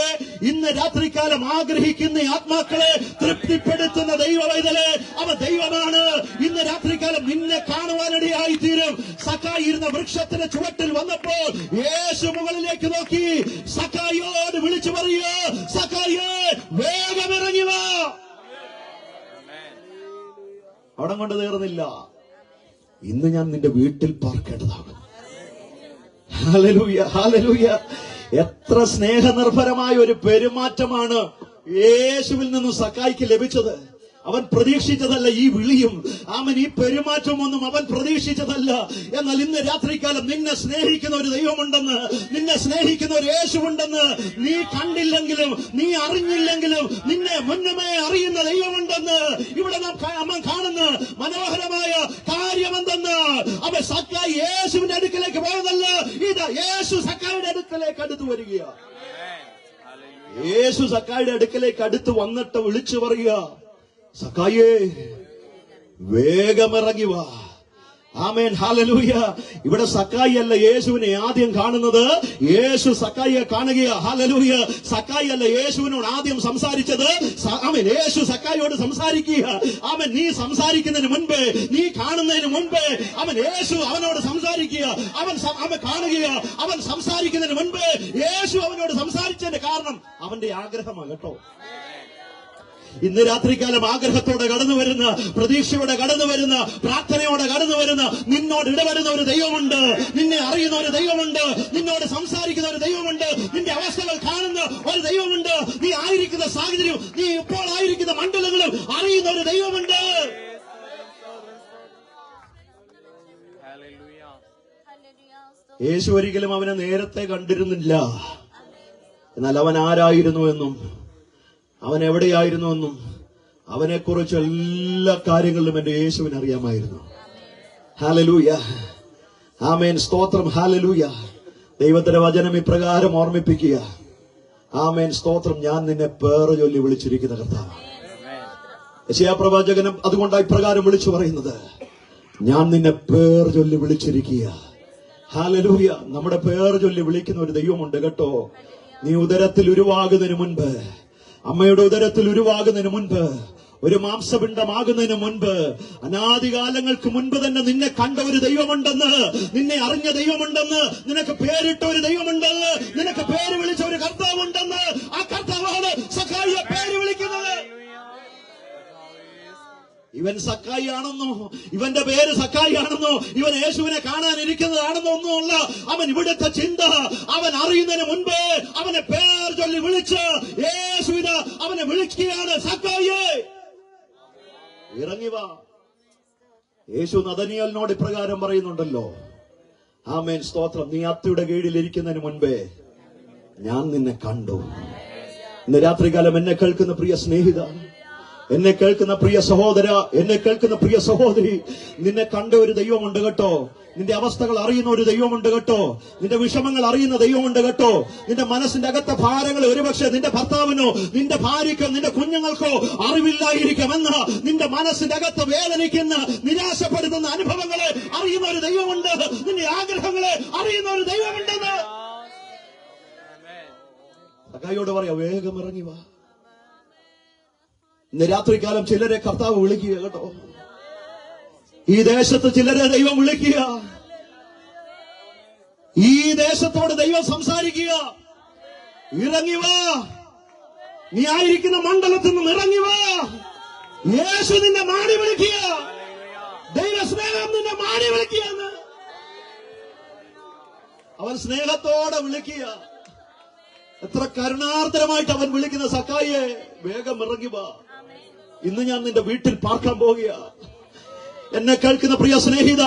ഇന്ന് രാത്രികാലം ആഗ്രഹിക്കുന്ന ആത്മാക്കളെ തൃപ്തിപ്പെടുത്തുന്ന ദൈവവൈതലെ അവൻ ദൈവമാണ്. ഇന്ന് രാത്രികാലം നിന്നെ കാണുവാനിടയായി തീരും. സക്കായി ഇരുന്ന വൃക്ഷത്തിന്റെ ചുവട്ടിൽ വന്നപ്പോൾ യേശു മുകളിലേക്ക് നോക്കി സക്കായിയോട് വിളിച്ചു പറയുക, സക്കായിയെ, വേഗം ഇറങ്ങി വാ. അവിടെ കൊണ്ട് തീർന്നില്ല. ഇന്ന് ഞാൻ നിന്റെ വീട്ടിൽ പാർക്കേണ്ടതാണ്. Hallelujah, hallelujah. എത്ര സ്നേഹനിർഭരമായ ഒരു പെരുമാറ്റമാണ് യേശുവിൽ നിന്നും സക്കായിക്ക് ലഭിച്ചത്. അവൻ പ്രതീക്ഷിച്ചതല്ല ഈ വിളിയും, അവൻ ഈ പെരുമാറ്റമൊന്നും അവൻ പ്രതീക്ഷിച്ചതല്ല. എന്നാൽ ഇന്ന് രാത്രികാലം നിന്നെ സ്നേഹിക്കുന്ന ഒരു ദൈവമുണ്ടെന്ന്, നിന്നെ സ്നേഹിക്കുന്ന ഒരു യേശുവുണ്ടെന്ന്, നീ കണ്ടില്ലെങ്കിലും നീ അറിഞ്ഞില്ലെങ്കിലും നിന്നെ മുന്നമേ അറിയുന്ന ദൈവമുണ്ടെന്ന് ഇവിടെ നാം കാണുന്ന മനോഹരമായ കാര്യമെന്തെന്ന്, അവൻ സക്കായി യേശുവിന്റെ അടുക്കലേക്ക് പോയതല്ല, ഇത് യേശു സക്കായിയുടെ അടുക്കലേക്ക് അടുത്ത് വരികയാണ്. യേശു സക്കായിയുടെ അടുക്കലേക്ക് അടുത്ത് വന്നിട്ട് വിളിച്ചു പറയുക, സക്കായേ, വേഗമിറങ്ങി വാ. ആമേൻ, ഹല്ലേലൂയ. ഇവിടെ സക്കായി അല്ല യേശുവിനെ ആദ്യം കാണുന്നത്, യേശു സക്കായിയെ കാണുകയാ. ഹല്ലേലൂയ. സക്കായി അല്ല യേശുവിനോട് ആദ്യം സംസാരിച്ചത്. ആമേൻ. യേശു സക്കായിയോട് സംസാരിക്കുക. ആമേൻ. നീ സംസാരിക്കുന്നതിന് മുൻപേ, നീ കാണുന്നതിന് മുൻപേ അവൻ യേശു അവനോട് സംസാരിക്കുക. അവൻ കാണുക. അവൻ സംസാരിക്കുന്നതിന് മുൻപേ യേശു അവനോട് സംസാരിച്ചതിന്റെ കാരണം അവന്റെ ആഗ്രഹമാണ് കേട്ടോ. ഇന്ന് രാത്രികാലം ആഗ്രഹത്തോടെ കടന്നു വരുന്ന, പ്രതീക്ഷയോടെ കടന്നു വരുന്ന, പ്രാർത്ഥനയോടെ കടന്നു വരുന്ന, നിന്നോട് ഇടവരുന്ന ഒരു ദൈവമുണ്ട്, നിന്നെ അറിയുന്ന ഒരു ദൈവമുണ്ട്, നിന്നോട് സംസാരിക്കുന്ന ഒരു ദൈവമുണ്ട്, നിന്റെ അവസ്ഥകൾ കാണുന്ന ഒരു ദൈവമുണ്ട്. നീ ആയിരിക്കുന്ന സാഹചര്യം, നീ ഇപ്പോൾ ആയിരിക്കുന്ന മണ്ഡലങ്ങളും അറിയുന്ന ഒരു ദൈവമുണ്ട്. യേശു ഒരിക്കലും അവനെ നേരത്തെ കണ്ടിരുന്നില്ല. എന്നാൽ അവൻ ആരായിരുന്നുവെന്നും അവൻ എവിടെയായിരുന്നുവെന്നും അവനെക്കുറിച്ച് എല്ലാ കാര്യങ്ങളിലും എന്റെ യേശുവിന് അറിയാമായിരുന്നു. ഹല്ലേലൂയ, ആമേൻ, സ്തോത്രം, ഹല്ലേലൂയ. ദൈവത്തിന്റെ വചനം ഇപ്രകാരം ഓർമ്മിപ്പിക്കുക. ആമേൻ, സ്തോത്രം. ഞാൻ നിന്നെ പേര് ചൊല്ലി വിളിച്ചിരിക്കുന്ന കർത്താവ്. യെശയ്യാ പ്രവാചകനും അതുകൊണ്ടാണ് ഇപ്രകാരം വിളിച്ചു പറയുന്നത്, ഞാൻ നിന്നെ പേര് ചൊല്ലി വിളിച്ചിരിക്കുക. ഹല്ലേലൂയ. നമ്മുടെ പേര് ചൊല്ലി വിളിക്കുന്ന ഒരു ദൈവമുണ്ട് കേട്ടോ. നീ ഉദരത്തിൽ ഉരുവാകുന്നതിന് മുൻപ്, അമ്മയുടെ ഉദരത്തിൽ ഉരുവാകുന്നതിന് മുൻപ്, ഒരു മാംസപിണ്ഡമാകുന്നതിന് മുൻപ്, അനാദികാലങ്ങൾക്ക് മുൻപ് തന്നെ നിന്നെ കണ്ട ഒരു ദൈവമുണ്ടെന്ന്, നിന്നെ അറിഞ്ഞ ദൈവമുണ്ടെന്ന്, നിനക്ക് പേരിട്ട ഒരു ദൈവമുണ്ടെന്ന്, നിനക്ക് പേര് വിളിച്ച ഒരു കർത്താവുണ്ടെന്ന്. ആ കർത്താവാണ് സക്കായിയെ പേര് വിളിക്കുന്നത്. ഇവൻ സക്കായി ആണെന്നോ, ഇവന്റെ പേര് സക്കായി ആണെന്നോ, ഇവൻ യേശുവിനെ കാണാനിരിക്കുന്നതാണെന്നോ ഒന്നുമല്ല. അവൻ ഇവിടുത്തെ ചിന്ത, അവൻ അറിയുന്നതിന് മുൻപേ അവനെ പേർ ചൊല്ലി വിളിച്ച് യേശുവിത അവനെ വിളിക്കുകയാണ്. സക്കായിയെ ഇറങ്ങി വാ. യേശു നഥനയേലിനോട് ഇപ്രകാരം പറയുന്നുണ്ടല്ലോ, ആമേൻ, സ്തോത്രം. നീ അത്തിയുടെ കീഴിൽ ഇരിക്കുന്നതിന് മുൻപേ ഞാൻ നിന്നെ കണ്ടു. ഇന്ന് രാത്രികാലം എന്നെ കേൾക്കുന്ന പ്രിയ സ്നേഹിത, എന്നെ കേൾക്കുന്ന പ്രിയ സഹോദര, എന്നെ കേൾക്കുന്ന പ്രിയ സഹോദരി, നിന്നെ കണ്ട ഒരു ദൈവമുണ്ട് കേട്ടോ. നിന്റെ അവസ്ഥകൾ അറിയുന്ന ഒരു ദൈവമുണ്ട് കേട്ടോ. നിന്റെ വിഷമങ്ങൾ അറിയുന്ന ദൈവമുണ്ട് കേട്ടോ. നിന്റെ മനസ്സിന്റെ അകത്തെ ഭാരങ്ങൾ ഒരുപക്ഷെ നിന്റെ ഭർത്താവിനോ നിന്റെ ഭാര്യയ്ക്കോ നിന്റെ കുഞ്ഞുങ്ങൾക്കോ അറിവില്ലായിരിക്കുമെന്ന് നിന്റെ മനസ്സിന്റെ അകത്ത് വേദനിക്കുന്ന നിരാശപ്പെടുത്തുന്ന അനുഭവങ്ങളെ അറിയുന്ന ഒരു ദൈവമുണ്ട്. നിന്റെ ആഗ്രഹങ്ങളെ അറിയുന്ന ഒരു ദൈവമുണ്ടെന്ന് സഖായിയോട് പറയാ, വേഗം ഇറങ്ങി വാ. ഇന്ന് രാത്രികാലം ചിലരെ കർത്താവ് വിളിക്കുക കേട്ടോ. ഈ ദേശത്ത് ചിലരെ ദൈവം വിളിക്കുക. ഈ ദേശത്തോട് ദൈവം സംസാരിക്കുക. ഇറങ്ങി വാ. നീ ആയിരിക്കുന്ന മണ്ഡലത്തിൽ നിന്നും ഇറങ്ങി വാ. യേശു നിന്നെ മാടി വിളിക്കുക. ദൈവസ്നേഹം നിന്നെ മാടി വിളിക്കുകയെന്ന്. അവൻ സ്നേഹത്തോടെ വിളിക്കുക. എത്ര കരുണാർദ്രമായിട്ട് അവൻ വിളിക്കുന്ന സക്കായിയെ, വേഗം ഇറങ്ങി വാ. ഇന്ന് ഞാൻ നിന്റെ വീട്ടിൽ പാർക്കാൻ പോകുക. എന്നെ കേൾക്കുന്ന പ്രിയ സ്നേഹിത,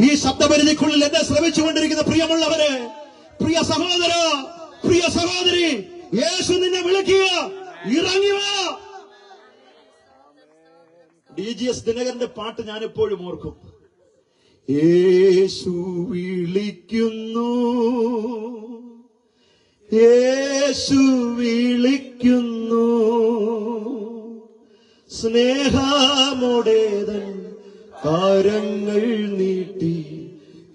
ഈ ശബ്ദപരിധിക്കുള്ളിൽ എന്നെ ശ്രമിച്ചുകൊണ്ടിരിക്കുന്ന പ്രിയമുള്ളവരെ, പ്രിയ സഹോദര, പ്രിയ സഹോദരി, യേശു നിന്നെ വിളിക്കുക. ഇറങ്ങി വാ. DGS ദിനകരന്റെ പാട്ട് ഞാൻ എപ്പോഴും ഓർക്കും. യേശു വിളിക്കുന്നു, യേശു വിളിക്കുന്നു, സ്നേഹമോടേതൻ കരങ്ങൾ നീട്ടി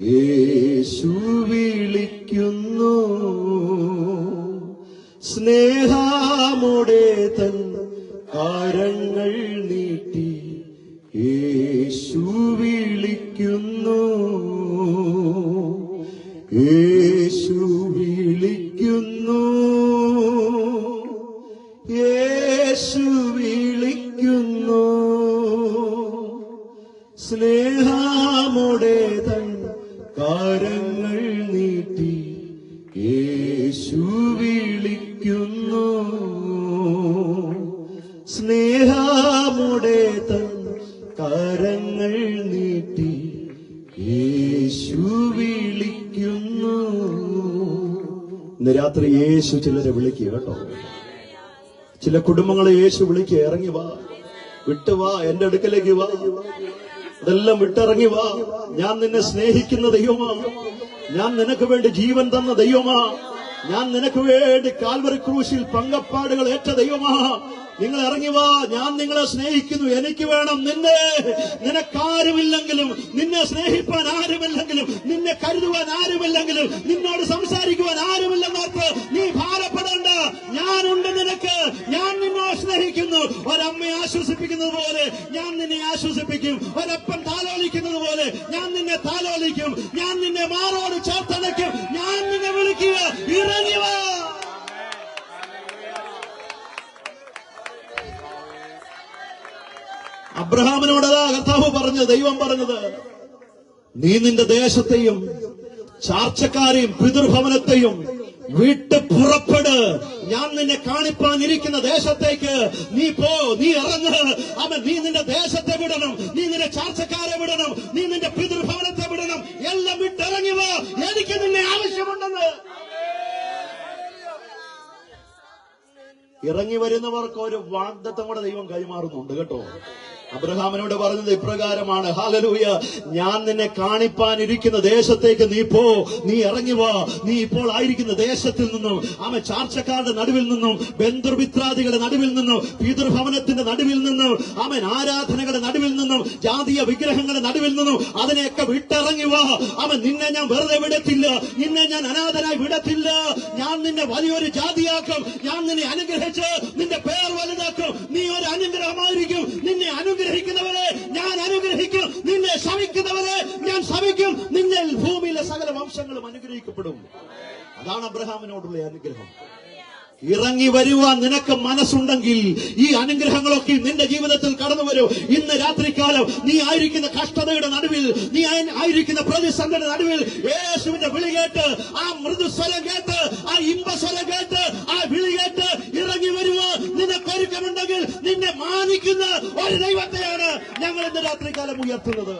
യേശു വിളിക്കുന്നു, സ്നേഹമോടേതൻ കരങ്ങൾ നീട്ടി യേശു വിളിക്കുന്നു, യേശു വിളിക്കുന്നു, യേശു വിളിക്കുന്നു, സ്നേഹമോടെ തൻ കരങ്ങൾ നീട്ടി യേശു വിളിക്കുന്നു, സ്നേഹമോടെ തൻ കരങ്ങൾ നീട്ടി യേശു വിളിക്കുന്നു. ഇന്ന് രാത്രി യേശു ചിലരെ വിളിക്കുക കേട്ടോ. ചില കുടുംബങ്ങളെ യേശു വിളിക്കുക. ഇറങ്ങി വാ, വിട്ടുവാ, എന്റെ അടുക്കലേക്ക് വാ, അതെല്ലാം വിട്ടിറങ്ങി വാ. ഞാൻ നിന്നെ സ്നേഹിക്കുന്ന ദൈവമാ. ഞാൻ നിനക്ക് വേണ്ടി ജീവൻ തന്ന ദൈവമാ. ഞാൻ നിനക്ക് വേണ്ടി കാൽവറി ക്രൂശിൽ പങ്കപ്പാടുകൾ ഏറ്റ ദൈവമാ. നിങ്ങൾ ഇറങ്ങി വാ. ഞാൻ നിങ്ങളെ സ്നേഹിക്കുന്നു. എനിക്ക് വേണം നിന്നെ. നിനക്കാരുമില്ലെങ്കിലും, നിന്നെ സ്നേഹിപ്പാൻ ആരുമില്ലെങ്കിലും, നിന്നെ കരുതുവാൻ ആരുമില്ലെങ്കിലും, നിന്നോട് സംസാരിക്കുവാൻ ആരുമില്ലെന്നോർത്ത് നീ ഭാരപ്പെടേണ്ട. ഞാനുണ്ട് നിനക്ക്. ഞാൻ നിന്നെ സ്നേഹിക്കുന്നു. ഒരമ്മയെ ആശ്വസിപ്പിക്കുന്നത് പോലെ ഞാൻ നിന്നെ ആശ്വസിപ്പിക്കും. ഒരപ്പൻ താലോലിക്കുന്നത് പോലെ ഞാൻ നിന്നെ താലോലിക്കും. ഞാൻ നിന്നെ മാറോട് ചേർത്തണയ്ക്കും. ഞാൻ നിന്നെ വിളിക്കുക. ഇറങ്ങി വാ. അബ്രഹാമിനോടതാ കർത്താവ് പറഞ്ഞത്, ദൈവം പറഞ്ഞത്, നീ നിന്റെ ദേശത്തെയും ചാർച്ചക്കാരെയും പിതൃഭവനത്തെയും വിട്ട് പുറപ്പെട്. ഞാൻ നിന്നെ കാണിപ്പാനിരിക്കുന്ന ദേശത്തേക്ക് നീ പോ, നീ ഇറങ്ങ്. അവൻ നീ നിന്റെ ദേശത്തെ വിടണം, നീ നിന്റെ ചാർച്ചക്കാരെ വിടണം, നീ നിന്റെ പിതൃഭവനത്തെ വിടണം. എല്ലാം വിട്ടിറങ്ങി വാ, എനിക്ക് നിന്നെ ആവശ്യമുണ്ടെന്ന്. ഇറങ്ങി വരുന്നവർക്ക് ഒരു വാഗ്ദത്തം കൂടെ ദൈവം കൈമാറുന്നുണ്ട് കേട്ടോ. അബ്രഹാമിനോട് പറഞ്ഞത് ഇപ്രകാരമാണ്, ഹല്ലേലൂയ, ഞാൻ നിന്നെ കാണിപ്പാനിരിക്കുന്ന ദേശത്തേക്ക് നീ പോ, നീ ഇറങ്ങി വാ. നീ ഇപ്പോൾ ആയിരിക്കുന്ന ദേശത്തിൽ നിന്നും, ചാർച്ചക്കാരുടെ നടുവിൽ നിന്നും, ബന്ധുമിത്രാദികളുടെ നടുവിൽ നിന്നും, പിതൃഭവനത്തിന്റെ നടുവിൽ നിന്നും, ആരാധനകളുടെ നടുവിൽ നിന്നും, ജാതീയ വിഗ്രഹങ്ങളുടെ നടുവിൽ നിന്നും അതിനെയൊക്കെ വിട്ടിറങ്ങി വാ. നിന്നെ ഞാൻ വെറുതെ വിടത്തില്ല, നിന്നെ ഞാൻ അനാഥനായി വിടത്തില്ല. ഞാൻ നിന്നെ വലിയൊരു ജാതിയാക്കും, ഞാൻ നിന്നെ അനുഗ്രഹിച്ച് നിന്റെ പേർ വലുതാക്കും. നീ ഒരു അനുഗ്രഹമായിരിക്കും. നിന്നെ അനുഗ്രഹിക്കുന്നവരെ ഞാൻ അനുഗ്രഹിക്കും, നിന്നെ ശപിക്കുന്നവരെ ഞാൻ ശപിക്കും. നിന്നെ ഭൂമിയിലെ സകല വംശങ്ങളും അനുഗ്രഹിക്കപ്പെടും. അതാണ് അബ്രഹാമിനോടുള്ള അനുഗ്രഹം. ഇറങ്ങി വരുവാൻ നിനക്ക് മനസ്സുണ്ടെങ്കിൽ ഈ അനുഗ്രഹങ്ങളൊക്കെ നിന്റെ ജീവിതത്തിൽ കടന്നു വരും. ഇന്ന് രാത്രികാലം നീ ആയിരിക്കുന്ന കഷ്ടതയുടെ നടുവിൽ, നീ ആയിരിക്കുന്ന പ്രതിസന്ധിയുടെ നടുവിൽ യേശുവിന്റെ വിളി കേട്ട്, ആ മൃദുസ്വരം കേട്ട്, ആ ഇമ്പസ്വരം കേട്ട്, ആ വിളി കേട്ട് ഇറങ്ങി വരുവാൻ നിനക്ക് ഒരുക്കമുണ്ടെങ്കിൽ നിന്നെ മാനിക്കുന്ന ഒരു ദൈവത്തെയാണ് ഞങ്ങൾ ഇന്ന് രാത്രികാലം ഉയർത്തുന്നത്.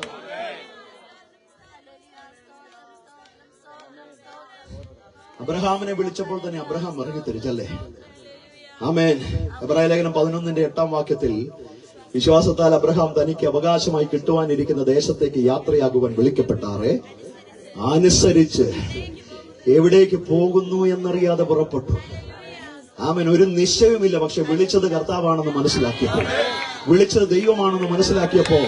അബ്രഹാമിനെ വിളിച്ചപ്പോൾ തന്നെ അബ്രഹാം ഇറങ്ങി തിരിച്ചല്ലേ? ആമേൻ. എബ്രായ ലേഖനം 11:8 വിശ്വാസത്താൽ അബ്രഹാം തനിക്ക് അവകാശമായി കിട്ടുവാനിരിക്കുന്ന ദേശത്തേക്ക് യാത്രയാകുവാൻ വിളിക്കപ്പെട്ടാറെ അനുസരിച്ച് എവിടേക്ക് പോകുന്നു എന്നറിയാതെ പുറപ്പെട്ടു. ആമേൻ. ഒരു നിശ്ചയവുമില്ല. പക്ഷെ വിളിച്ചത് കർത്താവാണെന്ന് മനസ്സിലാക്കിയപ്പോൾ, വിളിച്ചത് ദൈവമാണെന്ന് മനസ്സിലാക്കിയപ്പോ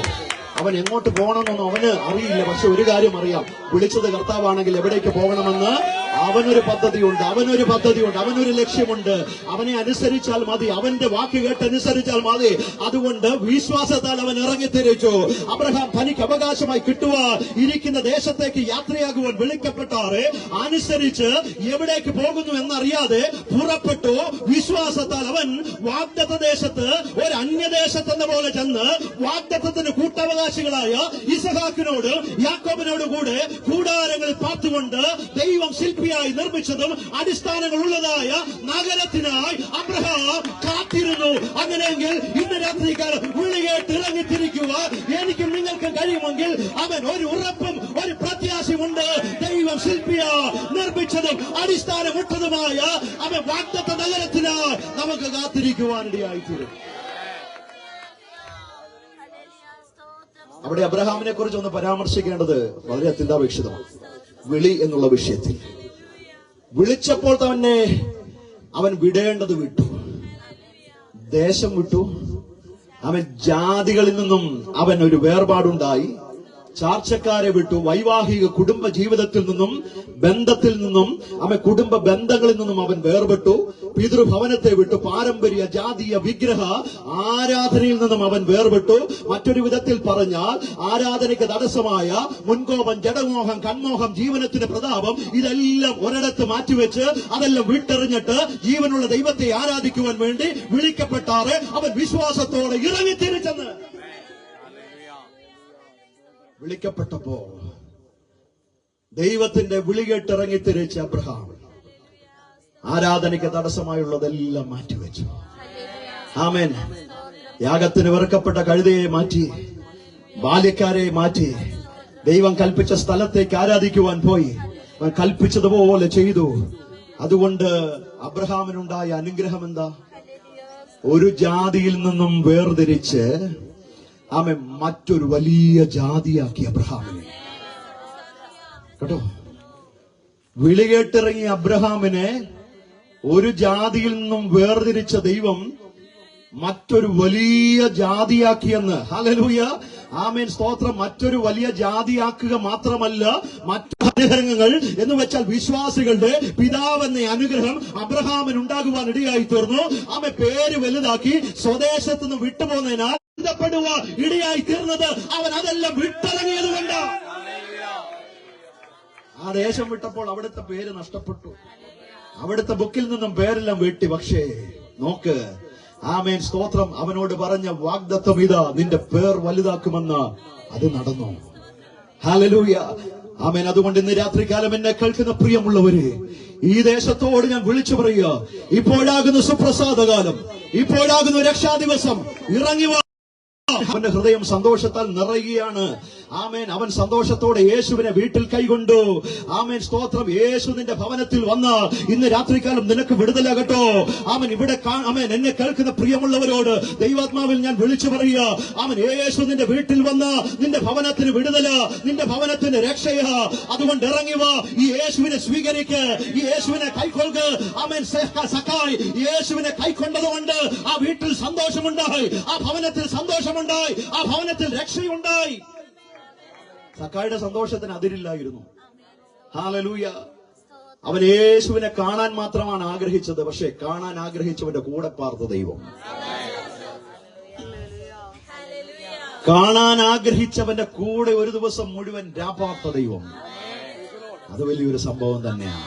അവൻ എങ്ങോട്ട് പോകണമെന്നൊന്നും അവന് അറിയില്ല. പക്ഷെ ഒരു കാര്യം അറിയാം, വിളിച്ചത് കർത്താവാണെങ്കിൽ എവിടേക്ക് പോകണമെന്ന് അവനൊരു പദ്ധതിയുണ്ട്, അവനൊരു ലക്ഷ്യമുണ്ട്. അവനെ അനുസരിച്ചാൽ മതി, അവന്റെ വാക്ക് കേട്ടനുസരിച്ചാൽ മതി. അതുകൊണ്ട് വിശ്വാസത്താൽ അവൻ ഇറങ്ങിത്തിരിച്ചു. അബ്രഹാം തനിക്ക് അവകാശമായി കിട്ടുവാൻ ഇരിക്കുന്ന ദേശത്തേക്ക് യാത്രയാകുവാൻ വിളിക്കപ്പെട്ടാറ് അനുസരിച്ച് എവിടേക്ക് പോകുന്നു എന്നറിയാതെ പുറപ്പെട്ടു. വിശ്വാസത്താൽ അവൻ വാഗ്ദത്ത ദേശത്ത് ഒരു അന്യദേശത്തെന്ന പോലെ ചെന്ന് വാഗ്ദത്തത്തിന് കൂട്ടവകാശികളായ ഇസഹാക്കിനോട് യാക്കോബിനോട് കൂടെ കൂടാരങ്ങളിൽ പാർത്തുകൊണ്ട് ദൈവം ശില്പിയായി നിർമ്മിച്ചതും അടിസ്ഥാനങ്ങൾ ഉള്ളതായ നഗരത്തിനായി അബ്രഹാം കാത്തിരുന്നു. അങ്ങനെയെങ്കിൽ ഇന്ന് രാത്രികാലം വിളി കേട്ട് ഇറങ്ങിത്തിരിക്കുക എനിക്കും നിങ്ങൾക്കും കഴിയുമെങ്കിൽ അവൻ ഒരു ഉറപ്പും ഒരു പ്രത്യാശയുമുണ്ട്. ദൈവം ശില്പിയാ നിർമ്മിച്ചതും അടിസ്ഥാനമിട്ടതുമായ അവൻ വാഗ്ദത്ത നഗരത്തിനായി നമുക്ക് കാത്തിരിക്കുവാനിടയായിത്തീരും. അവിടെ അബ്രഹാമിനെ കുറിച്ച് ഒന്ന് പരാമർശിക്കേണ്ടത് വളരെ അത്യന്താപേക്ഷിതമാണ്. വിളി എന്നുള്ള വിഷയത്തിൽ വിളിച്ചപ്പോൾ തന്നെ അവൻ വിടേണ്ടത് വിട്ടു, ദേശം വിട്ടു. അവൻ ജാതികളിൽ നിന്നും അവൻ ഒരു വേർപാടുണ്ടായി, ചാർച്ചക്കാരെ വിട്ടു, വൈവാഹിക കുടുംബ ജീവിതത്തിൽ നിന്നും ബന്ധത്തിൽ നിന്നും അവൻ കുടുംബ ബന്ധങ്ങളിൽ നിന്നും അവൻ വേർപെട്ടു. പിതൃഭവനത്തെ വിട്ടു, പാരമ്പര്യ ജാതീയ വിഗ്രഹ ആരാധനയിൽ നിന്നും അവൻ വേർപെട്ടു. മറ്റൊരു വിധത്തിൽ പറഞ്ഞാൽ ആരാധനയ്ക്ക് തടസ്സമായ മുൻകോപം, ജഡമോഹം, കൺമോഹം, ജീവനത്തിന്റെ പ്രതാപം ഇതെല്ലാം ഒരിടത്ത് മാറ്റിവെച്ച് അതെല്ലാം വിട്ടെറിഞ്ഞിട്ട് ജീവനുള്ള ദൈവത്തെ ആരാധിക്കുവാൻ വേണ്ടി വിളിക്കപ്പെട്ടാറ് അവൻ വിശ്വാസത്തോടെ ഇറങ്ങിത്തിരിച്ചെന്ന്. വിളിക്കപ്പെട്ടപ്പോ ദൈവത്തിന്റെ വിളി കേട്ടിറങ്ങിത്തിരിച്ച അബ്രഹാം ആരാധനയ്ക്ക് തടസ്സമായുള്ളതെല്ലാം മാറ്റിവെച്ചു. ആമേൻ. യാഗത്തിന് വെറുക്കപ്പെട്ട കഴുതയെ മാറ്റി, ബാല്യക്കാരെ മാറ്റി, ദൈവം കൽപ്പിച്ച സ്ഥലത്തേക്ക് ആരാധിക്കുവാൻ പോയി. അവൻ കൽപ്പിച്ചതുപോലെ ചെയ്തു. അതുകൊണ്ട് അബ്രഹാമിനുണ്ടായ അനുഗ്രഹം എന്താ? ഒരു ജാതിയിൽ നിന്നും വേർതിരിച്ച് അവൻ മറ്റൊരു വലിയ ജാതിയാക്കി അബ്രഹാമിനെ. കേട്ടോ, വിളി കേട്ടിറങ്ങിയ അബ്രഹാമിനെ ഒരു ജാതിയിൽ നിന്നും വേർതിരിച്ച ദൈവം മറ്റൊരു വലിയ ജാതിയാക്കിയെന്ന്. ഹല്ലേലൂയ, ആമേൻ, സ്തോത്രം. മറ്റൊരു വലിയ ജാതിയാക്കുക മാത്രമല്ല, മറ്റു അനുഗ്രഹങ്ങൾ എന്ന് വെച്ചാൽ വിശ്വാസികളുടെ പിതാവെന്ന അനുഗ്രഹം അബ്രഹാമിന് ഉണ്ടാകുവാൻ ഇടയായി തീർന്നു. ആമേ പേര് വലുതാക്കി സ്വദേശത്ത് നിന്ന് വിട്ടുപോകുന്നതിനാൽ ബന്ധപ്പെടുവാൻ ഇടയായി തീർന്നത് അവൻ അതെല്ലാം വിട്ടിറങ്ങിയത് കൊണ്ട്. ആ ദേശം വിട്ടപ്പോൾ അവിടുത്തെ പേര് നഷ്ടപ്പെട്ടു, അവിടുത്തെ ബുക്കിൽ നിന്നും പേരെല്ലാം വെട്ടി. പക്ഷേ നോക്ക്, ആമേൻ, സ്തോത്രം, അവനോട് പറഞ്ഞ വാഗ്ദത്തം ഇതാ, നിന്റെ പേർ വലുതാക്കുമെന്ന് അത് നടന്നു. ഹല്ലേലൂയ. ആമേൻ. അതുകൊണ്ട് ഇന്ന് രാത്രികാലം എന്നെ കേൾക്കുന്ന പ്രിയമുള്ളവരെ, ഈ ദേശത്തോട് ഞാൻ വിളിച്ചു പറയുക, ഇപ്പോഴാകുന്ന സുപ്രസാദകാലം, ഇപ്പോഴാകുന്ന രക്ഷാദിവസം. ഇറങ്ങി വാ. അവന്റെ ഹൃദയം സന്തോഷത്താൽ നിറയുകയാണ്. ആമേൻ. അവൻ സന്തോഷത്തോടെ യേശുവിനെ വീട്ടിൽ കൈകൊണ്ടു. ആമേൻ. സ്തോത്രം. യേശു നിന്റെ ഭവനത്തിൽ വന്ന ഇന്ന് രാത്രികാലം നിനക്ക് വിടുതലാകട്ടോ. ആമൻ. ഇവിടെ ആമേൻ, എന്നെ കേൾക്കുന്ന പ്രിയമുള്ളവരോട് ദൈവാത്മാവിൽ ഞാൻ വിളിച്ചു പറയുക, ആമൻ, യേശു നിന്റെ വീട്ടിൽ വന്ന നിന്റെ ഭവനത്തിന് വിടുതല, നിന്റെ ഭവനത്തിന് രക്ഷയ. അതുകൊണ്ട് ഇറങ്ങി വാ. ഈ യേശുവിനെ സ്വീകരിക്ക്, ഈ യേശുവിനെ കൈക്കൊള്ളുക. ആമേൻ. സക്കായി യേശുവിനെ കൈക്കൊണ്ടതുകൊണ്ട് ആ വീട്ടിൽ സന്തോഷമുണ്ടായി, ആ ഭവനത്തിൽ സന്തോഷമുണ്ടായി, ആ ഭവനത്തിൽ രക്ഷയുണ്ടായി. സക്കായിയുടെ സന്തോഷത്തിന് അതിരില്ലായിരുന്നു. ഹല്ലേലൂയ. അവൻ യേശുവിനെ കാണാൻ മാത്രമാണ് ആഗ്രഹിച്ചത്. പക്ഷേ കാണാൻ ആഗ്രഹിച്ചവന്റെ കൂടെ പാർത്ത ദൈവം, കാണാൻ ആഗ്രഹിച്ചവന്റെ കൂടെ ഒരു ദിവസം മുഴുവൻ രാപാർത്ത ദൈവം, അത് വലിയൊരു സംഭവം തന്നെയാണ്.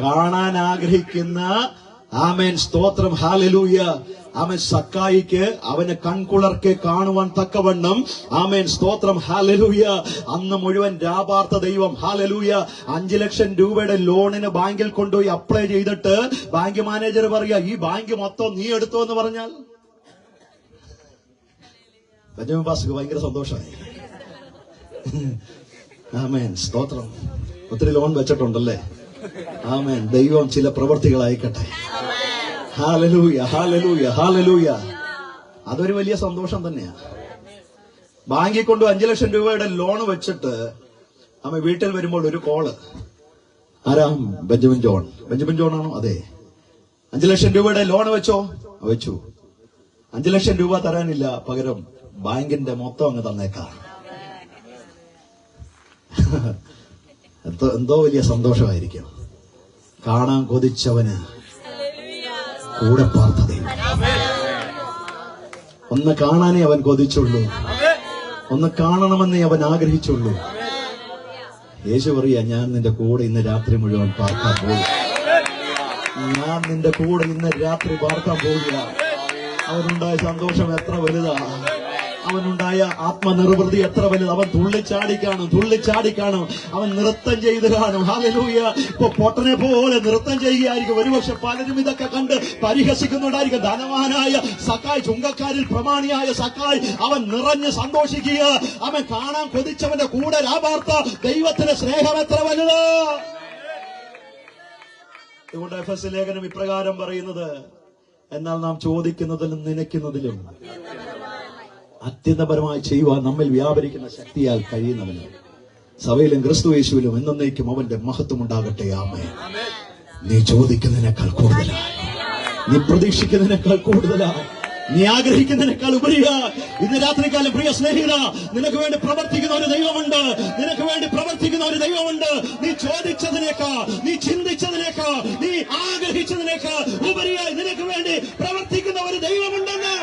കാണാൻ ആഗ്രഹിക്കുന്ന, ആമേൻ, സ്തോത്രം, ഹല്ലേലൂയ, ആമേൻ, സക്കായിക്ക് അവന് കൺകുളർക്കെ കാണുവാൻ തക്കവണ്ണം, ആമേൻ, സ്തോത്രം, ഹല്ലേലൂയ, അന്ന് മുഴുവൻ രാപാർത്ത ദൈവം. ഹല്ലേലൂയ. 5 ലക്ഷം രൂപയുടെ ലോണിന് ബാങ്കിൽ കൊണ്ടുപോയി അപ്ലൈ ചെയ്തിട്ട് ബാങ്ക് മാനേജർ പറയാ, ഈ ബാങ്ക് മൊത്തം നീ എടുത്തോ എന്ന് പറഞ്ഞാൽ ബെഞ്ചമിൻ പാസ്റ്റർക്ക് ഭയങ്കര സന്തോഷമായി. ആമേൻ, സ്തോത്രം. ഒത്തിരി ലോൺ വെച്ചിട്ടുണ്ടല്ലേ? ആമേൻ. ദൈവം ചില പ്രവൃത്തികൾ അയക്കട്ടെ. Hallelujah, hallelujah, hallelujah. അതൊരു വലിയ സന്തോഷം തന്നെയാണ്. ബാങ്കിൽ കൊണ്ട് 5 ലക്ഷം രൂപയുടെ ലോൺ വെച്ചിട്ട് അമ്മ വീട്ടിൽ വരുമ്പോൾ ഒരു കോള്. ആരാ? Benjamin John. ബെഞ്ചമിൻ ജോൺ ആണോ? അതെ. 5 ലക്ഷം രൂപയുടെ ലോൺ വെച്ചോ? വെച്ചു. 5 ലക്ഷം രൂപ തരാനില്ല, പകരം ബാങ്കിന്റെ മൊത്തം അങ്ങ് തന്നേക്കാം. എന്തോ വലിയ സന്തോഷമായിരിക്കും. കാണാൻ കൊതിച്ചവന് കൂടെ പാർത്ത ദൈവം. ഒന്ന് കാണാനേ അവൻ കൊതിച്ചുള്ളൂ, ഒന്ന് കാണണമെന്നേ അവൻ ആഗ്രഹിച്ചുള്ളൂ. യേശു പറയാ, ഞാൻ നിന്റെ കൂടെ ഇന്ന് രാത്രി മുഴുവൻ പാർക്കാൻ പോകുക, ഞാൻ നിന്റെ കൂടെ ഇന്ന് രാത്രി പാർക്കാൻ പോകുക. അവനുണ്ടായ സന്തോഷം എത്ര വലുതാ, അവനുണ്ടായ ആത്മനിർവൃതി എത്ര വലുത്. അവൻ തുള്ളിച്ചാടി കാണും, അവൻ നൃത്തം ചെയ്ത് കാണും. ഹല്ലേലൂയ. ഇപ്പൊ പൊട്ടനെ പോലെ നൃത്തം ചെയ്യുകയായിരിക്കും. ഒരുപക്ഷെ പലരും ഇതൊക്കെ കണ്ട് പരിഹസിക്കുന്നുണ്ടായിരിക്കും. ധനവാനായ സക്കായ്, ചുങ്കക്കാരിൽ പ്രമാണിയായ സക്കായ്, അവൻ നിറഞ്ഞ് സന്തോഷിക്കുക. അവൻ കാണാൻ കൊതിച്ചവന്റെ കൂടെ രാപാർത്ത ദൈവത്തിന്റെ സ്നേഹം എത്ര വലുത്. അതുകൊണ്ട് എഫെസ്യ ലേഖനം ഇപ്രകാരം പറയുന്നത്, എന്നാൽ നാം ചോദിക്കുന്നതിലും നനയ്ക്കുന്നതിലും അത്യന്തപരമായി ചെയ്യുവാൻ നമ്മിൽ വ്യാപരിക്കുന്ന ശക്തിയാൽ കഴിയുന്നവന് സഭയിലും ക്രിസ്തു യേശുവിലും എന്നേക്കും അവന്റെ മഹത്വം ഉണ്ടാകട്ടെ. ആമേൻ. നീ ചോദിക്കുന്നതിനേക്കാൾ കൂടുതലായി, നീ പ്രതീക്ഷിക്കുന്നതിനേക്കാൾ കൂടുതലായി, നീ ആഗ്രഹിക്കുന്നതിനേക്കാൾ ഉപരിയായി ഇന്ന് രാത്രികാലം പ്രിയ സ്നേഹിത, നിനക്ക് വേണ്ടി പ്രവർത്തിക്കുന്ന ഒരു ദൈവമുണ്ട്, നിനക്ക് വേണ്ടി പ്രവർത്തിക്കുന്ന ഒരു ദൈവമുണ്ട്. നീ ചോദിച്ചതിനേക്കാൾ, നീ ചിന്തിച്ചതിനേക്കാൾ, നീ ആഗ്രഹിച്ചതിനേക്കാൾ ഉപരിയായി നിനക്ക് വേണ്ടി പ്രവർത്തിക്കുന്ന ഒരു ദൈവമുണ്ടെന്ന്.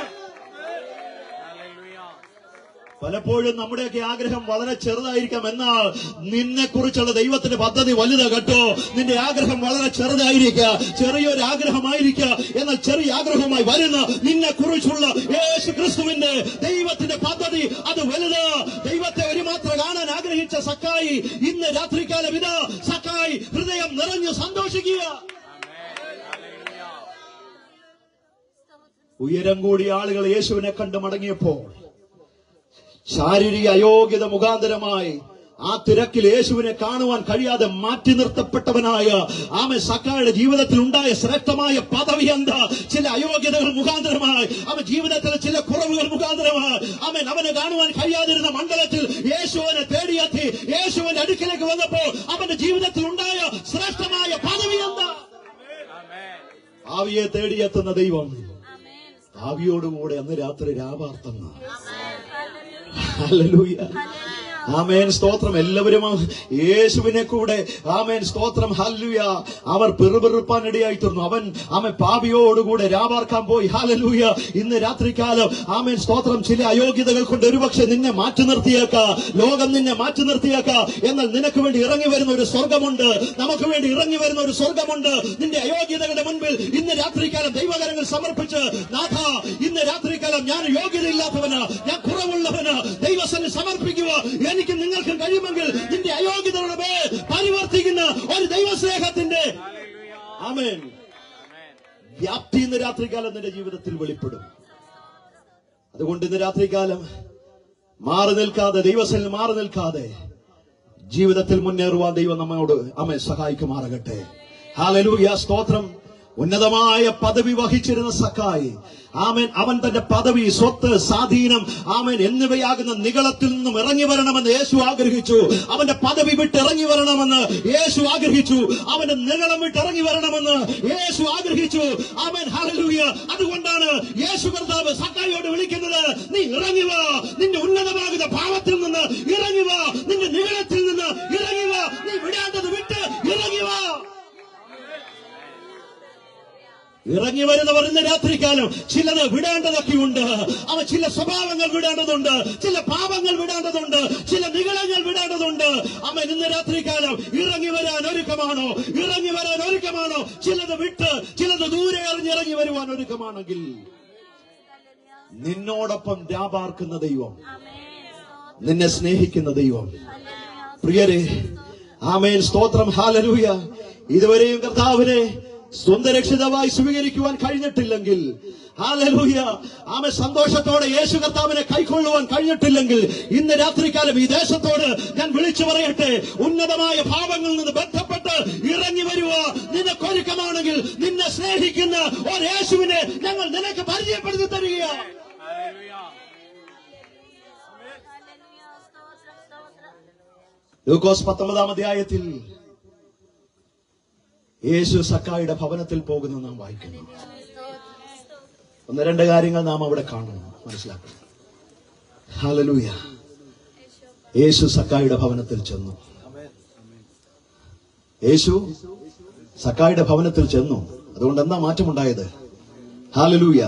പലപ്പോഴും നമ്മുടെയൊക്കെ ആഗ്രഹം വളരെ ചെറുതായിരിക്കാം, എന്നാൽ നിന്നെ കുറിച്ചുള്ള ദൈവത്തിന്റെ പദ്ധതി വലുതാ കേട്ടോ. നിന്റെ ആഗ്രഹം വളരെ ചെറുതായിരിക്കുക, ചെറിയൊരു ആഗ്രഹമായിരിക്കുക, എന്നാൽ ചെറിയ ആഗ്രഹവുമായി വരുന്ന നിന്നെ കുറിച്ചുള്ള യേശു ക്രിസ്തുവിന്റെ ദൈവത്തിന്റെ പദ്ധതി അത് വലുത്. ദൈവത്തെ ഒരു മാത്രം കാണാൻ ആഗ്രഹിച്ച സക്കായി ഇന്ന് രാത്രികാലം ഇതാ സക്കായി ഹൃദയം നിറഞ്ഞു സന്തോഷിക്കുക. ഉയരം കൂടിയ ആളുകൾ യേശുവിനെ കണ്ട് മടങ്ങിയപ്പോൾ ശാരീരിക അയോഗ്യത മുഖാന്തരമായി ആ തിരക്കിൽ യേശുവിനെ കാണുവാൻ കഴിയാതെ മാറ്റി നിർത്തപ്പെട്ടവനായ ആമൻ സക്കായുടെ ജീവിതത്തിൽ ഉണ്ടായ ശ്രേഷ്ഠമായ പദവി എന്താ? ചില അയോഗ്യതകൾ മുഖാന്തരമായി, അവൻ ജീവിതത്തിലെ ചില കുറവുകൾ മുഖാന്തരമായി, അവനെ കാണുവാൻ കഴിയാതിരുന്ന മണ്ഡലത്തിൽ യേശുവിനെ തേടിയെത്തി യേശുവിന്റെ അടുക്കിലേക്ക് വന്നപ്പോൾ അവന്റെ ജീവിതത്തിൽ ഉണ്ടായ ശ്രേഷ്ഠമായ പദവി എന്താ? ആവിയെ തേടിയെത്തുന്ന ദൈവം ആവിയോടുകൂടെ അന്ന് രാത്രി രാപാർത്തുന്ന. ഹല്ലേലൂയ. ആമേൻ, സ്തോത്രം. എല്ലാവരും യേശുവിനെ കൂടെ, ആമേൻ, സ്തോത്രം, ഹല്ലേലൂയ, അവർ പിറുപിറുപ്പാനിടയായി തീർന്നു. അവൻ പാപിയോടുകൂടെ രാപാർക്കാൻ പോയി. ഹല്ലേലൂയ. ഇന്ന് രാത്രികാലം, ആമേൻ, സ്തോത്രം, ചില അയോഗ്യതകൾ കൊണ്ട് ഒരുപക്ഷെ നിന്നെ മാറ്റി നിർത്തിയേക്കാം, ലോകം നിന്നെ മാറ്റി നിർത്തിയേക്കാം, എന്നാൽ നിനക്ക് വേണ്ടി ഇറങ്ങി വരുന്ന ഒരു സ്വർഗമുണ്ട്, നമുക്ക് വേണ്ടി ഇറങ്ങി വരുന്ന ഒരു സ്വർഗമുണ്ട്. നിന്റെ അയോഗ്യതകളുടെ മുൻപിൽ ഇന്ന് രാത്രികാലം ദൈവകരങ്ങൾ സമർപ്പിച്ച്, നാഥ, ഇന്ന് രാത്രികാലം ഞാൻ യോഗ്യതയില്ലാത്തവന്, ഞാൻ കുറവുള്ളവന് ദൈവസന്നിധിയിൽ സമർപ്പിക്കുക. എനിക്കും നിങ്ങൾക്കും കഴിയുമെങ്കിൽ നിന്റെ അയോഗ്യതയുടെ മേൽ പരിവർത്തിക്കുന്ന ഒരു ദൈവസ്നേഹത്തിന്റെ ആമേൻ വ്യാപ്തി ഇന്ന് രാത്രികാലം നിന്റെ ജീവിതത്തിൽ വെളിപ്പെടും. അതുകൊണ്ട് ഇന്ന് രാത്രികാലം മാറി നിൽക്കാതെ, ദൈവത്തിൽ മാറി നിൽക്കാതെ ജീവിതത്തിൽ മുന്നേറുവാൻ ദൈവം നമ്മോട് ആമേൻ സഹായിക്കുമാറാകട്ടെ. ഹല്ലേലൂയ, സ്തോത്രം. ഉന്നതമായ പദവി വഹിച്ചിരുന്ന സക്കായി, ആമേൻ, അവൻ തന്റെ പദവി, സ്വത്ത്, സ്വാധീനം, ആമേൻ എന്നിവയാകുന്ന നിഗളത്തിൽ നിന്നും ഇറങ്ങി വരണമെന്ന് യേശു ആഗ്രഹിച്ചു. അവന്റെ പദവി വിട്ട് ഇറങ്ങി വരണമെന്ന് യേശു ആഗ്രഹിച്ചു. അവന്റെ നിഗളം വിട്ട് ഇറങ്ങി വരണമെന്ന് യേശു ആഗ്രഹിച്ചു. ആമേൻ, ഹല്ലേലൂയ. അതുകൊണ്ടാണ് യേശു കർത്താവ് സക്കായിയോട് വിളിക്കുന്നത്, നീ ഇറങ്ങി വാ, നിന്റെ ഉന്നതമാകുന്ന ഭാവത്തിൽ നിന്ന് ഇറങ്ങി വാ, നിന്റെ നിഗളത്തിൽ നിന്ന് ഇറങ്ങി വാ, നീ വിടേണ്ടത് വിട്ട് ഇറങ്ങി വാ. ഇറങ്ങി വരുന്നവർ ഇന്ന് രാത്രികാലം ചിലത് വിടേണ്ടതൊക്കെയുണ്ട്. ചില സ്വഭാവങ്ങൾ വിടേണ്ടതുണ്ട്, ചില പാപങ്ങൾ വിടേണ്ടതുണ്ട്, ചില നിഗളങ്ങൾ വിടേണ്ടതുണ്ട്. അവൻ ഇന്ന് രാത്രികാലം ഇറങ്ങി വരാൻ ഒരുക്കമാണോ? ഇറങ്ങി വരാൻ ഒരുക്കമാണോ? ചിലത് വിട്ട് ചിലത് ദൂരെ ഇറങ്ങി വരുവാൻ ഒരുക്കമാണെങ്കിൽ നിന്നോടൊപ്പം രാപാർക്കുന്ന ദൈവം, നിന്നെ സ്നേഹിക്കുന്ന ദൈവം. പ്രിയരെ, ആമേൻ, സ്തോത്രം, ഹല്ലേലൂയ. ഇതുവരെയും കർത്താവിനെ സ്വന്തം രക്ഷിതാവായി സ്വീകരിക്കുവാൻ കഴിഞ്ഞിട്ടില്ലെങ്കിൽ, ഹല്ലേലൂയ, ആമേൻ, സന്തോഷത്തോടെ യേശു കർത്താവിനെ കൈക്കൊള്ളുവാൻ കഴിഞ്ഞിട്ടില്ലെങ്കിൽ, ഇന്ന് രാത്രികാലം ഈ ദേശത്തോട് ഞാൻ വിളിച്ചു പറയട്ടെ, ഉന്നതമായ ഭാവങ്ങളിൽ നിന്ന് ബന്ധപ്പെട്ട് ഇറങ്ങി വരുക. നിനക്കൊരുക്കമാണെങ്കിൽ നിന്നെ സ്നേഹിക്കുന്ന ഒരു യേശുവിനെ ഞങ്ങൾ നിനക്ക് പരിചയപ്പെടുത്തി തരികയാണ്. ലൂക്കോസ് 19-ാം അധ്യായത്തിൽ യേശു സക്കായിയുടെ ഭവനത്തിൽ പോകുന്നു നാം വായിക്കുന്നു. ഒന്ന് രണ്ട് കാര്യങ്ങൾ നാം അവിടെ കാണണം, മനസ്സിലാക്കണം. ഹല്ലേലൂയ. യേശു സക്കായിയുടെ ഭവനത്തിൽ ചെന്നു. യേശു സക്കായിയുടെ ഭവനത്തിൽ ചെന്നു. അതുകൊണ്ട് എന്താ മാറ്റമുണ്ടായത്? ഹല്ലേലൂയ.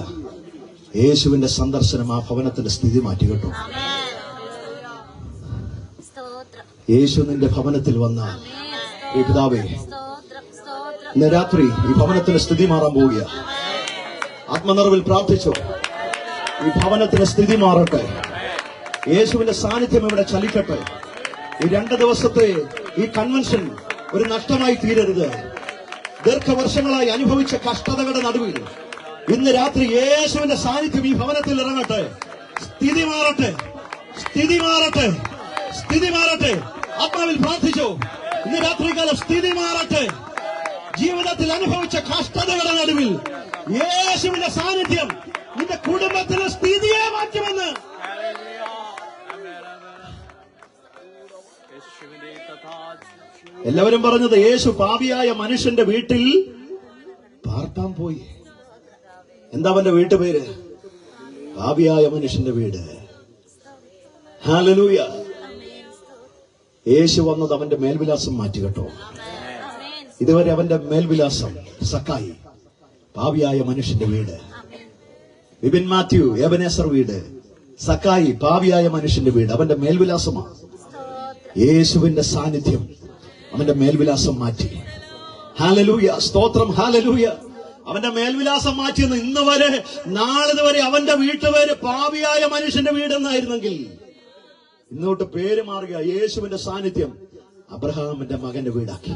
യേശുവിന്റെ സന്ദർശനം ആ ഭവനത്തിന്റെ സ്ഥിതി മാറ്റി കേട്ടോ. യേശു നിന്റെ ഭവനത്തിൽ വന്നാൽ, പിതാവേ, ഇന്ന് രാത്രി ഈ ഭവനത്തിന്റെ സ്ഥിതി മാറാൻ പോവുക. ആത്മനിറവിൽ പ്രാർത്ഥിച്ചു, ഈ ഭവനത്തിന്റെ സ്ഥിതി മാറട്ടെ. യേശുവിന്റെ സാന്നിധ്യം ഇവിടെ ചലിക്കട്ടെ. ഈ 2 ദിവസത്തെ ഈ കൺവെൻഷൻ ഒരു നഷ്ടമായി തീരരുത്. ദീർഘവർഷങ്ങളായി അനുഭവിച്ച കഷ്ടതകളുടെ നടുവിൽ ഇന്ന് രാത്രി യേശുവിന്റെ സാന്നിധ്യം ഈ ഭവനത്തിൽ ഇറങ്ങട്ടെ. സ്ഥിതി മാറട്ടെ, സ്ഥിതി മാറട്ടെ, സ്ഥിതി മാറട്ടെ. ആത്മാവിൽ പ്രാർത്ഥിച്ചു, ഇന്ന് രാത്രികാലം സ്ഥിതി മാറട്ടെ. ജീവിതത്തിൽ അനുഭവിച്ച കഷ്ടതകളുടെ നടുവിൽ യേശുവിന്റെ സാന്നിധ്യം നിന്റെ കുടുംബത്തിലെ സ്ഥിതിയെ മാറ്റുമെന്ന്. എല്ലാവരും പറഞ്ഞത് യേശു പാപിയായ മനുഷ്യന്റെ വീട്ടിൽ പാർപ്പാൻ പോയി. എന്താ അവന്റെ വീട്ടുപേര്? പാപിയായ മനുഷ്യന്റെ വീട്. ഹല്ലേലൂയ. യേശു വന്നത് അവന്റെ മേൽവിലാസം മാറ്റി കേട്ടോ. ഇതുവരെ അവന്റെ മേൽവിലാസം സക്കായി, പാപിയായ മനുഷ്യന്റെ വീട്. വിപിൻ മാത്യു, എബനേസർ വീട്. സക്കായി, പാപിയായ മനുഷ്യന്റെ വീട്. അവന്റെ മേൽവിലാസമാണ്. യേശുവിന്റെ സാന്നിധ്യം അവന്റെ മേൽവിലാസം മാറ്റി. ഹല്ലേലൂയ, സ്തോത്രം, ഹല്ലേലൂയ. അവന്റെ മേൽവിലാസം മാറ്റിയെന്ന് ഇന്ന് വരെ, നാളെ വരെ അവന്റെ വീട്ടുപേര് പാപിയായ മനുഷ്യന്റെ വീടെന്നായിരുന്നെങ്കിൽ ഇന്നോട്ട് പേര് മാറുക. യേശുവിന്റെ സാന്നിധ്യം അബ്രഹാമിന്റെ മകന്റെ വീടാക്കി.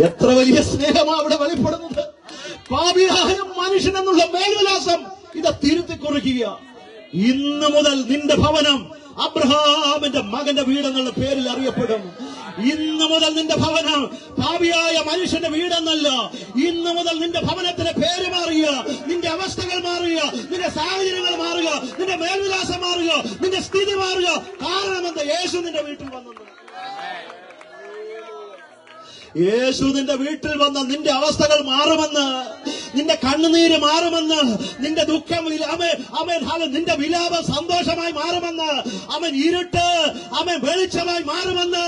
എത്ര വലിയ സ്നേഹമാണ് അവിടെ വെളിപ്പെടുന്നത്. പാപിയായ മനുഷ്യൻ എന്നുള്ള മേൽവിലാസം ഇത് തിരുത്തി കുറിക്കുക. ഇന്ന് മുതൽ നിന്റെ ഭവനം അബ്രഹാമിന്റെ മകന്റെ വീടെന്നുള്ള പേരിൽ അറിയപ്പെടും. ഇന്ന് മുതൽ നിന്റെ ഭവനം പാപിയായ മനുഷ്യന്റെ വീടെന്നല്ല. ഇന്ന് മുതൽ നിന്റെ ഭവനത്തിന്റെ പേര് മാറുക, നിന്റെ അവസ്ഥകൾ മാറുക, നിന്റെ സാഹചര്യങ്ങൾ മാറുക, നിന്റെ മേൽവിലാസം മാറുക, നിന്റെ സ്ഥിതി മാറുക. കാരണം എന്താ? യേശു നിന്റെ വീട്ടിൽ വന്നു. യേശു നിന്റെ വീട്ടിൽ വന്ന നിന്റെ അവസ്ഥകൾ മാറുമെന്ന്, നിന്റെ കണ്ണുനീര് മാറുമെന്ന്, നിന്റെ ദുഃഖം, നിന്റെ വിലാപം സന്തോഷമായി മാറുമെന്ന്, അവൻ ഇരുട്ട് വെളിച്ചമായി മാറുമെന്ന്.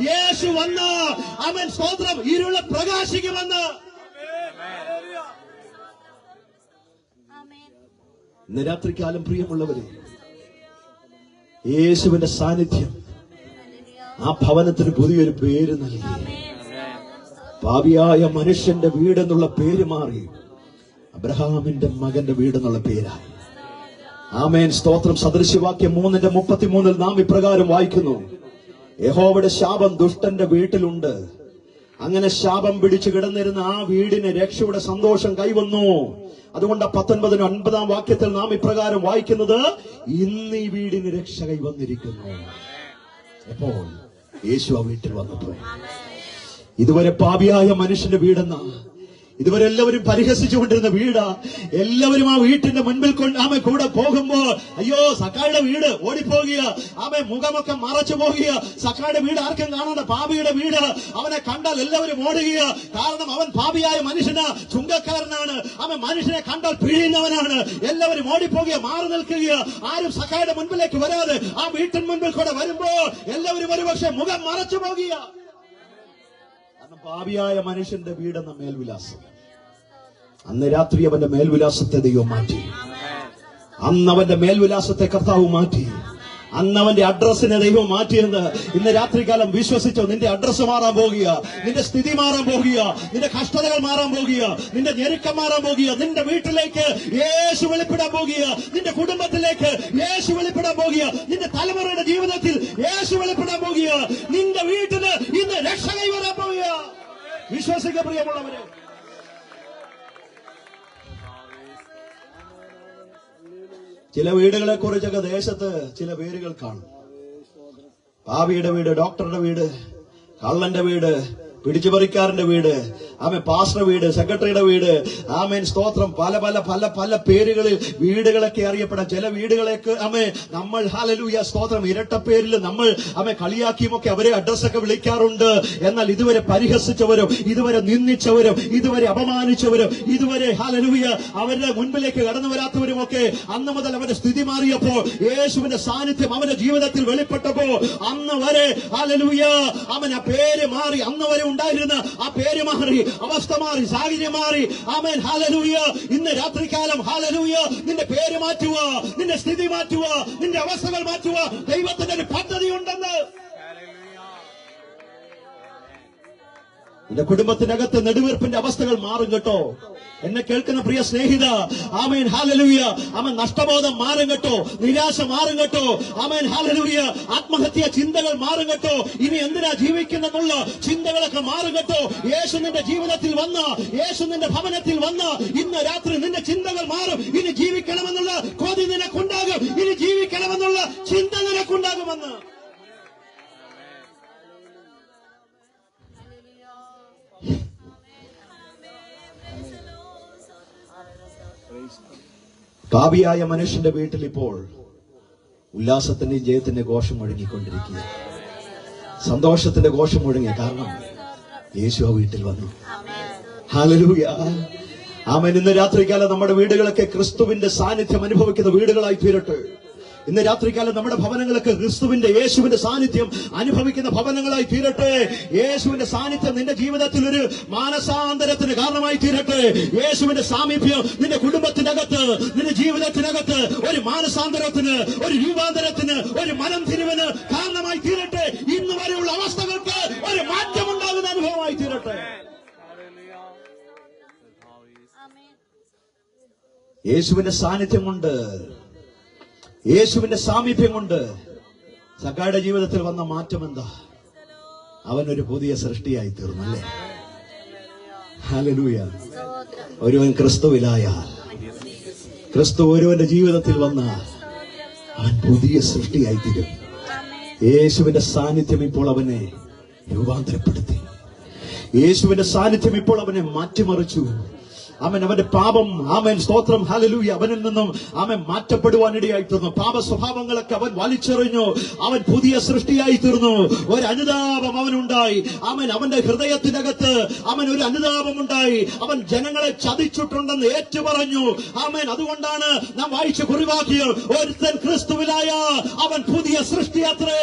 യേശു വന്ന് സ്തോത്രം, ഇരുള് പ്രകാശിക്കുമെന്ന്. ഇന്ന് രാത്രിക്കാലം പ്രിയമുള്ളവരെ, യേശുവിന്റെ സാന്നിധ്യം ആ ഭവനത്തിന് പുതിയൊരു പേര് നൽകി. പാപിയായ മനുഷ്യന്റെ വീടെന്നുള്ള പേര് മാറി അബ്രഹാമിന്റെ മകന്റെ വീടെന്നുള്ള പേരായി. ആമേൻ, സ്തോത്രം. സദൃശ്യവാക്യം 3:33 നാം ഇപ്രകാരം വായിക്കുന്നു, യഹോവയുടെ ശാപം ദുഷ്ടന്റെ വീട്ടിലുണ്ട്. അങ്ങനെ ശാപം പിടിച്ചു കിടന്നിരുന്ന ആ വീടിന് രക്ഷയുടെ സന്തോഷം കൈവന്നു. അതുകൊണ്ട് 19:9 വാക്യത്തിൽ നാം ഇപ്രകാരം വായിക്കുന്നത്, ഇന്ന് ഈ വീടിന് രക്ഷ കൈവന്നിരിക്കുന്നു. എപ്പോൾ? യേശു ആ വീട്ടിൽ വന്നപ്പോൾ. ഇതുവരെ പാപിയായ മനുഷ്യന്റെ വീടെന്ന, ഇതുവരെ എല്ലാവരും പരിഹസിച്ചുകൊണ്ടിരുന്ന വീടാ. എല്ലാവരും ആ വീട്ടിന്റെ മുൻപിൽ ആമെ കൂടെ പോകുമ്പോ, അയ്യോ സക്കായുടെ വീട്, ഓടിപ്പോകുക, ആമെ മുഖമൊക്കെ മറച്ചു പോകുക. സക്കായുടെ വീട് ആർക്കും കാണാതെ പാപിയുടെ വീട്. അവനെ കണ്ടാൽ എല്ലാവരും ഓടുക. കാരണം അവൻ പാപിയായ മനുഷ്യനാ, ചുങ്കക്കാരനാണ്. അവൻ മനുഷ്യനെ കണ്ടാൽ പിഴിയുന്നവനാണ്. എല്ലാവരും ഓടിപ്പോകുക, മാറി നിൽക്കുക. ആരും സക്കായുടെ മുൻപിലേക്ക് വരാതെ ആ വീട്ടിൻ മുൻപിൽ കൂടെ വരുമ്പോ എല്ലാവരും ഒരുപക്ഷെ മുഖം മറച്ചു പോകുക. പാപിയായ മനുഷ്യന്റെ വീടെന്ന മേൽവിലാസം. അന്ന് രാത്രി അവന്റെ മേൽവിലാസത്തെ ദൈവം മാറ്റി. അന്ന് അവന്റെ മേൽവിലാസത്തെ കർത്താവ് മാറ്റി. അന്ന് അവന്റെ അഡ്രസ്സിനെ ദൈവം മാറ്റിയെന്ന് ഇന്ന് രാത്രികാലം വിശ്വസിച്ചോ? നിന്റെ അഡ്രസ്സ് മാറാൻ പോകുക, നിന്റെ സ്ഥിതി മാറാൻ പോകുക, നിന്റെ കഷ്ടതകൾ മാറാൻ പോകുക, നിന്റെ ഞെരുക്കം മാറാൻ പോകുക. നിന്റെ വീട്ടിലേക്ക് യേശു വെളിപ്പെടാൻ പോകുക, നിന്റെ കുടുംബത്തിലേക്ക് യേശു വെളിപ്പെടാൻ പോകുക, നിന്റെ തലമുറയുടെ ജീവിതത്തിൽ യേശു വെളിപ്പെടാൻ പോകുക. നിന്റെ വീട്ടിന് ഇന്ന് രക്ഷ കൈവരാൻ പോകുക. വിശ്വസിക്ക പ്രിയമുള്ളവരെ. ചില വീടുകളെ കുറിച്ചൊക്കെ ദേശത്ത് ചില പേരുകൾ കാണും. പാപിയുടെ വീട്, ഡോക്ടറുടെ വീട്, കള്ളന്റെ വീട്, പിടിച്ചുപറിക്കാരന്റെ വീട്, ആമേൻ പാസ്റ്റർ വീട്, സെക്രട്ടറിയുടെ വീട്, ആമേൻ സ്തോത്രം. പല പല പല പല പേരുകളിൽ വീടുകളൊക്കെ അറിയപ്പെടാം. ചില വീടുകളേക്ക് നമ്മൾ ഹല്ലേലൂയ സ്തോത്രം ഇരട്ടപ്പേരിൽ നമ്മൾ കളിയാക്കിയുമൊക്കെ അവരെ അഡ്രസ്സൊക്കെ വിളിക്കാറുണ്ട്. എന്നാൽ ഇതുവരെ പരിഹസിച്ചവരും, ഇതുവരെ നിന്ദിച്ചവരും, ഇതുവരെ അപമാനിച്ചവരും, ഇതുവരെ ഹല്ലേലൂയ അവരുടെ മുൻപിലേക്ക് കടന്നു വരാത്തവരുമൊക്കെ അന്ന് മുതൽ അവന്റെ സ്ഥിതി മാറിയപ്പോൾ, യേശുവിന്റെ സാന്നിധ്യം അവന്റെ ജീവിതത്തിൽ വെളിപ്പെട്ടപ്പോ, അന്ന് വരെ ഹല്ലേലൂയ അവൻ ആ പേര് മാറി. അന്ന് വരെ ഉണ്ടായിരുന്ന ആ പേര് മാറി, അവസ്ഥ മാറി, സാഹചര്യം മാറി. Amen hallelujah. ഇന്ന് രാത്രികാലം ഹല്ലേലൂയ നിന്റെ പേര് മാറ്റുക, നിന്റെ സ്ഥിതി മാറ്റുക, നിന്റെ അവസ്ഥകൾ മാറ്റുക. ദൈവത്തിന്റെ ഒരു പദ്ധതി ഉണ്ടെന്ന്. നിന്റെ കുടുംബത്തിനകത്ത് നെടുവീർപ്പിന്റെ അവസ്ഥകൾ മാറും കേട്ടോ. എന്നെ കേൾക്കുന്ന പ്രിയ സ്നേഹിത, ആമേൻ ഹല്ലേലൂയ. ആമേൻ നഷ്ടബോധം മാറും കേട്ടോ, നിരാശ മാറും കേട്ടോ. Amen hallelujah. ആത്മഹത്യ ചിന്തകൾ മാറും കേട്ടോ. ഇനി എന്തിനാ ജീവിക്കുന്നെന്നുള്ള ചിന്തകളൊക്കെ മാറും കേട്ടോ. യേശു നിന്റെ ജീവിതത്തിൽ വന്ന, യേശു നിന്റെ ഭവനത്തിൽ വന്ന ഇന്ന് രാത്രി നിന്റെ ചിന്തകൾ മാറും. ഇനി ജീവിക്കണമെന്നുള്ള കൊതി നിനക്കുണ്ടാകും. ഇനി ജീവിക്കണമെന്നുള്ള ചിന്ത നിനക്കുണ്ടാകുമെന്ന്. പാപിയായ മനുഷ്യന്റെ വീട്ടിൽ ഇപ്പോൾ ഉല്ലാസത്തിന്റെ ജയത്തിന്റെ ഘോഷം മുഴങ്ങിക്കൊണ്ടിരിക്കുക, സന്തോഷത്തിന്റെ ഘോഷം മുഴങ്ങിയ കാരണം യേശു ആ വീട്ടിൽ വന്നു. ഹല്ലേലൂയ. ആമേൻ. ഇന്ന് രാത്രികാലം നമ്മുടെ വീടുകളൊക്കെ ക്രിസ്തുവിന്റെ സാന്നിധ്യം അനുഭവിക്കുന്ന വീടുകളായി തീരട്ടെ. ഇന്ന് രാത്രികാലം നമ്മുടെ ഭവനങ്ങളൊക്കെ ക്രിസ്തുവിന്റെ, യേശുവിന്റെ സാന്നിധ്യം അനുഭവിക്കുന്ന ഭവനങ്ങളായി തീരട്ടെ. യേശുവിന്റെ സാന്നിധ്യം നിന്റെ ജീവിതത്തിൽ ഒരു മാനസാന്തരത്തിന് കാരണമായി തീരട്ടെ. യേശുവിന്റെ സാമീപ്യം നിന്റെ കുടുംബത്തിനകത്ത്, നിന്റെ ജീവിതത്തിനകത്ത് ഒരു മാനസാന്തരത്തിന്, ഒരു രൂപാന്തരത്തിന്, ഒരു മനം തിരിവിന് കാരണമായി തീരട്ടെ. ഇന്ന് വരെയുള്ള അവസ്ഥകൾക്ക് ഒരു മാറ്റമുണ്ടാകുന്ന അനുഭവമായി തീരട്ടെ. യേശുവിന്റെ സാന്നിധ്യം കൊണ്ട്, യേശുവിന്റെ സാമീപ്യം കൊണ്ട് സക്കായുടെ ജീവിതത്തിൽ വന്ന മാറ്റം എന്താ? അവനൊരു പുതിയ സൃഷ്ടിയായി തീർന്നു, അല്ലേ? ഹല്ലേലൂയ. ഒരുവൻ ക്രിസ്തുവിലായാൽ, ക്രിസ്തു ഒരുവന്റെ ജീവിതത്തിൽ വന്നാൽ അവൻ പുതിയ സൃഷ്ടിയായി തീരും. യേശുവിന്റെ സാന്നിധ്യം ഇപ്പോൾ അവനെ രൂപാന്തരപ്പെടുത്തി. യേശുവിന്റെ സാന്നിധ്യം ഇപ്പോൾ അവനെ മാറ്റിമറിച്ചു. അവൻ അവന്റെ പാപം, ആമേൻ സ്തോത്രം ഹല്ലേലൂയ, അവനിൽ നിന്നും അവൻ മാറ്റപ്പെടുവാനിടയായി തീർന്നു. പാപ സ്വഭാവങ്ങളൊക്കെ അവൻ വലിച്ചെറിഞ്ഞു. അവൻ പുതിയ സൃഷ്ടിയായി തീർന്നു. ഒരു അനുതാപം അവനുണ്ടായി. അവൻ അവന്റെ ഹൃദയത്തിനകത്ത് അവൻ ഒരു അനുതാപമുണ്ടായി. അവൻ ജനങ്ങളെ ചതിച്ചിട്ടുണ്ടെന്ന് ഏറ്റുപറഞ്ഞു. ആമേൻ. അതുകൊണ്ടാണ് നാം വായിച്ച കുറിവാക്യം, ഒരുത്തൻ ക്രിസ്തുവിലായ അവൻ പുതിയ സൃഷ്ടിയത്രേ.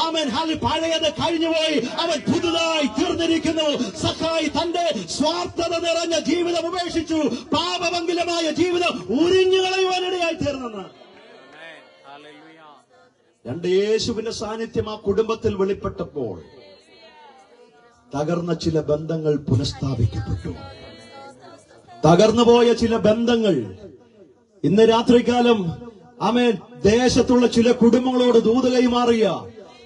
ആമേൻ. പഴയത് കഴിഞ്ഞുപോയി, അവൻ പുതുതായി തീർന്നിരിക്കുന്നു. സക്കായി തന്റെ സ്വാർത്ഥത നിറഞ്ഞ ജീവിതം ഉപേക്ഷിച്ചു പാപമംഗലമായ ജീവിതം ഉരിഞ്ഞുകളയുവാനിടയായി തീർന്നെന്ന്. രണ്ട്, യേശുവിന്റെ സാന്നിധ്യം ആ കുടുംബത്തിൽ വെളിപ്പെട്ടപ്പോൾ തകർന്ന ചില ബന്ധങ്ങൾ പുനഃസ്ഥാപിക്കപ്പെട്ടു. തകർന്നുപോയ ചില ബന്ധങ്ങൾ ഇന്ന് രാത്രികാലം ആമേൻ, ദേശത്തുള്ള ചില കുടുംബങ്ങളോട് ദൂത് കൈമാറിയ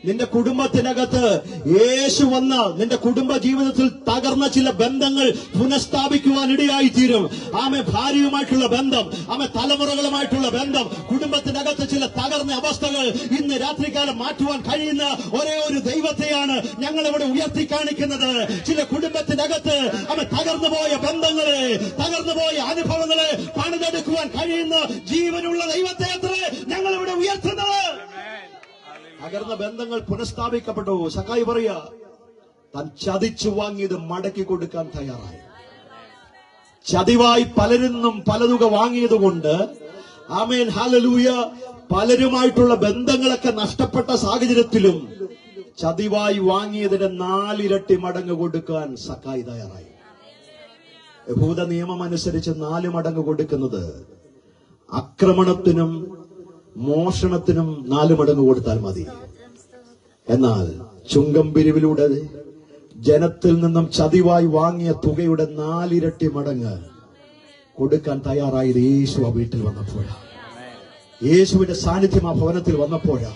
നിന്റെ കുടുംബത്തിനകത്ത് യേശു വന്ന നിന്റെ കുടുംബ ജീവിതത്തിൽ തകർന്ന ചില ബന്ധങ്ങൾ പുനഃസ്ഥാപിക്കുവാൻ ഇടയായി തീരും. ആമേ, ഭാര്യയുമായിട്ടുള്ള ബന്ധം, ആമേ, തലമുറകളുമായിട്ടുള്ള ബന്ധം, കുടുംബത്തിനകത്ത് ചില തകർന്ന അവസ്ഥകൾ ഇന്ന് രാത്രികാലം മാറ്റുവാൻ കഴിയുന്ന ഒരേ ഒരു ദൈവത്തെയാണ് ഞങ്ങൾ ഇവിടെ ഉയർത്തി കാണിക്കുന്നത്. ചില കുടുംബത്തിനകത്ത് ആമേ തകർന്നുപോയ ബന്ധങ്ങളെ, തകർന്നുപോയ അനുഭവങ്ങളെ പണിതെടുക്കുവാൻ കഴിയുന്ന ജീവനുള്ള ദൈവത്തെ അത്രേ ഞങ്ങൾ ഇവിടെ ഉയർത്തുന്നത്. തകർന്ന ബന്ധങ്ങൾ പുനഃസ്ഥാപിക്കപ്പെട്ടു. സക്കായി പറയാ, താൻ ചതിച്ചു വാങ്ങിയത് മടക്കി കൊടുക്കാൻ തയ്യാറായി. ചതിവായി പലരിന്നും പലതുക വാങ്ങിയതുകൊണ്ട്, ആമേൻ, ഹല്ലേലൂയ, പലരുമായിട്ടുള്ള ബന്ധങ്ങളൊക്കെ നഷ്ടപ്പെട്ട സാഹചര്യത്തിലും ചതിവായി വാങ്ങിയതിന്റെ 4 ഇരട്ടി മടങ്ങ് കൊടുക്കാൻ സക്കായി തയ്യാറായി. യഹൂദ നിയമം അനുസരിച്ച് 4 മടങ്ങ് കൊടുക്കുന്നത് ആക്രമണത്തിനും മോഷണത്തിനും 4 മടങ്ങ് കൊടുത്താൽ മതി. എന്നാൽ ചുങ്കം പിരിവിലൂടെ ജനത്തിൽ നിന്നും ചതിവായി വാങ്ങിയ തുകയുടെ 4 ഇരട്ടി മടങ്ങ് കൊടുക്കാൻ തയ്യാറായത് യേശു ആ വീട്ടിൽ വന്നപ്പോഴാ. യേശുവിന്റെ സാന്നിധ്യം ആ ഭവനത്തിൽ വന്നപ്പോഴാ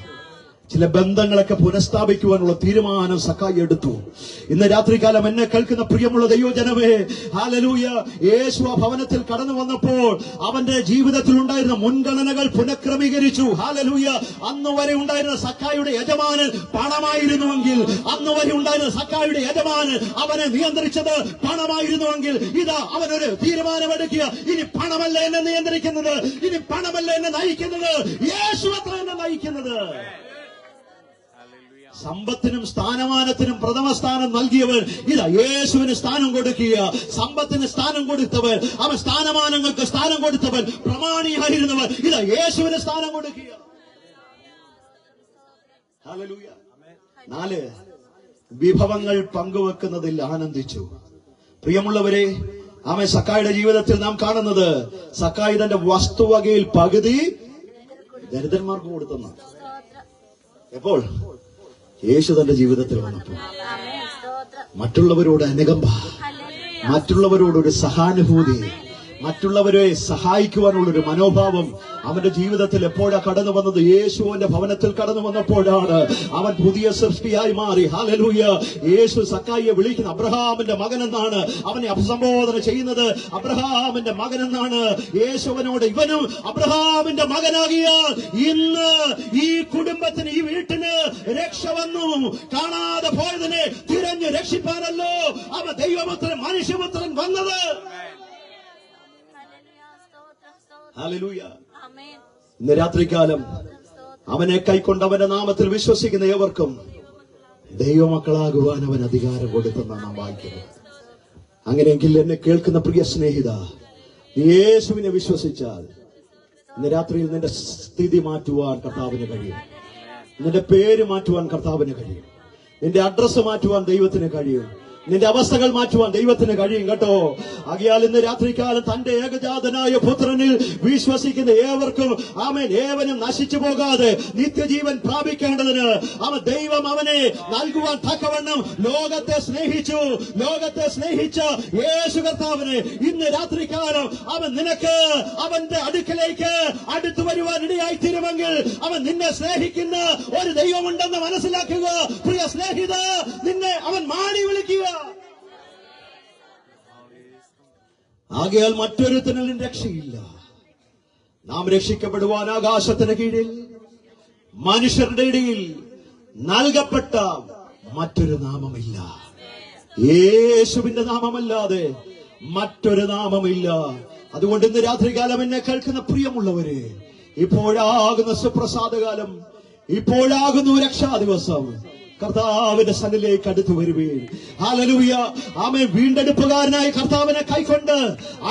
ചില ബന്ധങ്ങളൊക്കെ പുനഃസ്ഥാപിക്കുവാനുള്ള തീരുമാനം സക്കായി എടുത്തു. ഇന്ന് രാത്രികാലം എന്നെ കേൾക്കുന്ന പ്രിയമുള്ള ദൈവജനമേ, ഹല്ലേലൂയ, യേശു ആ ഭവനത്തിൽ കടന്നു വന്നപ്പോൾ അവന്റെ ജീവിതത്തിൽ ഉണ്ടായിരുന്ന മുൻഗണനകൾ പുനഃക്രമീകരിച്ചു. ഹല്ലേലൂയ. അന്ന് വരെ ഉണ്ടായിരുന്ന സക്കായിയുടെ യജമാനൻ പണമായിരുന്നുവെങ്കിൽ, അന്ന് വരെ ഉണ്ടായിരുന്ന സക്കായിയുടെ യജമാനൻ അവനെ നിയന്ത്രിച്ചത് പണമായിരുന്നുവെങ്കിൽ, ഇതാ അവനൊരു തീരുമാനമെടുക്കുക. ഇനി പണമല്ല എന്നെ നിയന്ത്രിക്കുന്നത്, ഇനി പണമല്ല എന്നെ നയിക്കുന്നത്, യേശു അത്ര എന്നെ നയിക്കുന്നത്. സമ്പത്തിനും സ്ഥാനമാനത്തിനും പ്രഥമ സ്ഥാനം നൽകിയവൻ ഇതാ യേശുവിന് സ്ഥാനം കൊടുക്കുക. സമ്പത്തിന് സ്ഥാനം കൊടുത്തവൻ, അവൻ സ്ഥാനമാനങ്ങൾക്ക് സ്ഥാനം കൊടുത്തവൻ, പ്രമാണിയായിരുന്നവൻ ഇതാ യേശുവിന് സ്ഥാനം കൊടുക്കുക. ഹല്ലേലൂയ. 4 വിഭവങ്ങൾ പങ്കുവെക്കുന്നതിൽ ആനന്ദിച്ചു. പ്രിയമുള്ളവരെ, ആമേ, സക്കായിയുടെ ജീവിതത്തിൽ നാം കാണുന്നത് സക്കായി തന്റെ വസ്തുവകയിൽ പകുതി ദരിദ്രന്മാർക്ക് കൊടുത്തെന്ന. എപ്പോൾ യേശു തന്റെ ജീവിതത്തിൽ വന്നപ്പോൾ മറ്റുള്ളവരോട് അനുകമ്പ, മറ്റുള്ളവരോടൊരു സഹാനുഭൂതി, മറ്റുള്ളവരെ സഹായിക്കുവാനുള്ളൊരു മനോഭാവം അവന്റെ ജീവിതത്തിൽ എപ്പോഴാ കടന്നു വന്നത്? യേശുവിന്റെ ഭവനത്തിൽ കടന്നു വന്നപ്പോഴാണ്. അവൻ പുതിയ സൃഷ്ടിയായി മാറി. ഹല്ലേലൂയ. യേശു സക്കായിയെ വിളിക്കുന്ന അബ്രഹാമിന്റെ മകൻ എന്നാണ് അവനെ അഭിസംബോധന ചെയ്യുന്നത്. അബ്രഹാമിന്റെ മകൻ എന്നാണ്. യേശുവിനോട് ഇവനും അബ്രഹാമിന്റെ മകനാകിയാൽ ഇന്ന് ഈ കുടുംബത്തിന്, ഈ വീട്ടിന് രക്ഷ വന്നു. കാണാതെ പോയതിനെ തിരഞ്ഞു രക്ഷിപ്പാനല്ലോ അവൻ ദൈവപുത്രൻ, മനുഷ്യപുത്രൻ വന്നത്. ഹല്ലേലൂയ. ഇന്ന് രാത്രികാലം അവനെ കൈക്കൊണ്ട് അവന്റെ നാമത്തിൽ വിശ്വസിക്കുന്ന ഏവർക്കും ദൈവമക്കളാകുവാൻ അവൻ അധികാരം കൊടുത്തെന്നാണ് നാം വായിക്കുന്നത്. അങ്ങനെയെങ്കിൽ എന്നെ കേൾക്കുന്ന പ്രിയ സ്നേഹിത, നീ യേശുവിനെ വിശ്വസിച്ചാൽ ഇന്ന് രാത്രിയിൽ നിന്റെ സ്ഥിതി മാറ്റുവാൻ കർത്താവിന് കഴിയും. നിന്റെ പേര് മാറ്റുവാൻ കർത്താവിന് കഴിയും. നിന്റെ അഡ്രസ് മാറ്റുവാൻ ദൈവത്തിന് കഴിയും. നിന്റെ അവസ്ഥകൾ മാറ്റുവാൻ ദൈവത്തിന് കഴിയും കേട്ടോ. ആകയാൽ ഇന്ന് രാത്രികാലം തന്റെ ഏകജാതനായ പുത്രനിൽ വിശ്വസിക്കുന്ന ഏവർക്കും, ആമേൻ, ഏവനും നശിച്ചു പോകാതെ നിത്യജീവൻ പ്രാപിക്കേണ്ടതിന് ദൈവം അവനെ നൽകുവാൻ തക്കവണ്ണം ലോകത്തെ സ്നേഹിച്ചു. ലോകത്തെ സ്നേഹിച്ച യേശു കർത്താവിനെ ഇന്ന് രാത്രികാലം അവൻ നിനക്ക് അവന്റെ അടുക്കലേക്ക് അടുത്തു വരുവാൻ ഇടയായി തീരുമെങ്കിൽ അവൻ നിന്നെ സ്നേഹിക്കുന്ന ഒരു ദൈവമുണ്ടെന്ന് മനസ്സിലാക്കുക. പ്രിയ സ്നേഹിത, നിന്നെ അവൻ മാടി വിളിക്കുക. ആകയാൽ മറ്റൊരുത്തനിൽ രക്ഷയില്ല. നാം രക്ഷിക്കപ്പെടുവാൻ ആകാശത്തിന് കീഴിൽ മനുഷ്യരുടെ ഇടയിൽ നൽകപ്പെട്ട മറ്റൊരു നാമമില്ല. യേശുവിന്റെ നാമമല്ലാതെ മറ്റൊരു നാമമില്ല. അതുകൊണ്ട് ഇന്ന് രാത്രികാലം എന്നെ കേൾക്കുന്ന പ്രിയമുള്ളവരെ, ഇപ്പോഴാകുന്ന സുപ്രസാദകാലം, ഇപ്പോഴാകുന്നു രക്ഷാ ദിവസം. കർത്താവിന്റെ സന്നിധിയിലേക്ക് അടുത്തു വരുവീൻ. ഹല്ലേലൂയ. ആമേൻ. വീണ്ടെടുപ്പുകാരനായ കർത്താവിനെ കൈക്കൊണ്ട്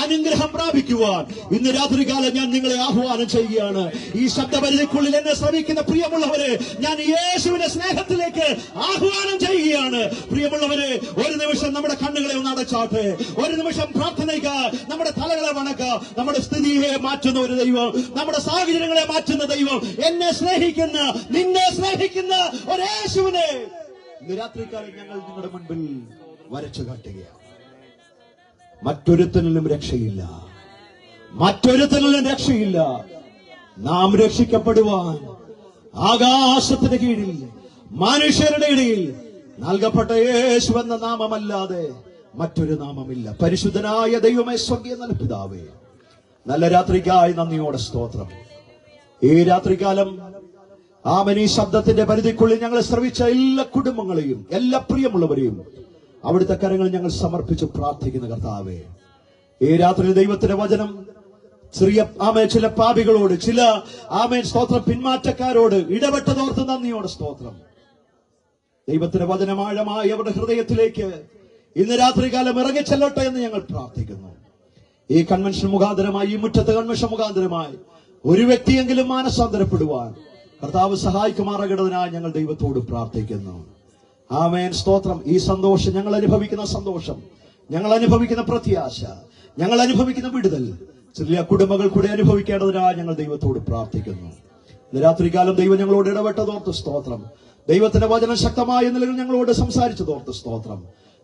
അനുഗ്രഹം പ്രാപിക്കുവാൻ ഇന്ന് രാത്രികാലം ഞാൻ നിങ്ങളെ ആഹ്വാനം ചെയ്യുകയാണ്. ഈ ശബ്ദപരിധിക്കുള്ളിൽ എന്നെ ശ്രമിക്കുന്ന പ്രിയമുള്ളവരെ, ഞാൻ യേശുവിന്റെ സ്നേഹത്തിലേക്ക് ആഹ്വാനം ചെയ്യുകയാണ്. പ്രിയമുള്ളവരെ, ഒരു നിമിഷം നമ്മുടെ കണ്ണുകളെ ഒന്ന് അടച്ചാട്ടെ. ഒരു നിമിഷം പ്രാർത്ഥനയ്ക്ക് നമ്മുടെ തലകളെ വണക്കുക. നമ്മുടെ സ്ഥിതിയെ മാറ്റുന്ന ഒരു ദൈവം, നമ്മുടെ സാഹചര്യങ്ങളെ മാറ്റുന്ന ദൈവം, എന്നെ സ്നേഹിക്കുന്ന, നിന്നെ സ്നേഹിക്കുന്ന ഒരു യേശുവിനെ ഇന്ന് രാത്രികാലം ഞങ്ങൾ നിങ്ങളുടെ മുൻപിൽ വരച്ചു കാട്ടുകയാണ്. മറ്റൊരുത്തനിലും രക്ഷയില്ല, മറ്റൊരുത്തനിലും രക്ഷയില്ല. നാം രക്ഷിക്കപ്പെടുവാൻ ആകാശത്തിന് കീഴിൽ മനുഷ്യരുടെ ഇടയിൽ നൽകപ്പെട്ട യേശു എന്ന നാമമല്ലാതെ മറ്റൊരു നാമമില്ല. പരിശുദ്ധനായ ദൈവമേ, സ്വർഗീയ നല്ല പിതാവേ, നല്ല രാത്രിക്കായി നന്ദിയോടെ സ്തോത്രം. ഈ രാത്രികാലം ആമേൻ, ഈ ശബ്ദത്തിന്റെ പരിധിക്കുള്ളിൽ ഞങ്ങൾ ശ്രവിച്ച എല്ലാ കുടുംബങ്ങളെയും എല്ലാ പ്രിയമുള്ളവരെയും അവിടുത്തെ കരങ്ങൾ ഞങ്ങൾ സമർപ്പിച്ച് പ്രാർത്ഥിക്കുന്ന കർത്താവേ, ഈ രാത്രി ദൈവത്തിന്റെ വചനം ചില പാപികളോട്, ചില സ്തോത്രം പിന്മാറ്റക്കാരോട് ഇടപെട്ടതോർത്ത് നന്ദിയോടെ സ്തോത്രം. ദൈവത്തിന്റെ വചനമാഴമായി അവരുടെ ഹൃദയത്തിലേക്ക് ഇന്ന് രാത്രികാലം ഇറങ്ങിച്ചെല്ലട്ടെ എന്ന് ഞങ്ങൾ പ്രാർത്ഥിക്കുന്നു. ഈ കൺവെൻഷൻ മുഖാന്തരമായി, ഈ മുറ്റത്ത് കൺവെൻഷൻ മുഖാന്തരമായി ഒരു വ്യക്തിയെങ്കിലും മാനസാന്തരപ്പെടുവാൻ കർത്താവ് സഹായിക്കുമാറാകേണ്ടതിനായി ഞങ്ങൾ ദൈവത്തോട് പ്രാർത്ഥിക്കുന്നു. ആമേൻ, സ്തോത്രം. ഈ സന്തോഷം, ഞങ്ങൾ അനുഭവിക്കുന്ന സന്തോഷം, ഞങ്ങൾ അനുഭവിക്കുന്ന പ്രത്യാശ, ഞങ്ങൾ അനുഭവിക്കുന്ന വിടുതൽ ചില കുടുംബങ്ങൾ കൂടെ അനുഭവിക്കേണ്ടതിനായി ഞങ്ങൾ ദൈവത്തോട് പ്രാർത്ഥിക്കുന്നു. ഇന്ന് രാത്രികാലം ദൈവം ഞങ്ങളോട് ഇടപെട്ടതോർത്ത് സ്തോത്രം. ദൈവത്തിന്റെ വചനം ശക്തമായ നിലയിൽ ഞങ്ങളോട് സംസാരിച്ചതോർത്ത് സ്തോത്രം.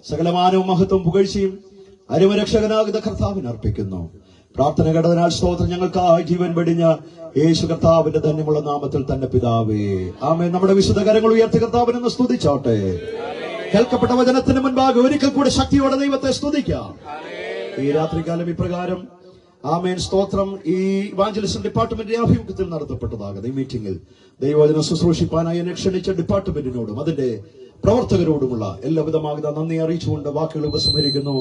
സകലമാനവും മഹത്വവും പുകഴ്ചയും അരുമരക്ഷകനാകുന്ന കർത്താവിന് അർപ്പിക്കുന്നു. പ്രാർത്ഥന കേട്ടതിനാൽ സ്തോത്രം. ഞങ്ങൾക്കായി ജീവൻ വെടിഞ്ഞ യേശു കർത്താവിന്റെ ധന്യമുള്ള നാമത്തിൽ തന്നെ പിതാവേ, ആമേൻ. നമ്മുടെ വിശുദ്ധ കരങ്ങൾ ഉയർത്തി കർത്താവിനെ സ്തുതിച്ചോട്ടെ. കേൾക്കപ്പെട്ട വചനത്തിന് മുൻപാകെ ഒരിക്കൽ കൂടെ ശക്തിയോടെ ദൈവത്തെ സ്തുതിക്കാം. ഈ രാത്രികാലം ഇപ്രകാരം ആമേൻ, സ്തോത്രം. ഈ ഇവാഞ്ചലിസം ഡിപ്പാർട്ട്മെന്റിന്റെ ആഭിമുഖ്യത്തിൽ നടത്തപ്പെട്ടതാകുന്ന ഈ മീറ്റിംഗിൽ ദൈവവചനം ശുശ്രൂഷിപ്പാനായി എന്നെ ക്ഷണിച്ച ഡിപ്പാർട്ട്മെന്റിനോടും അതിന്റെ പ്രവർത്തകരോടുമുള്ള എല്ലാവിധമാകുന്ന നന്ദി അറിയിച്ചുകൊണ്ട് വാക്കുകൾ ഉപസംഹരിക്കുന്നു.